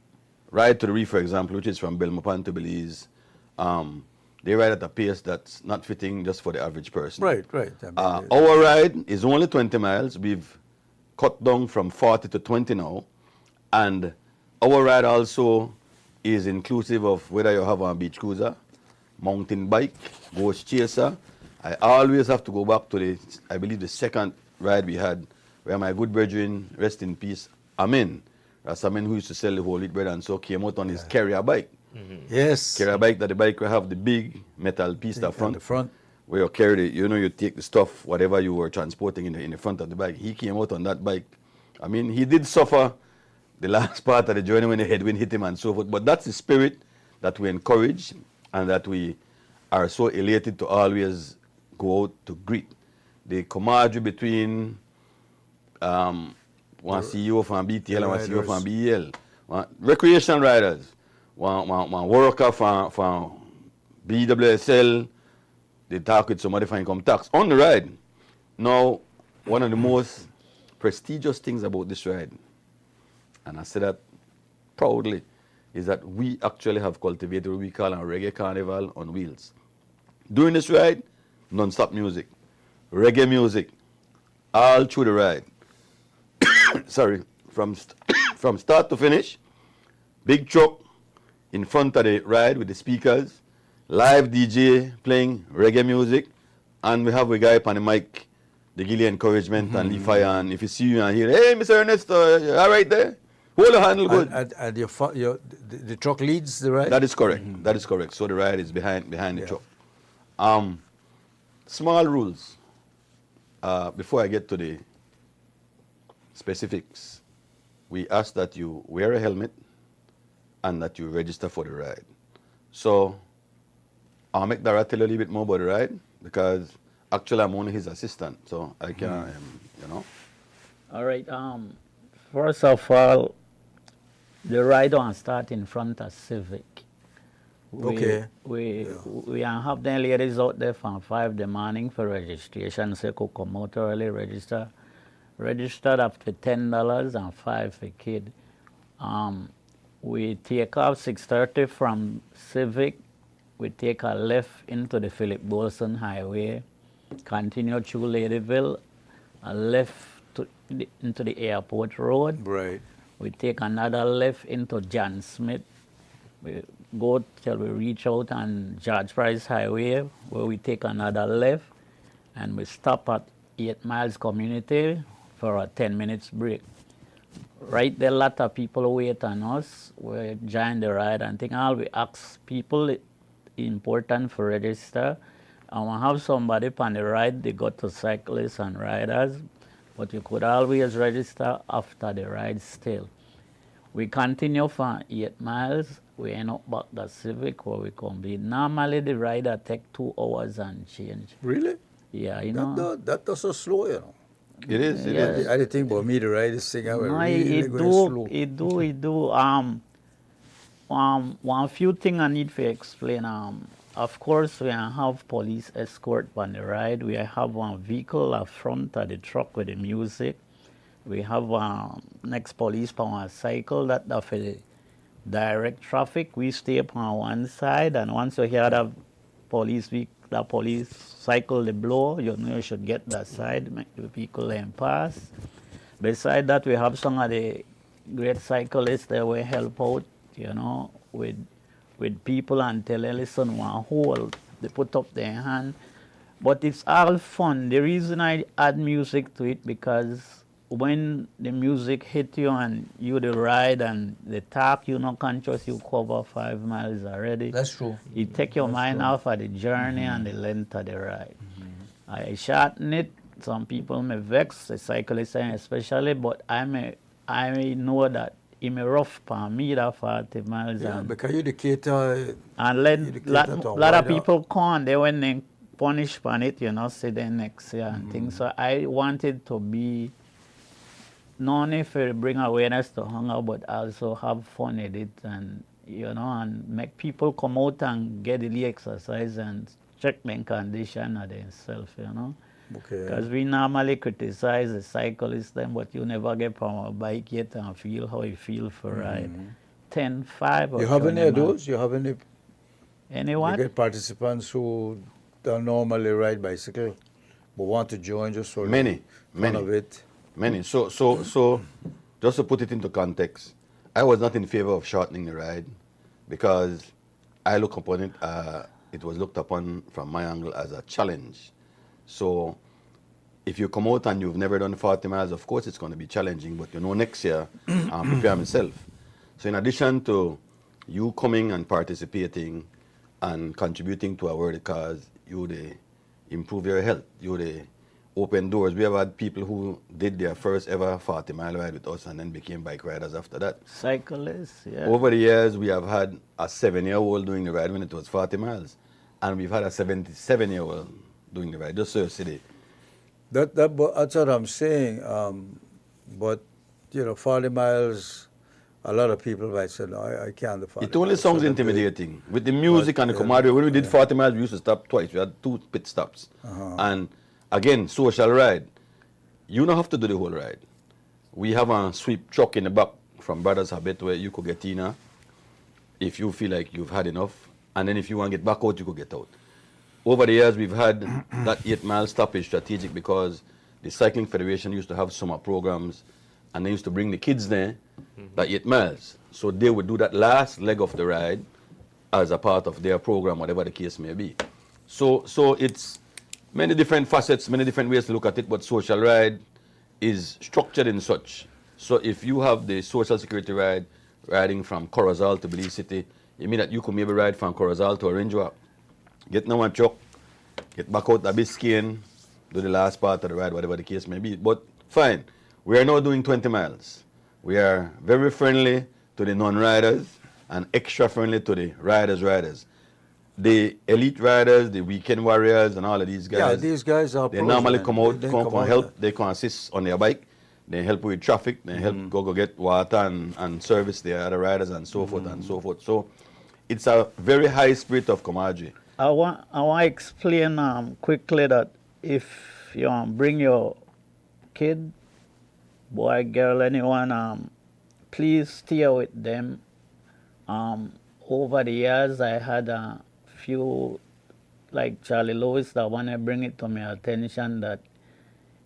Speaker 21: Ride to the Reef, for example, which is from Belmopan to Belize, they ride at a pace that's not fitting just for the average person.
Speaker 2: Right.
Speaker 21: Our ride is only 20 miles. We've cut down from 40 to 20 now. And our ride also is inclusive of whether you have a beach cruiser, mountain bike, ghost chaser. I always have to go back to I believe the second ride we had, where my good brethren, rest in peace, Amen. That's a man who used to sell the whole wheat bread and so came out on his carrier bike.
Speaker 2: Yes.
Speaker 21: Carrier bike, that the bike will have the big metal piece at
Speaker 2: the front.
Speaker 21: Where you carry you take the stuff, whatever you were transporting in the front of the bike. He came out on that bike. I mean, he did suffer the last part of the journey when the headwind hit him and so forth, but that's the spirit that we encourage and that we are so elated to always go out to greet. The camaraderie between one CEO from BTL and one CEO from BEL. Recreation riders. One worker from BWSL. They talk with somebody for income tax. On the ride. Now, one of the most prestigious things about this ride, and I say that proudly, is that we actually have cultivated what we call a reggae carnival on wheels. During this ride, non-stop music, reggae music, all through the ride. Sorry, from start to finish, big truck in front of the ride with the speakers, live DJ playing reggae music, and we have a guy on the mic, the Gilly Encouragement and Lee Fire, and if you see you and hear, hey, Mr. Ernesto, you all right there? Hold the handle good.
Speaker 2: And the truck leads the ride?
Speaker 21: That is correct. That is correct. So the ride is behind the truck. Small rules. Before I get to the specifics, we ask that you wear a helmet and that you register for the ride. So I'll make Dara tell you a little bit more about the ride because actually I'm only his assistant, so I can,
Speaker 22: All right. First of all, the ride on start in front of Civic. We have the ladies out there from 5 in the morning for registration, so you could come out early, register. Registered up to $10 and 5 for kid. We take off 6:30 from Civic. We take a left into the Philip Bolson Highway, continue through Ladyville, a left into the airport road.
Speaker 2: Right.
Speaker 22: We take another left into John Smith. We go till we reach out on George Price Highway, where we take another left, and we stop at 8 Miles Community for a 10 minutes break. Right there, a lot of people wait on us. We join the ride and think all we ask people important for register. And we have somebody on the ride, they go to cyclists and riders, but you could always register after the ride still. We continue for 8 miles. We end up back the Civic where we come be. Normally the rider take 2 hours and change.
Speaker 2: Really?
Speaker 22: Yeah, you know.
Speaker 2: That does so slow, you know.
Speaker 21: It is. It
Speaker 22: Yeah.
Speaker 21: is.
Speaker 2: I didn't think about me to ride this thing. I was
Speaker 22: No,
Speaker 2: really
Speaker 22: it
Speaker 2: going
Speaker 22: do,
Speaker 2: slow.
Speaker 22: it do, it do. One few thing I need to explain. Of course, we have police escort on the ride. We have one vehicle up front of the truck with the music. We have next police on a cycle that for the direct traffic. We stay upon one side, and once you hear the police cycle the blow, you know you should get that side, make the vehicle lane pass. Beside that, we have some of the great cyclists that will help out, you know, with people and tell them, listen, one hold, they put up their hand. But it's all fun. The reason I add music to it, because when the music hit you and you the ride and the talk, you not conscious you cover 5 miles already.
Speaker 2: That's true.
Speaker 22: It take your mind off of the journey and the length of the ride. I shorten it. Some people may vex, the cyclists especially, but I know that it may rough for me that 40 miles.
Speaker 2: Yeah,
Speaker 22: and
Speaker 2: because you the cater.
Speaker 22: and lot of people come, they when they punish on it, you know, say the next year and things. So I wanted to be not only for bring awareness to hunger, but also have fun with it, and you know, and make people come out and get the exercise and check their condition of themselves, you know.
Speaker 2: Okay.
Speaker 22: Because we normally criticize the cyclists, then, but you never get from a bike yet and feel how you feel for ride. 10, 5 or
Speaker 2: You have
Speaker 22: 20
Speaker 2: any of
Speaker 22: miles.
Speaker 2: those? You have any
Speaker 22: what?
Speaker 2: You get participants who don't normally ride bicycle but want to join just for
Speaker 21: Many.
Speaker 2: fun of it.
Speaker 21: Many. So, just to put it into context, I was not in favor of shortening the ride because I look upon it, it was looked upon from my angle as a challenge. So, if you come out and you've never done 40 miles, of course it's going to be challenging, but you know, next year, I'll prepare myself. So, in addition to you coming and participating and contributing to a worthy cause, you they improve your health, you they open doors. We have had people who did their first ever 40-mile ride with us and then became bike riders after that.
Speaker 22: Cyclists, yeah.
Speaker 21: Over the years, we have had a 7-year-old doing the ride when it was 40 miles. And we've had a 77-year-old doing the ride, just so you see the...
Speaker 2: That's what I'm saying. But, you know, 40 miles, a lot of people might say, no, I can't do 40
Speaker 21: It only
Speaker 2: miles.
Speaker 21: sounds
Speaker 2: So
Speaker 21: intimidating. With the music and the camaraderie, when we did 40 miles, we used to stop twice. We had 2 pit stops. And again, social ride. You don't have to do the whole ride. We have a sweep truck in the back from Brothers Habit where you could get in if you feel like you've had enough. And then if you want to get back out, you could get out. Over the years, we've had that 8-mile stoppage strategic because the Cycling Federation used to have summer programs and they used to bring the kids there, that 8 miles. So they would do that last leg of the ride as a part of their program, whatever the case may be. So it's many different facets, many different ways to look at it, but social ride is structured in such. So if you have the social security ride riding from Corozal to Belize City, it means that you could maybe ride from Corozal to Orange Walk, get in one truck, get back out to Biscayne, do the last part of the ride, whatever the case may be. But fine, we are now doing 20 miles. We are very friendly to the non-riders and extra friendly to the riders. The elite riders, the weekend warriors, and all of these guys.
Speaker 2: Yeah, these guys are
Speaker 21: They
Speaker 2: pros,
Speaker 21: normally
Speaker 2: man.
Speaker 21: come out,
Speaker 2: They
Speaker 21: come
Speaker 2: come
Speaker 21: for
Speaker 2: out
Speaker 21: help. They can assist on their bike. They help with traffic. They help go get water and service the other riders and so forth and so forth. So it's a very high spirit of camaraderie.
Speaker 22: I want to explain quickly that if you bring your kid, boy, girl, anyone, please stay with them. Over the years, I had a few, like Charlie Lewis, that want to bring it to my attention that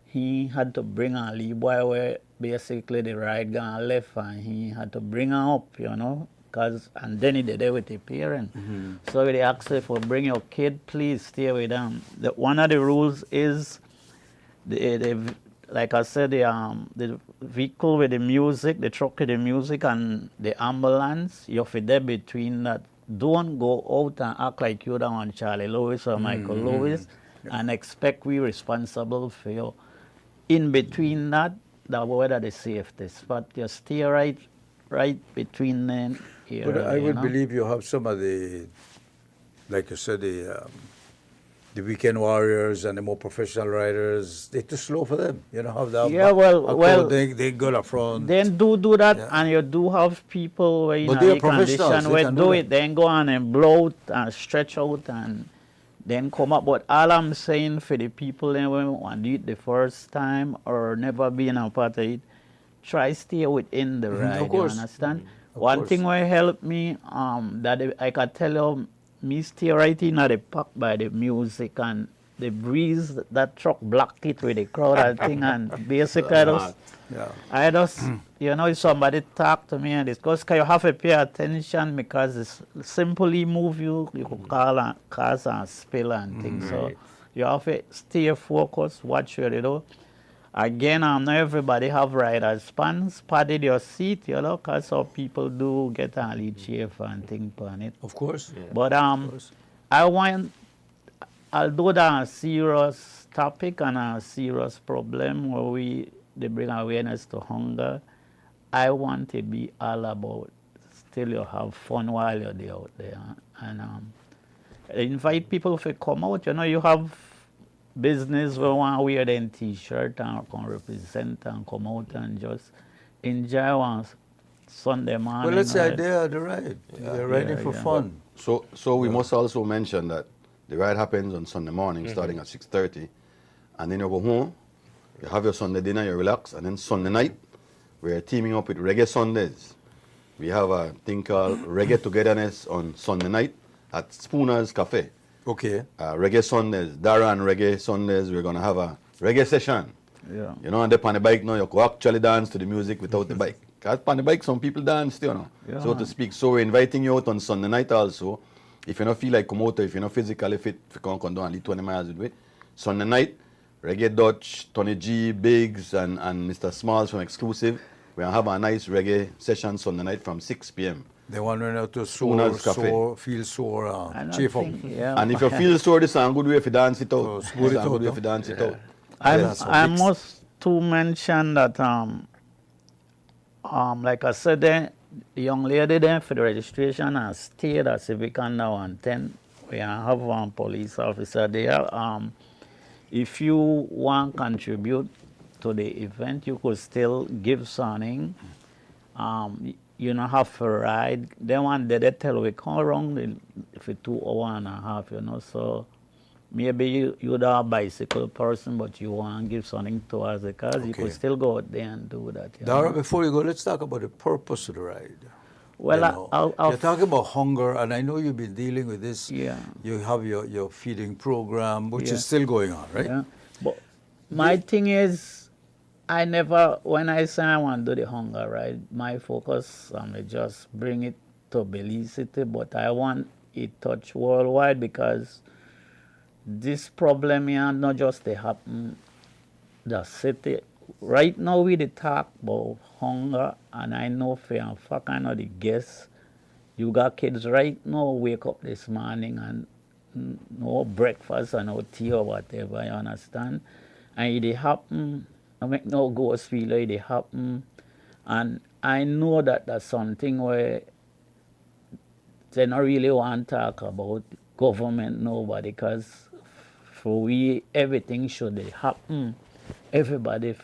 Speaker 22: he had to bring a little boy where basically the ride gone left and he had to bring her up, you know, and then he did it with the parent. So they asked if you bring your kid, please stay with them. One of the rules is, like I said, the vehicle with the music, the truck with the music and the ambulance, you're there between that. Don't go out and act like you don't want Charlie Lewis or Michael Lewis and expect we responsible for you. In between that whether the safety spot, you stay right between them. Here,
Speaker 2: But I would
Speaker 22: know?
Speaker 2: believe you have some of the, like you said, the weekend warriors and the more professional riders. They're too slow for them. You know, have that.
Speaker 22: Yeah, well,
Speaker 2: they go up front.
Speaker 22: Then do that, and you do have people where in
Speaker 2: But they are
Speaker 22: a condition
Speaker 2: professionals,
Speaker 22: where
Speaker 2: they can
Speaker 22: do
Speaker 2: do
Speaker 22: it, then go on and blow out and stretch out and then come up. But all I'm saying for the people that want to do it the first time or never been a part of it, try stay within the ride.
Speaker 2: Of course.
Speaker 22: You understand?
Speaker 2: Of
Speaker 22: One
Speaker 2: course.
Speaker 22: thing will help me that I can tell you, me stay right in at the park by the music and the breeze, that truck blocked it with the crowd and thing, and basically I just, you know, if somebody talk to me and discuss, you have to pay attention because it's simply move you could cause a spill and things. So you have to stay focused, watch what you do. Again, not everybody have riders pants, padded your seat, you know, because some people do get a little chafe and things on it.
Speaker 2: Of course.
Speaker 22: But I want, although that's a serious topic and a serious problem where they bring awareness to hunger, I want to be all about still you have fun while you're there out there. And invite people to come out. You know, you have business where want to wear them t-shirt and can represent and come out and just enjoy one Sunday morning.
Speaker 2: Well, let's say they are the ride. They're riding for fun.
Speaker 21: So we must also mention that the ride happens on Sunday morning, starting at 6:30, and then you go home, you have your Sunday dinner, you relax, and then Sunday night, we're teaming up with Reggae Sundays. We have a thing called Reggae Togetherness on Sunday night at Spooner's Cafe.
Speaker 2: Okay.
Speaker 21: Reggae Sundays, Dara and Reggae Sundays, we're going to have a reggae session.
Speaker 22: Yeah.
Speaker 21: You know, and up on the bike now, you can actually dance to the music without the bike. Because on the bike, some people dance, you know, so to speak. So we're inviting you out on Sunday night also. If you don't feel like come out, or if you're not physically fit, if you can't come down and lead 20 miles with it. Sunday night, Reggae Dutch, Tony G, Biggs, and Mr. Smalls from Exclusive. We're going to have a nice reggae session Sunday night from 6 p.m.
Speaker 2: They want to
Speaker 21: Spooner's Cafe.
Speaker 2: feel sore, chief up.
Speaker 21: And if you feel sore, this is a good way if you dance it out. This is a good way if you dance it out.
Speaker 22: I must to mention that, like I said, the young lady there for the registration has stayed at Civic now and 10. We have one police officer there. If you want to contribute to the event, you could still give something. You don't have to ride. They want they tell we come around for 2 hours and a half, you know. So maybe you're a bicycle person, but you want to give something to us because you could still go out there and do that.
Speaker 2: Dara, before you go, let's talk about the purpose of the ride.
Speaker 22: Well,
Speaker 2: you're talking about hunger, and I know you've been dealing with this.
Speaker 22: Yeah.
Speaker 2: You have your feeding program, which is still going on, right?
Speaker 22: Yeah. But my thing is, I never, when I say I want to do the hunger ride, my focus, just bring it to Belize City, but I want it touch worldwide because this problem here not just they happen the city. Right now we dey talk about hunger, and I know for a fact, I know the guests, you got kids right now wake up this morning and no breakfast and no tea or whatever, you understand? And it dey happen, I make no ghost feel like it happen, and I know that that's something where they not really want to talk about government, nobody, because for we, everything should happen. Everybody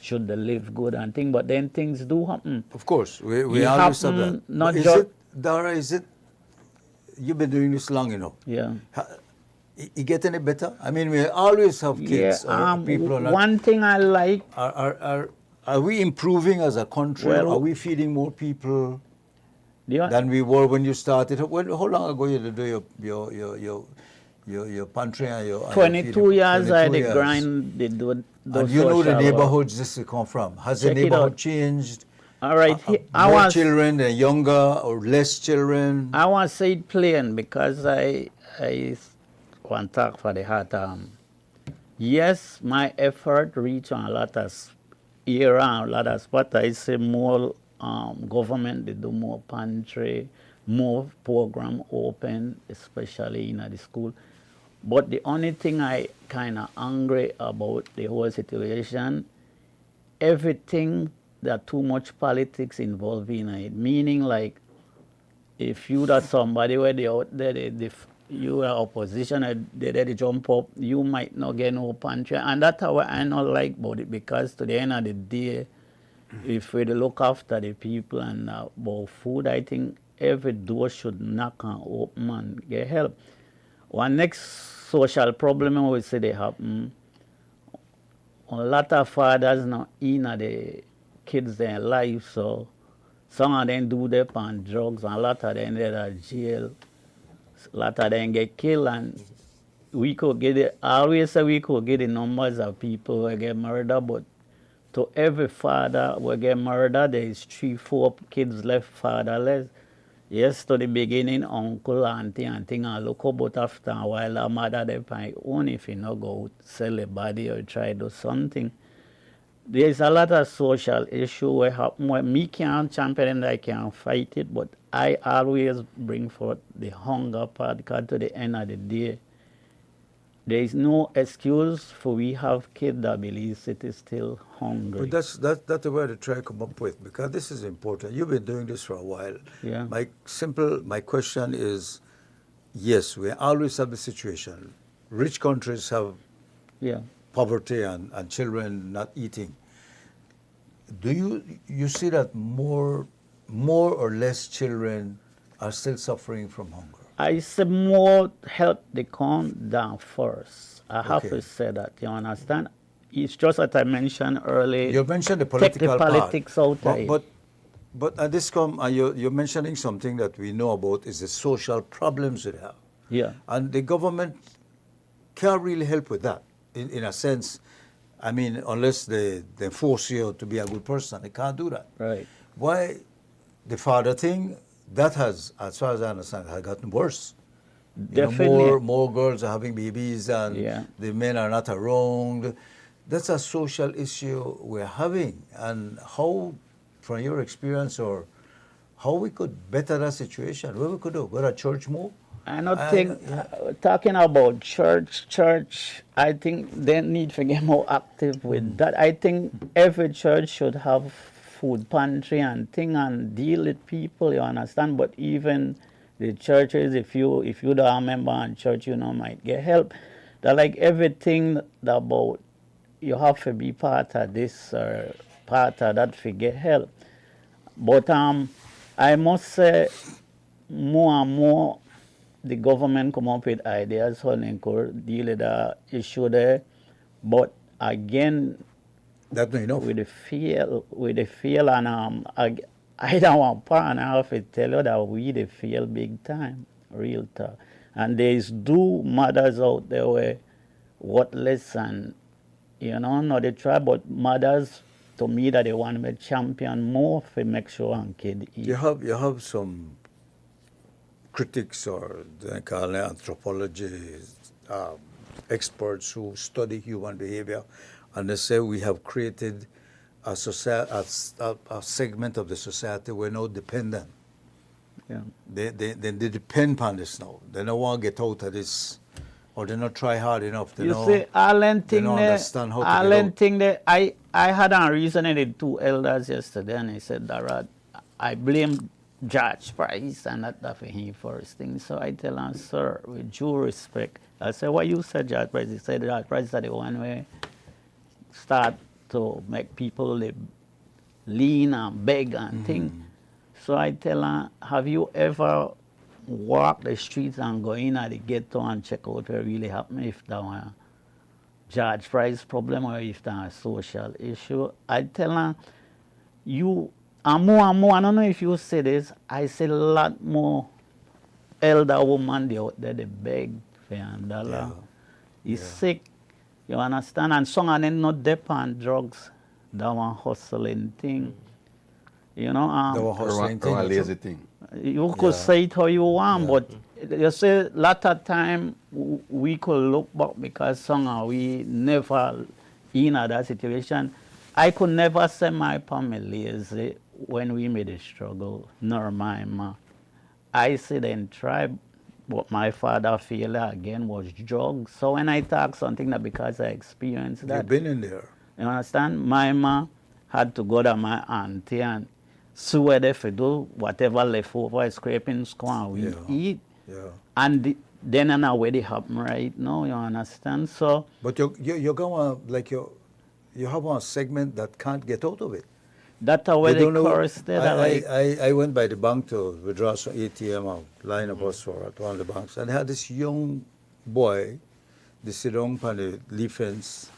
Speaker 22: should live good and thing, but then things do happen.
Speaker 2: Of course, we
Speaker 22: It
Speaker 2: understand
Speaker 22: happen
Speaker 2: that.
Speaker 22: not
Speaker 2: Is
Speaker 22: just
Speaker 2: it, Dara, is it you've been doing this long enough.
Speaker 22: Yeah.
Speaker 2: You get any better? I mean, we always have kids or people are not.
Speaker 22: One thing I like.
Speaker 2: Are we improving as a country?
Speaker 22: Well,
Speaker 2: are we feeding more people than we were when you started? Well, how long ago you did do your pantry and your
Speaker 22: 22 years
Speaker 2: 22
Speaker 22: I did
Speaker 2: years.
Speaker 22: grind. Did do
Speaker 2: And you know the
Speaker 22: social
Speaker 2: neighborhoods this come from. Has the
Speaker 22: Check it
Speaker 2: neighborhood
Speaker 22: out.
Speaker 2: changed?
Speaker 22: All right,
Speaker 2: More children and younger or less children?
Speaker 22: I want to say it plain because I want to talk for the heart. Yes, my effort reach on a lot of area, a lot of spot. I say more government, they do more pantry, more program open, especially in the school. But the only thing I kind of angry about the whole situation, everything, there too much politics involved in it. Meaning like, if you that somebody where they out there, you are opposition, they jump up, you might not get no pantry. And that's how I not like about it, because to the end of the day, if we look after the people and about food, I think every door should knock and open and get help. One next social problem we say they happen, a lot of fathers not in the kids their life, so some of them do them on drugs and a lot of them they're in jail. A lot of them get killed, and we could get it. I always say we could get the numbers of people who get murdered, but to every father who get murdered, there is 3-4 kids left fatherless. Yes, to the beginning, uncle, auntie, and thing, and look up, but after a while, the mother, they find own if you not go sell a body or try to do something. There's a lot of social issue where happen where me can't champion and I can't fight it, but I always bring forth the hunger part, because to the end of the day, there is no excuse for we have kids that believe it is still hungry.
Speaker 2: But that's the way to try to come up with, because this is important. You've been doing this for a while.
Speaker 22: Yeah.
Speaker 2: My question is, yes, we always have the situation. Rich countries have poverty and children not eating. Do you see that more or less children are still suffering from hunger?
Speaker 22: I say more help they come down first. I have
Speaker 2: Okay.
Speaker 22: to say that, you understand? It's just that I mentioned earlier.
Speaker 2: You mentioned the political
Speaker 22: Take the politics
Speaker 2: part.
Speaker 22: out.
Speaker 2: But at this come, you're mentioning something that we know about is the social problems we have.
Speaker 22: Yeah.
Speaker 2: And the government can't really help with that, in a sense. I mean, unless they force you to be a good person, they can't do that.
Speaker 22: Right.
Speaker 2: Why the father thing, that has, as far as I understand, has gotten worse.
Speaker 22: Definitely.
Speaker 2: More girls are having babies and the men are not around. That's a social issue we're having. And how, from your experience, or how we could better that situation, what we could do, go to church more?
Speaker 22: I don't think, talking about church, I think they need to get more active with that. I think every church should have food pantry and thing and deal with people, you understand? But even the churches, if you don't have a member in church, might get help. That like everything about you have to be part of this or part of that to get help. But I must say more and more the government come up with ideas how they could deal with the issue there. But again,
Speaker 2: that's not enough.
Speaker 22: With the feel, and I don't want partner have to tell you that we the feel big time, real tough. And there's mothers out there where worthless and not they try, but mothers to me that they want to champion more to make sure and kid eat.
Speaker 2: You have some critics, or they call it anthropology experts who study human behavior, and they say we have created a segment of the society we're now dependent.
Speaker 22: Yeah.
Speaker 2: They depend on this now. They don't want to get out of this, or they not try hard enough. They don't understand how to get out.
Speaker 22: I had a reason with the two elders yesterday, and I said that I blame George Price and that for him first thing. So I tell him, sir, with due respect, I said, what you said, George Price? He said George Price is the one way start to make people lean and beg and thing. So I tell her, have you ever walk the streets and go in at the ghetto and check out what really happened, if that was George Price problem or if that a social issue. I tell her, you, and more, I don't know if you say this, I see a lot more elder women they out there, they beg for $1.
Speaker 2: Yeah.
Speaker 22: He's sick, you understand? And some of them not depend on drugs, that one hustling thing. You know,
Speaker 2: That one hustling thing.
Speaker 21: Or a lazy thing.
Speaker 22: You could say it how you want, but you say lot of time we could look back because somehow we never in that situation. I could never say my family lazy when we made a struggle, nor my ma. I said then try, but my father failure again was drugs. So when I talk something that because I experienced that.
Speaker 2: You've been in there.
Speaker 22: You understand? My ma had to go to my auntie and see where they do whatever left over, scraping squash we eat.
Speaker 2: Yeah.
Speaker 22: And then and now where they happen right now, you understand? So
Speaker 2: But you're going like you have one segment that can't get out of it.
Speaker 22: that's where
Speaker 2: They
Speaker 22: they
Speaker 2: don't know-
Speaker 22: curse that
Speaker 2: I went by the bank to withdraw some ATM or line of us for at one of the banks, and they had this young boy, they sit down on the leaf fence,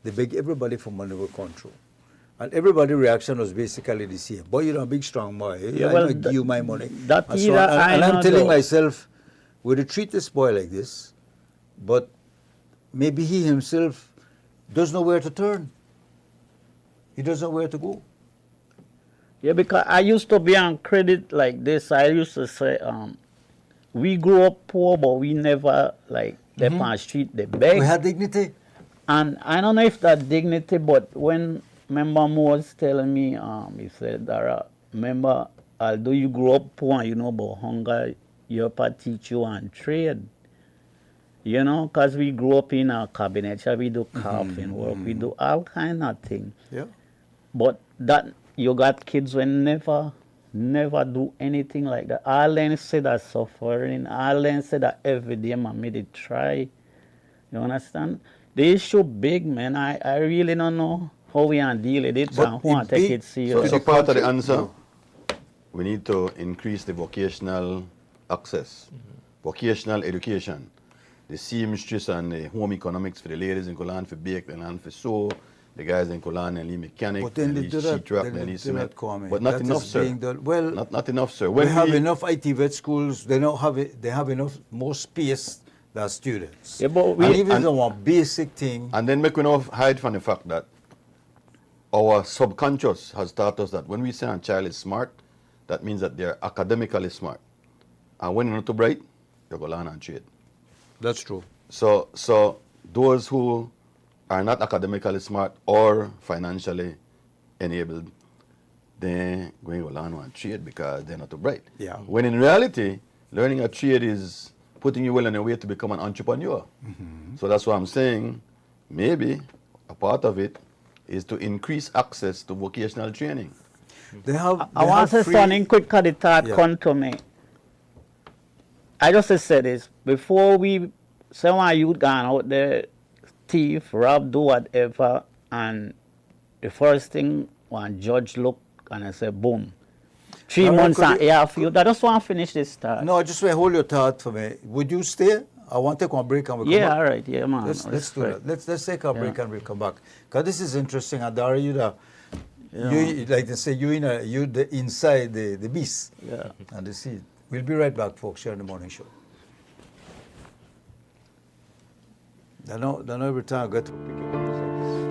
Speaker 2: they beg everybody for money will come through. And everybody's reaction was basically the same. Boy, you're a big, strong boy.
Speaker 22: Yeah,
Speaker 2: I
Speaker 22: well,
Speaker 2: give you my money.
Speaker 22: that
Speaker 2: And so on.
Speaker 22: era I
Speaker 2: And I'm
Speaker 22: know
Speaker 2: telling
Speaker 22: though.
Speaker 2: myself, we'll treat this boy like this, but maybe he himself doesn't know where to turn. He doesn't know where to go.
Speaker 22: Yeah, because I used to be on credit like this. I used to say, we grew up poor, but we never like left on the street, they beg.
Speaker 2: We had dignity.
Speaker 22: And I don't know if that dignity, but when member Mo was telling me, he said, Dara, remember, although you grew up poor, you know about hunger, your pa teach you on trade. You know, because we grew up in a cabinet, we do carving work, we do all kind of things.
Speaker 2: Yeah.
Speaker 22: But that you got kids when never do anything like that. All them say that suffering, all them say that every day man made it try. You understand? The issue big, man. I really don't know how we can deal with it and who want to take it serious.
Speaker 21: So part of the answer, we need to increase the vocational access, vocational education, the seamstress and the home economics for the ladies in Golan for bake and for sew, the guys in Golan and lead mechanic,
Speaker 2: But then
Speaker 21: and
Speaker 2: they
Speaker 21: lead
Speaker 2: do that,
Speaker 21: sheetrock,
Speaker 2: then
Speaker 21: and
Speaker 2: they
Speaker 21: lead
Speaker 2: do
Speaker 21: cement.
Speaker 2: that, Kwame.
Speaker 21: But not
Speaker 2: That
Speaker 21: enough,
Speaker 2: is
Speaker 21: sir.
Speaker 2: being done- well,
Speaker 21: not enough, sir.
Speaker 2: We have enough IT vet schools. They don't have it. They have enough more space than students.
Speaker 22: Yeah, but
Speaker 2: and even the one basic thing.
Speaker 21: And then make we not hide from the fact that our subconscious has taught us that when we say a child is smart, that means that they're academically smart. And when you're not too bright, you go learn and trade.
Speaker 2: That's true.
Speaker 21: So those who are not academically smart or financially enabled, they're going to learn and trade because they're not too bright.
Speaker 2: Yeah.
Speaker 21: When in reality, learning a trade is putting you well on your way to become an entrepreneur. So that's why I'm saying maybe a part of it is to increase access to vocational training.
Speaker 2: They have.
Speaker 22: I want to say something quick because the thought
Speaker 21: Yeah.
Speaker 22: come to me. I just say this, before we, someone youth gone out there, thief, rob, do whatever, and the first thing one judge look and I say, boom. 3
Speaker 2: All right,
Speaker 22: months
Speaker 2: could
Speaker 22: and
Speaker 2: you-
Speaker 22: a half, I just want to finish this thought.
Speaker 2: No, just wait, hold your thought for me. Would you stay? I want to take one break and we'll come
Speaker 22: Yeah,
Speaker 2: back.
Speaker 22: all right, yeah, man.
Speaker 2: Let's do
Speaker 22: Respect.
Speaker 2: that. Let's take a break
Speaker 22: Yeah.
Speaker 2: and we'll come back. Because this is interesting. And Dara, you
Speaker 22: Yeah.
Speaker 2: like they say, you the inside the beast.
Speaker 22: Yeah.
Speaker 2: And the seed. We'll be right back, folks, here on the morning show. I know every time I get to pick up this.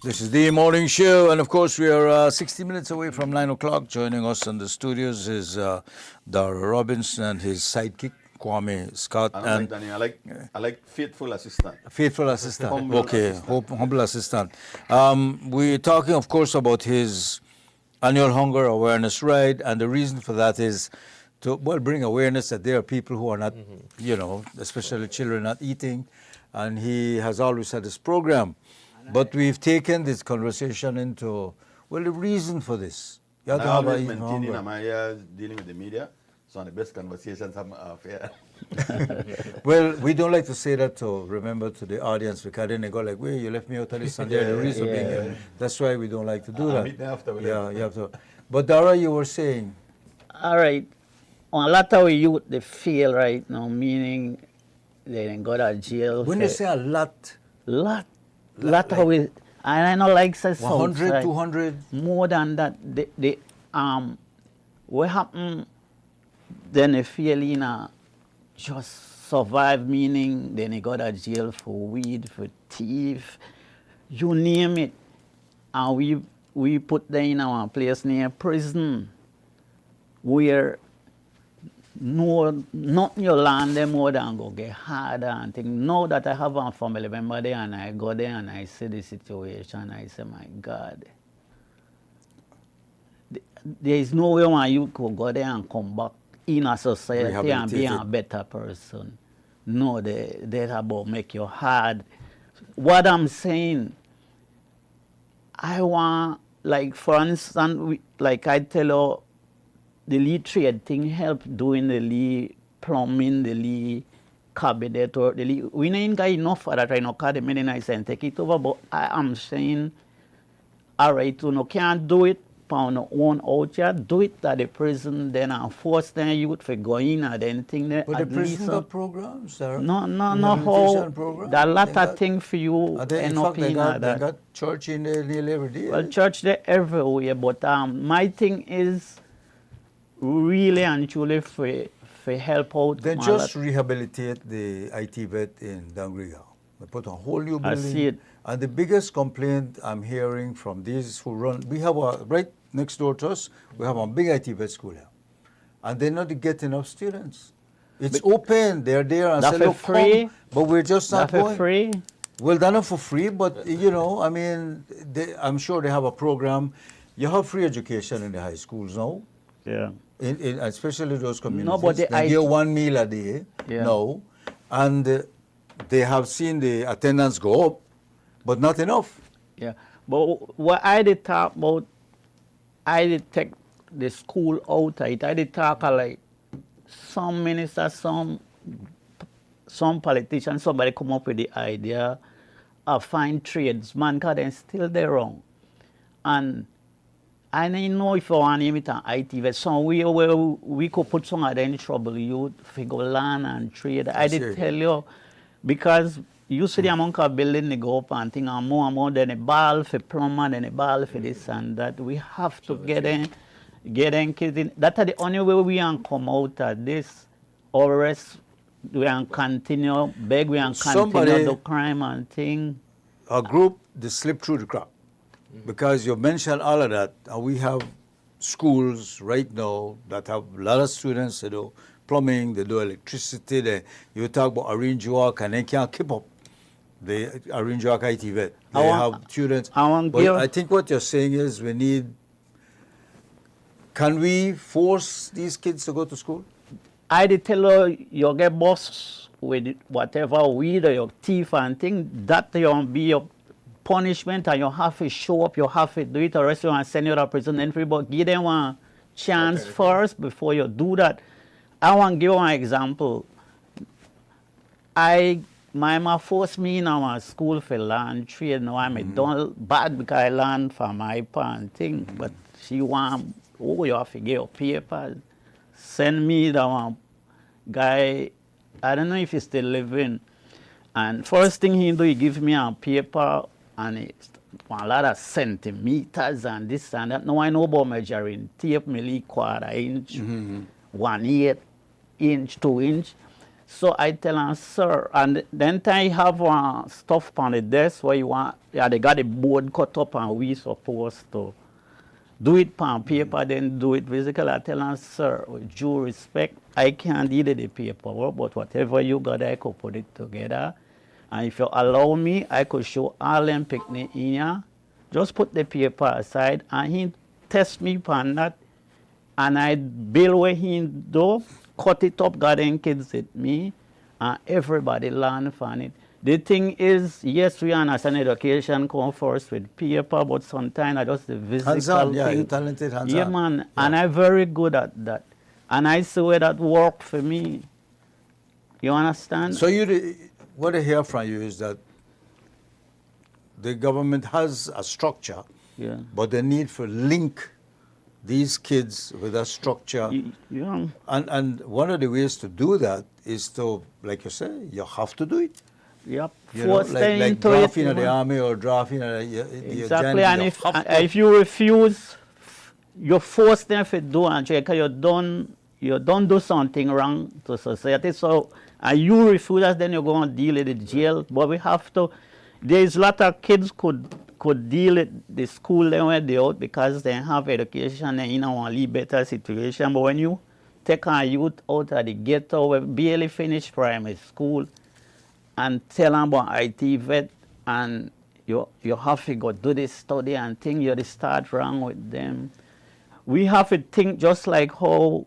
Speaker 2: This is the morning show, and of course, we are 60 minutes away from 9 o'clock. Joining us in the studios is Dara Robinson and his sidekick, Kwame Scott.
Speaker 21: And I like faithful assistant.
Speaker 2: Faithful assistant.
Speaker 21: Humble
Speaker 2: okay,
Speaker 21: assistant.
Speaker 2: Humble assistant. We're talking, of course, about his annual hunger awareness ride, and the reason for that is to bring awareness that there are people who are not, especially children, not eating, and he has always had this program. But we've taken this conversation into, the reason for this. You have to
Speaker 21: I
Speaker 2: have
Speaker 21: always
Speaker 2: a
Speaker 21: maintaining
Speaker 2: hunger.
Speaker 21: my years dealing with the media. Some of the best conversations I've had.
Speaker 2: Well, we don't like to say that to remember to the audience because then they go like, wait, you left me out of this and they're the reason being here. That's why we don't like to do that.
Speaker 21: Meet me after we
Speaker 2: Yeah,
Speaker 21: left.
Speaker 2: you have to. But Dara, you were saying.
Speaker 22: All right. A lot of youth, they feel right now, meaning they didn't go to jail.
Speaker 2: When you say a lot.
Speaker 22: Lot of it. And I know like says
Speaker 2: 100, 200?
Speaker 22: More than that. What happened, then they feel just survive, meaning then they go to jail for weed, for thief, you name it. And we put them in our place near prison where not your land them more than go get harder and things. Now that I have a family member there and I go there and I see the situation, I say, my God, there is no way my youth could go there and come back in a society and be a better person. No, they about make you hard. What I'm saying, I want, like for instance, like I tell you, the lead trade thing help doing the lead plumbing, the lead cabinet, or the lead. We ain't got enough for that right now, because the many nice and take it over, but I am saying, all right, you can't do it on your own out here, do it at the prison, then and force them youth for going and then thing there.
Speaker 2: But the prison got programs, sir.
Speaker 22: No, how. There are a lot of things for you end up in that.
Speaker 2: They got church in there nearly every day.
Speaker 22: Well, church there everywhere, but my thing is really and truly for help out.
Speaker 2: Then just rehabilitate the IT vet in Dangriga. They put a whole new building.
Speaker 22: I see it.
Speaker 2: And the biggest complaint I'm hearing from these who run, we have right next door to us, we have a big IT vet school here. And they're not getting enough students. It's open, they're there and say, look,
Speaker 22: free,
Speaker 2: come, but we're just not
Speaker 22: for
Speaker 2: going.
Speaker 22: Free?
Speaker 2: Well, they're not for free, but I mean, I'm sure they have a program. You have free education in the high schools now.
Speaker 22: Yeah.
Speaker 2: In especially those communities.
Speaker 22: No, but
Speaker 2: they get one meal a day now, and they have seen the attendance go up, but not enough.
Speaker 22: Yeah, but what I did talk about, I did take the school out of it. I did talk like some ministers, some politicians, somebody come up with the idea of find tradesmen, because they're still there wrong. And I don't know if I want to name it an IT vet, somewhere where we could put some of them in trouble, youth, figure land and trade. I did tell you, because you see the amount of building they go up and things, and more than a ball for plumber, than a ball for this and that. We have to get in kids in. That's the only way we can come out of this, or else we can continue, beg, we can continue the crime and thing.
Speaker 2: A group, they slip through the crack. Because you mentioned all of that, and we have schools right now that have a lot of students, they do plumbing, they do electricity, you talk about Orange Walk, and they can't keep up. The Orange Walk IT vet, they have students. But I think what you're saying is can we force these kids to go to school?
Speaker 22: I did tell you get boss with whatever weed or your teeth and thing, that you'll be your punishment, and you have to show up, you have to do it, or else you want to send you to prison. Everybody give them one chance first before you do that. I want to give you an example. My mom forced me in our school for land trade. Now I'm done bad because I learned from my parent thing, but she want, you have to get your papers. Send me the one guy, I don't know if he's still living. And first thing he do, he give me a paper, and it's a lot of centimeters and this and that. Now I know about measuring tape, milli, quarter inch, 1/8 inch, 2 inch. So I tell him, sir, and then I have stuff on the desk where you want, yeah, they got the board cut up and we supposed to do it on paper, then do it physical. I tell him, sir, with due respect, I can't deal with the paperwork, but whatever you got, I could put it together. And if you allow me, I could show all them picnic in here. Just put the paper aside, and he test me on that. And I build where he do, cut it up, got them kids with me, and everybody learn from it. The thing is, yes, we understand education come first with paper, but sometimes I just the physical
Speaker 2: Hands-on, yeah,
Speaker 22: thing.
Speaker 2: you're talented hands-on.
Speaker 22: Yeah, man, and I'm very good at that. And I see where that work for me. You understand?
Speaker 2: So what I hear from you is that the government has a structure,
Speaker 22: yeah,
Speaker 2: but the need for link these kids with a structure.
Speaker 22: Yeah.
Speaker 2: And one of the ways to do that is to, like you say, you have to do it.
Speaker 22: Yep.
Speaker 2: You know, like drafting of the army or drafting of the
Speaker 22: exactly,
Speaker 2: agenda,
Speaker 22: and if you refuse, you force them to do and check you don't do something wrong to society. So and you refuse, then you're going to deal with the jail. But we have to. There's a lot of kids could deal with the school then when they out because they have education and want to live better situation. But when you take a youth out of the ghetto, we barely finished primary school, and tell them about IT vet, and you have to go do this study and think you start wrong with them. We have to think just like how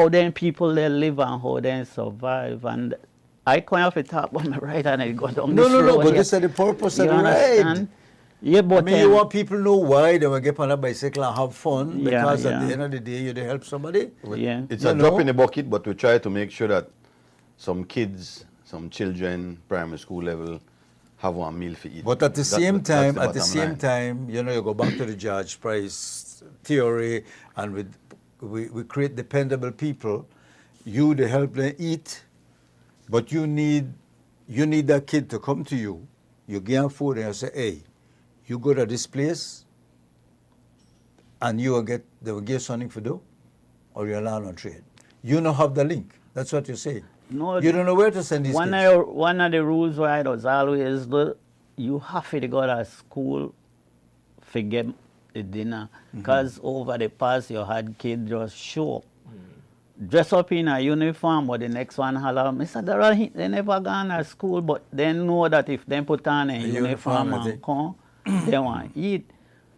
Speaker 22: them people they live and how they survive. And I can't have to talk on my right and I go down this road.
Speaker 2: No, but this is the purpose of the ride.
Speaker 22: Yeah, but
Speaker 2: I mean, you want people to know why they will get on a bicycle and have fun, because at the end of the day, you help somebody.
Speaker 22: Yeah.
Speaker 21: It's a drop in the bucket, but we try to make sure that some kids, some children, primary school level, have one meal to eat.
Speaker 2: But at the same time, you go back to the George Price theory, and we create dependable people. You to help them eat, but you need that kid to come to you. You give them food and you say, hey, you go to this place, and they will give something for do, or you learn on trade. You don't have the link. That's what you say.
Speaker 22: No,
Speaker 2: you don't know where to send these kids.
Speaker 22: One of the rules where I was always you have to go to school to get the dinner, because over the past you had kids just show up, dress up in a uniform, but the next one holler, Mr. Darrell, they never gone to school, but they know that if they put on a uniform and come, they want to eat.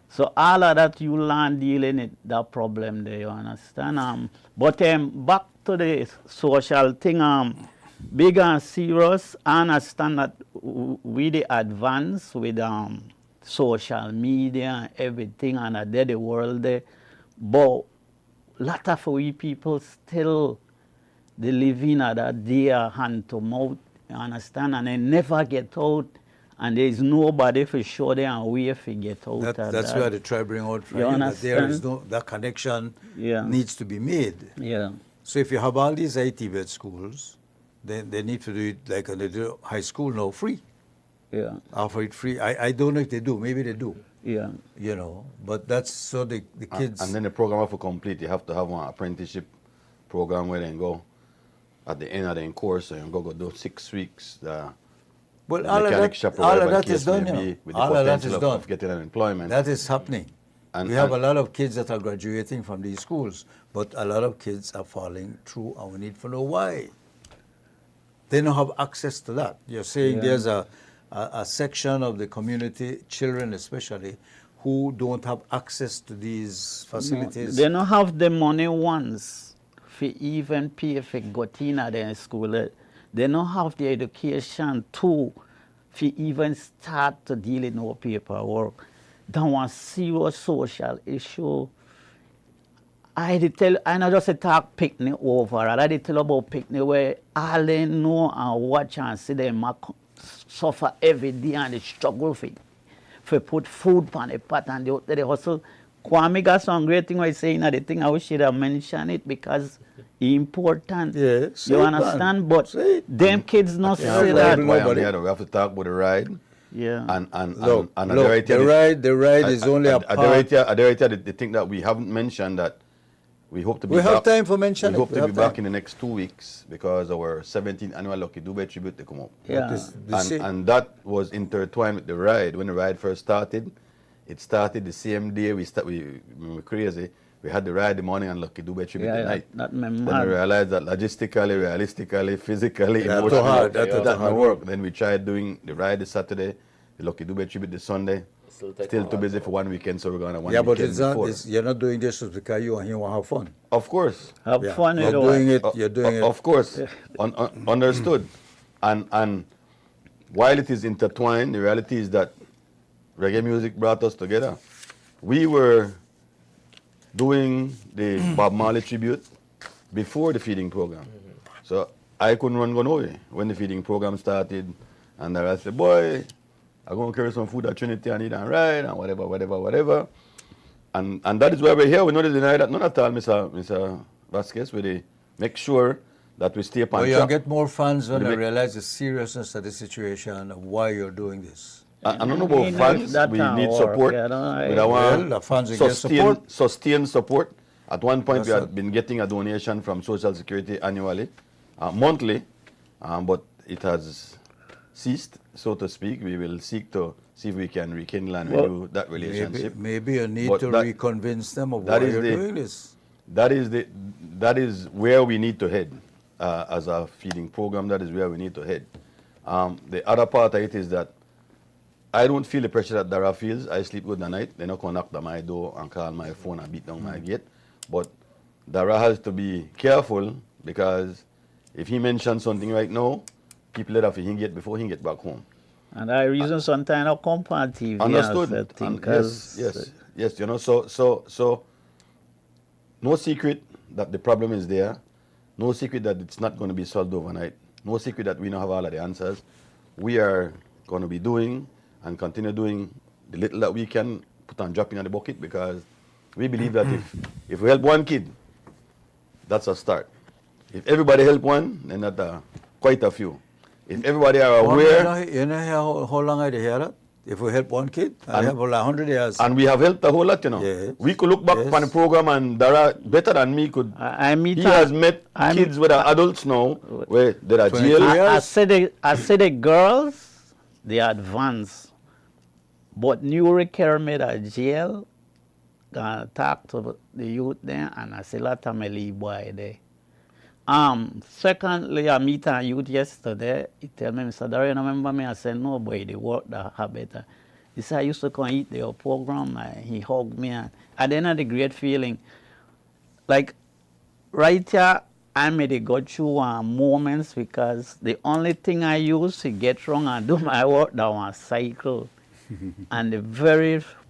Speaker 22: So all of that you learn dealing with that problem there, you understand? But back to the social thing, big and serious, I understand that we the advance with social media and everything, and the world there, but a lot of we people still they live in that day hand to mouth, you understand, and they never get out, and there is nobody for sure there and way to get out.
Speaker 2: That's where the try bring out from you, that there is that connection needs to be made.
Speaker 22: Yeah.
Speaker 2: So if you have all these IT-vet schools, then they need to do it like they do high school now, free.
Speaker 22: Yeah.
Speaker 2: Offer it free. I don't know if they do. Maybe they do.
Speaker 22: Yeah.
Speaker 2: But that's so the kids.
Speaker 21: And then the program have to complete. You have to have one apprenticeship program where they go at the end of the course, and go do 6 weeks.
Speaker 2: All of that is done. All of that is done.
Speaker 21: Of getting an employment.
Speaker 2: That is happening. And we have a lot of kids that are graduating from these schools, but a lot of kids are falling through, and we need to know why. They don't have access to that. You're saying there's a section of the community, children especially, who don't have access to these facilities.
Speaker 22: No, they don't have the money once for even pay for got in at their school. They don't have the education to even start to deal with no paperwork. That was serious social issue. I not just talk picnic over. I did tell about picnic where all they know and watch and see them suffer every day and they struggle for put food on the pot, and they hustle. Kwame got some great thing I saying that the thing I wish I mention it because it's important.
Speaker 2: Yeah,
Speaker 22: you understand? But them kids not say that.
Speaker 21: We have to talk about the ride.
Speaker 22: Yeah.
Speaker 21: And
Speaker 2: the ride is only a part.
Speaker 21: They think that we haven't mentioned that We hope to be
Speaker 2: We have
Speaker 21: back.
Speaker 2: time for mention
Speaker 21: We
Speaker 2: it.
Speaker 21: hope
Speaker 2: We
Speaker 21: to
Speaker 2: have
Speaker 21: be back
Speaker 2: time.
Speaker 21: in the next 2 weeks because our 17th annual Lucky Dube tribute to come up.
Speaker 22: Yeah.
Speaker 21: And that was intertwined with the ride. When the ride first started, it started the same day we were crazy. We had the ride the morning and Lucky Dube tribute the night.
Speaker 22: That
Speaker 21: Then we realized that logistically, realistically, physically,
Speaker 2: That's
Speaker 21: emotionally,
Speaker 2: too hard. That's
Speaker 21: that
Speaker 2: too
Speaker 21: not
Speaker 2: hard.
Speaker 21: work. Then we tried doing the ride the Saturday, the Lucky Dube tribute the Sunday. Still too busy for one weekend, so we're going to one
Speaker 2: Yeah, but
Speaker 21: weekend
Speaker 2: it's not,
Speaker 21: before.
Speaker 2: you're not doing this just because you want to have fun.
Speaker 21: Of course.
Speaker 22: Have
Speaker 2: Yeah.
Speaker 22: fun.
Speaker 2: You're doing it. You're doing it.
Speaker 21: Of course. Understood. And while it is intertwined, the reality is that reggae music brought us together. We were doing the Bob Marley tribute before the feeding program. So I couldn't run go nowhere when the feeding program started. And I said, boy, I'm going to carry some food at Trinity and eat and ride and whatever. And that is why we're here. We not deny that. None at all, Mr. Vasquez. We make sure that we stay upon
Speaker 2: But
Speaker 21: track.
Speaker 2: you'll get more fans when
Speaker 21: We
Speaker 2: they
Speaker 21: make-
Speaker 2: realize the seriousness of the situation of why you're doing this.
Speaker 21: I don't know about fans.
Speaker 22: that
Speaker 21: We
Speaker 22: can
Speaker 21: need
Speaker 22: work,
Speaker 21: support.
Speaker 22: you know,
Speaker 21: We don't
Speaker 2: Well,
Speaker 21: want
Speaker 2: the fans will get
Speaker 21: sustained support. At one point,
Speaker 2: That's
Speaker 21: we
Speaker 2: it.
Speaker 21: had been getting a donation from Social Security annually, monthly, but it has ceased, so to speak. We will seek to see if we can rekindle and renew that relationship.
Speaker 2: Maybe you need
Speaker 21: But
Speaker 2: to
Speaker 21: that-
Speaker 2: reconvince them of
Speaker 21: that
Speaker 2: why
Speaker 21: is
Speaker 2: you're
Speaker 21: the-
Speaker 2: doing this.
Speaker 21: That is where we need to head as a feeding program. That is where we need to head. The other part of it is that I don't feel the pressure that Dara feels. I sleep good at night. They're not going to knock on my door and call my phone and beat down my gate. But Dara has to be careful because if he mentions something right now, people let off him get before he get back home.
Speaker 22: And I reason sometimes I come on TV.
Speaker 21: Understood.
Speaker 22: And thing,
Speaker 21: And yes. You know, so no secret that the problem is there. No secret that it's not going to be solved overnight. No secret that we don't have all of the answers. We are going to be doing and continue doing the little that we can put on dropping in the bucket because we believe that if we help one kid, that's a start. If everybody help one, then that's quite a few. If everybody are aware,
Speaker 2: You know how long I hear that? If we help one kid, I have like 100 years.
Speaker 21: and we have helped a whole lot, you know.
Speaker 2: Yes.
Speaker 21: We could look back upon the program and Dara, better than me, could.
Speaker 22: meet
Speaker 21: he
Speaker 22: her-
Speaker 21: has met
Speaker 22: I
Speaker 21: kids
Speaker 22: meet-
Speaker 21: with adults now, where they are
Speaker 2: 22
Speaker 21: jail.
Speaker 2: years.
Speaker 22: I say the girls, they advance. But new requirement at jail, gonna talk to the youth there, and I say lot of my little boy there. Secondly, I meet a youth yesterday. He tell me, Mr. Dara, you remember me? I said, no, boy, the work that habit. He said, I used to come eat their program. He hugged me. And at the end of the great feeling, like right here, I made it go through moments because the only thing I use to get wrong and do my work, that was cycle. And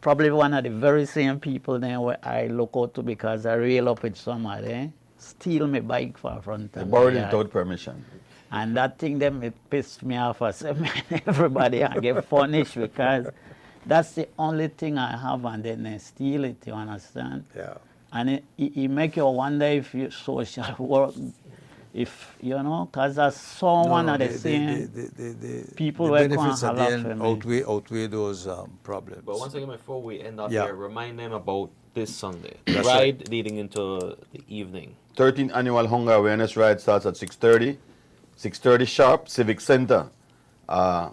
Speaker 22: probably one of the very same people there where I look out to because I rail up with somebody, steal my bike for front
Speaker 21: They
Speaker 22: of
Speaker 21: borrowed
Speaker 22: me.
Speaker 21: it without permission.
Speaker 22: And that thing them it pissed me off. I said, man, everybody I get punished because that's the only thing I have, and then they steal it, you understand?
Speaker 2: Yeah.
Speaker 22: And it make you wonder if you social work, if, you know, because I saw one of the same people
Speaker 2: the
Speaker 22: were
Speaker 2: benefits
Speaker 22: going
Speaker 2: at
Speaker 22: to
Speaker 2: the
Speaker 22: laugh
Speaker 2: end
Speaker 22: at me.
Speaker 2: outweigh those problems.
Speaker 3: But once again, before we end up
Speaker 2: Yeah.
Speaker 3: here, remind them about this Sunday.
Speaker 21: That's
Speaker 3: Ride leading into the evening.
Speaker 21: 13th annual Hunger Awareness Ride starts at 6:30. 6:30 sharp, Civic Center.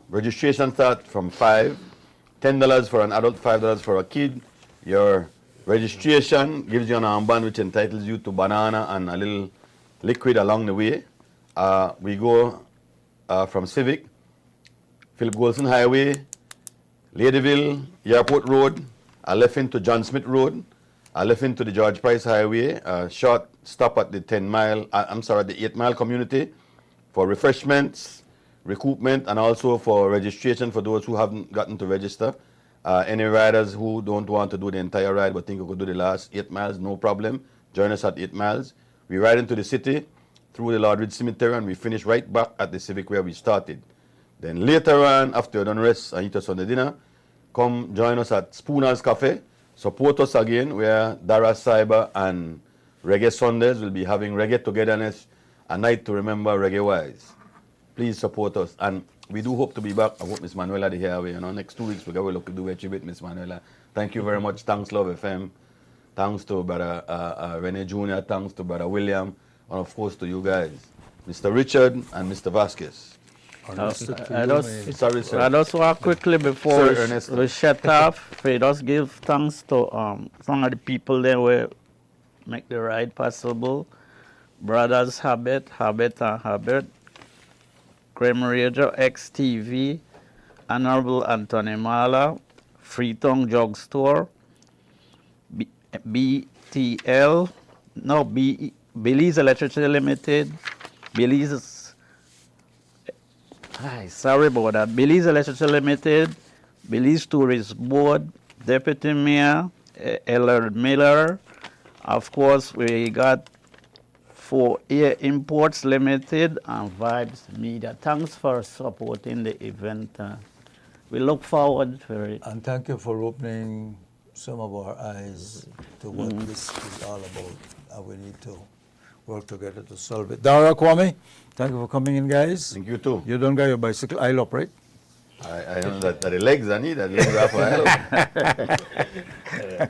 Speaker 21: Registration starts from 5. $10 for an adult, $5 for a kid. Your registration gives you an armband which entitles you to banana and a little liquid along the way. We go from Civic, Philip Golson Highway, Ladyville, Airport Road, I left into John Smith Road, I left into the George Price Highway, a short stop at the the 8 Mile community for refreshments, recoupment, and also for registration for those who haven't gotten to register. Any riders who don't want to do the entire ride but think we could do the last 8 miles, no problem. Join us at 8 miles. We ride into the city through the Lordridge Cemetery and we finish right back at the Civic where we started. Then later on, after you're done rest and eat us on the dinner, come join us at Spooner's Cafe. Support us again where Dara Cyber and Reggae Sundays will be having reggae togetherness, a night to remember reggae wise. Please support us. And we do hope to be back. I hope Miss Manuela the here. Next 2 weeks we're going to look to do a tribute, Miss Manuela. Thank you very much. Thanks, Love FM. Thanks to Brother Rene Jr., thanks to Brother William, and of course to you guys, Mr. Richard and Mr. Vasquez.
Speaker 22: I just want quickly before
Speaker 21: Sir,
Speaker 22: we shut off, we just give thanks to some of the people there who make the ride possible. Brothers Habit and Habit, Creme Radio, XTV, Honorable Anthony Mala, Freetown Drug Store, BTL, no, Belize Electricity Limited, Belize, sorry about that, Belize Electricity Limited, Belize Tourist Board, Deputy Mayor, Eller Miller, of course we got For Air Imports Limited and Vibes Media. Thanks for supporting the event. We look forward to it.
Speaker 2: And thank you for opening some of our eyes to what this is all about. And we need to work together to solve it. Dara, Kwame, thank you for coming in, guys.
Speaker 21: Thank you too.
Speaker 2: You don't got your bicycle aisle up, right?
Speaker 21: I don't know that the legs I need, that legs are for aisle up.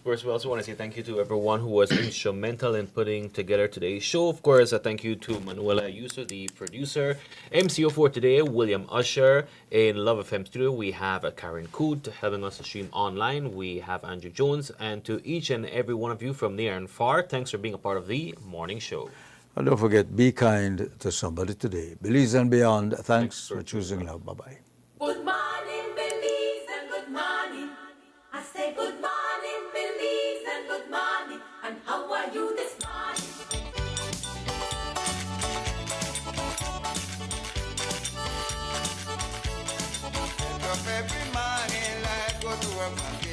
Speaker 3: First, we also want to say thank you to everyone who was instrumental in putting together today's show. Of course, a thank you to Manuela Yusuf, the producer. MCO for today, William Usher. In Love FM Studio, we have Karen Coote helping us to stream online. We have Andrew Jones. And to each and every one of you from near and far, thanks for being a part of the morning show.
Speaker 2: And don't forget, be kind to somebody today. Belize and beyond, thanks for choosing love. Bye-bye.
Speaker 1: Good morning, Belize, and good morning. I say good morning, Belize, and good morning. And how are you this morning?
Speaker 4: Wake up every morning, life go to work again.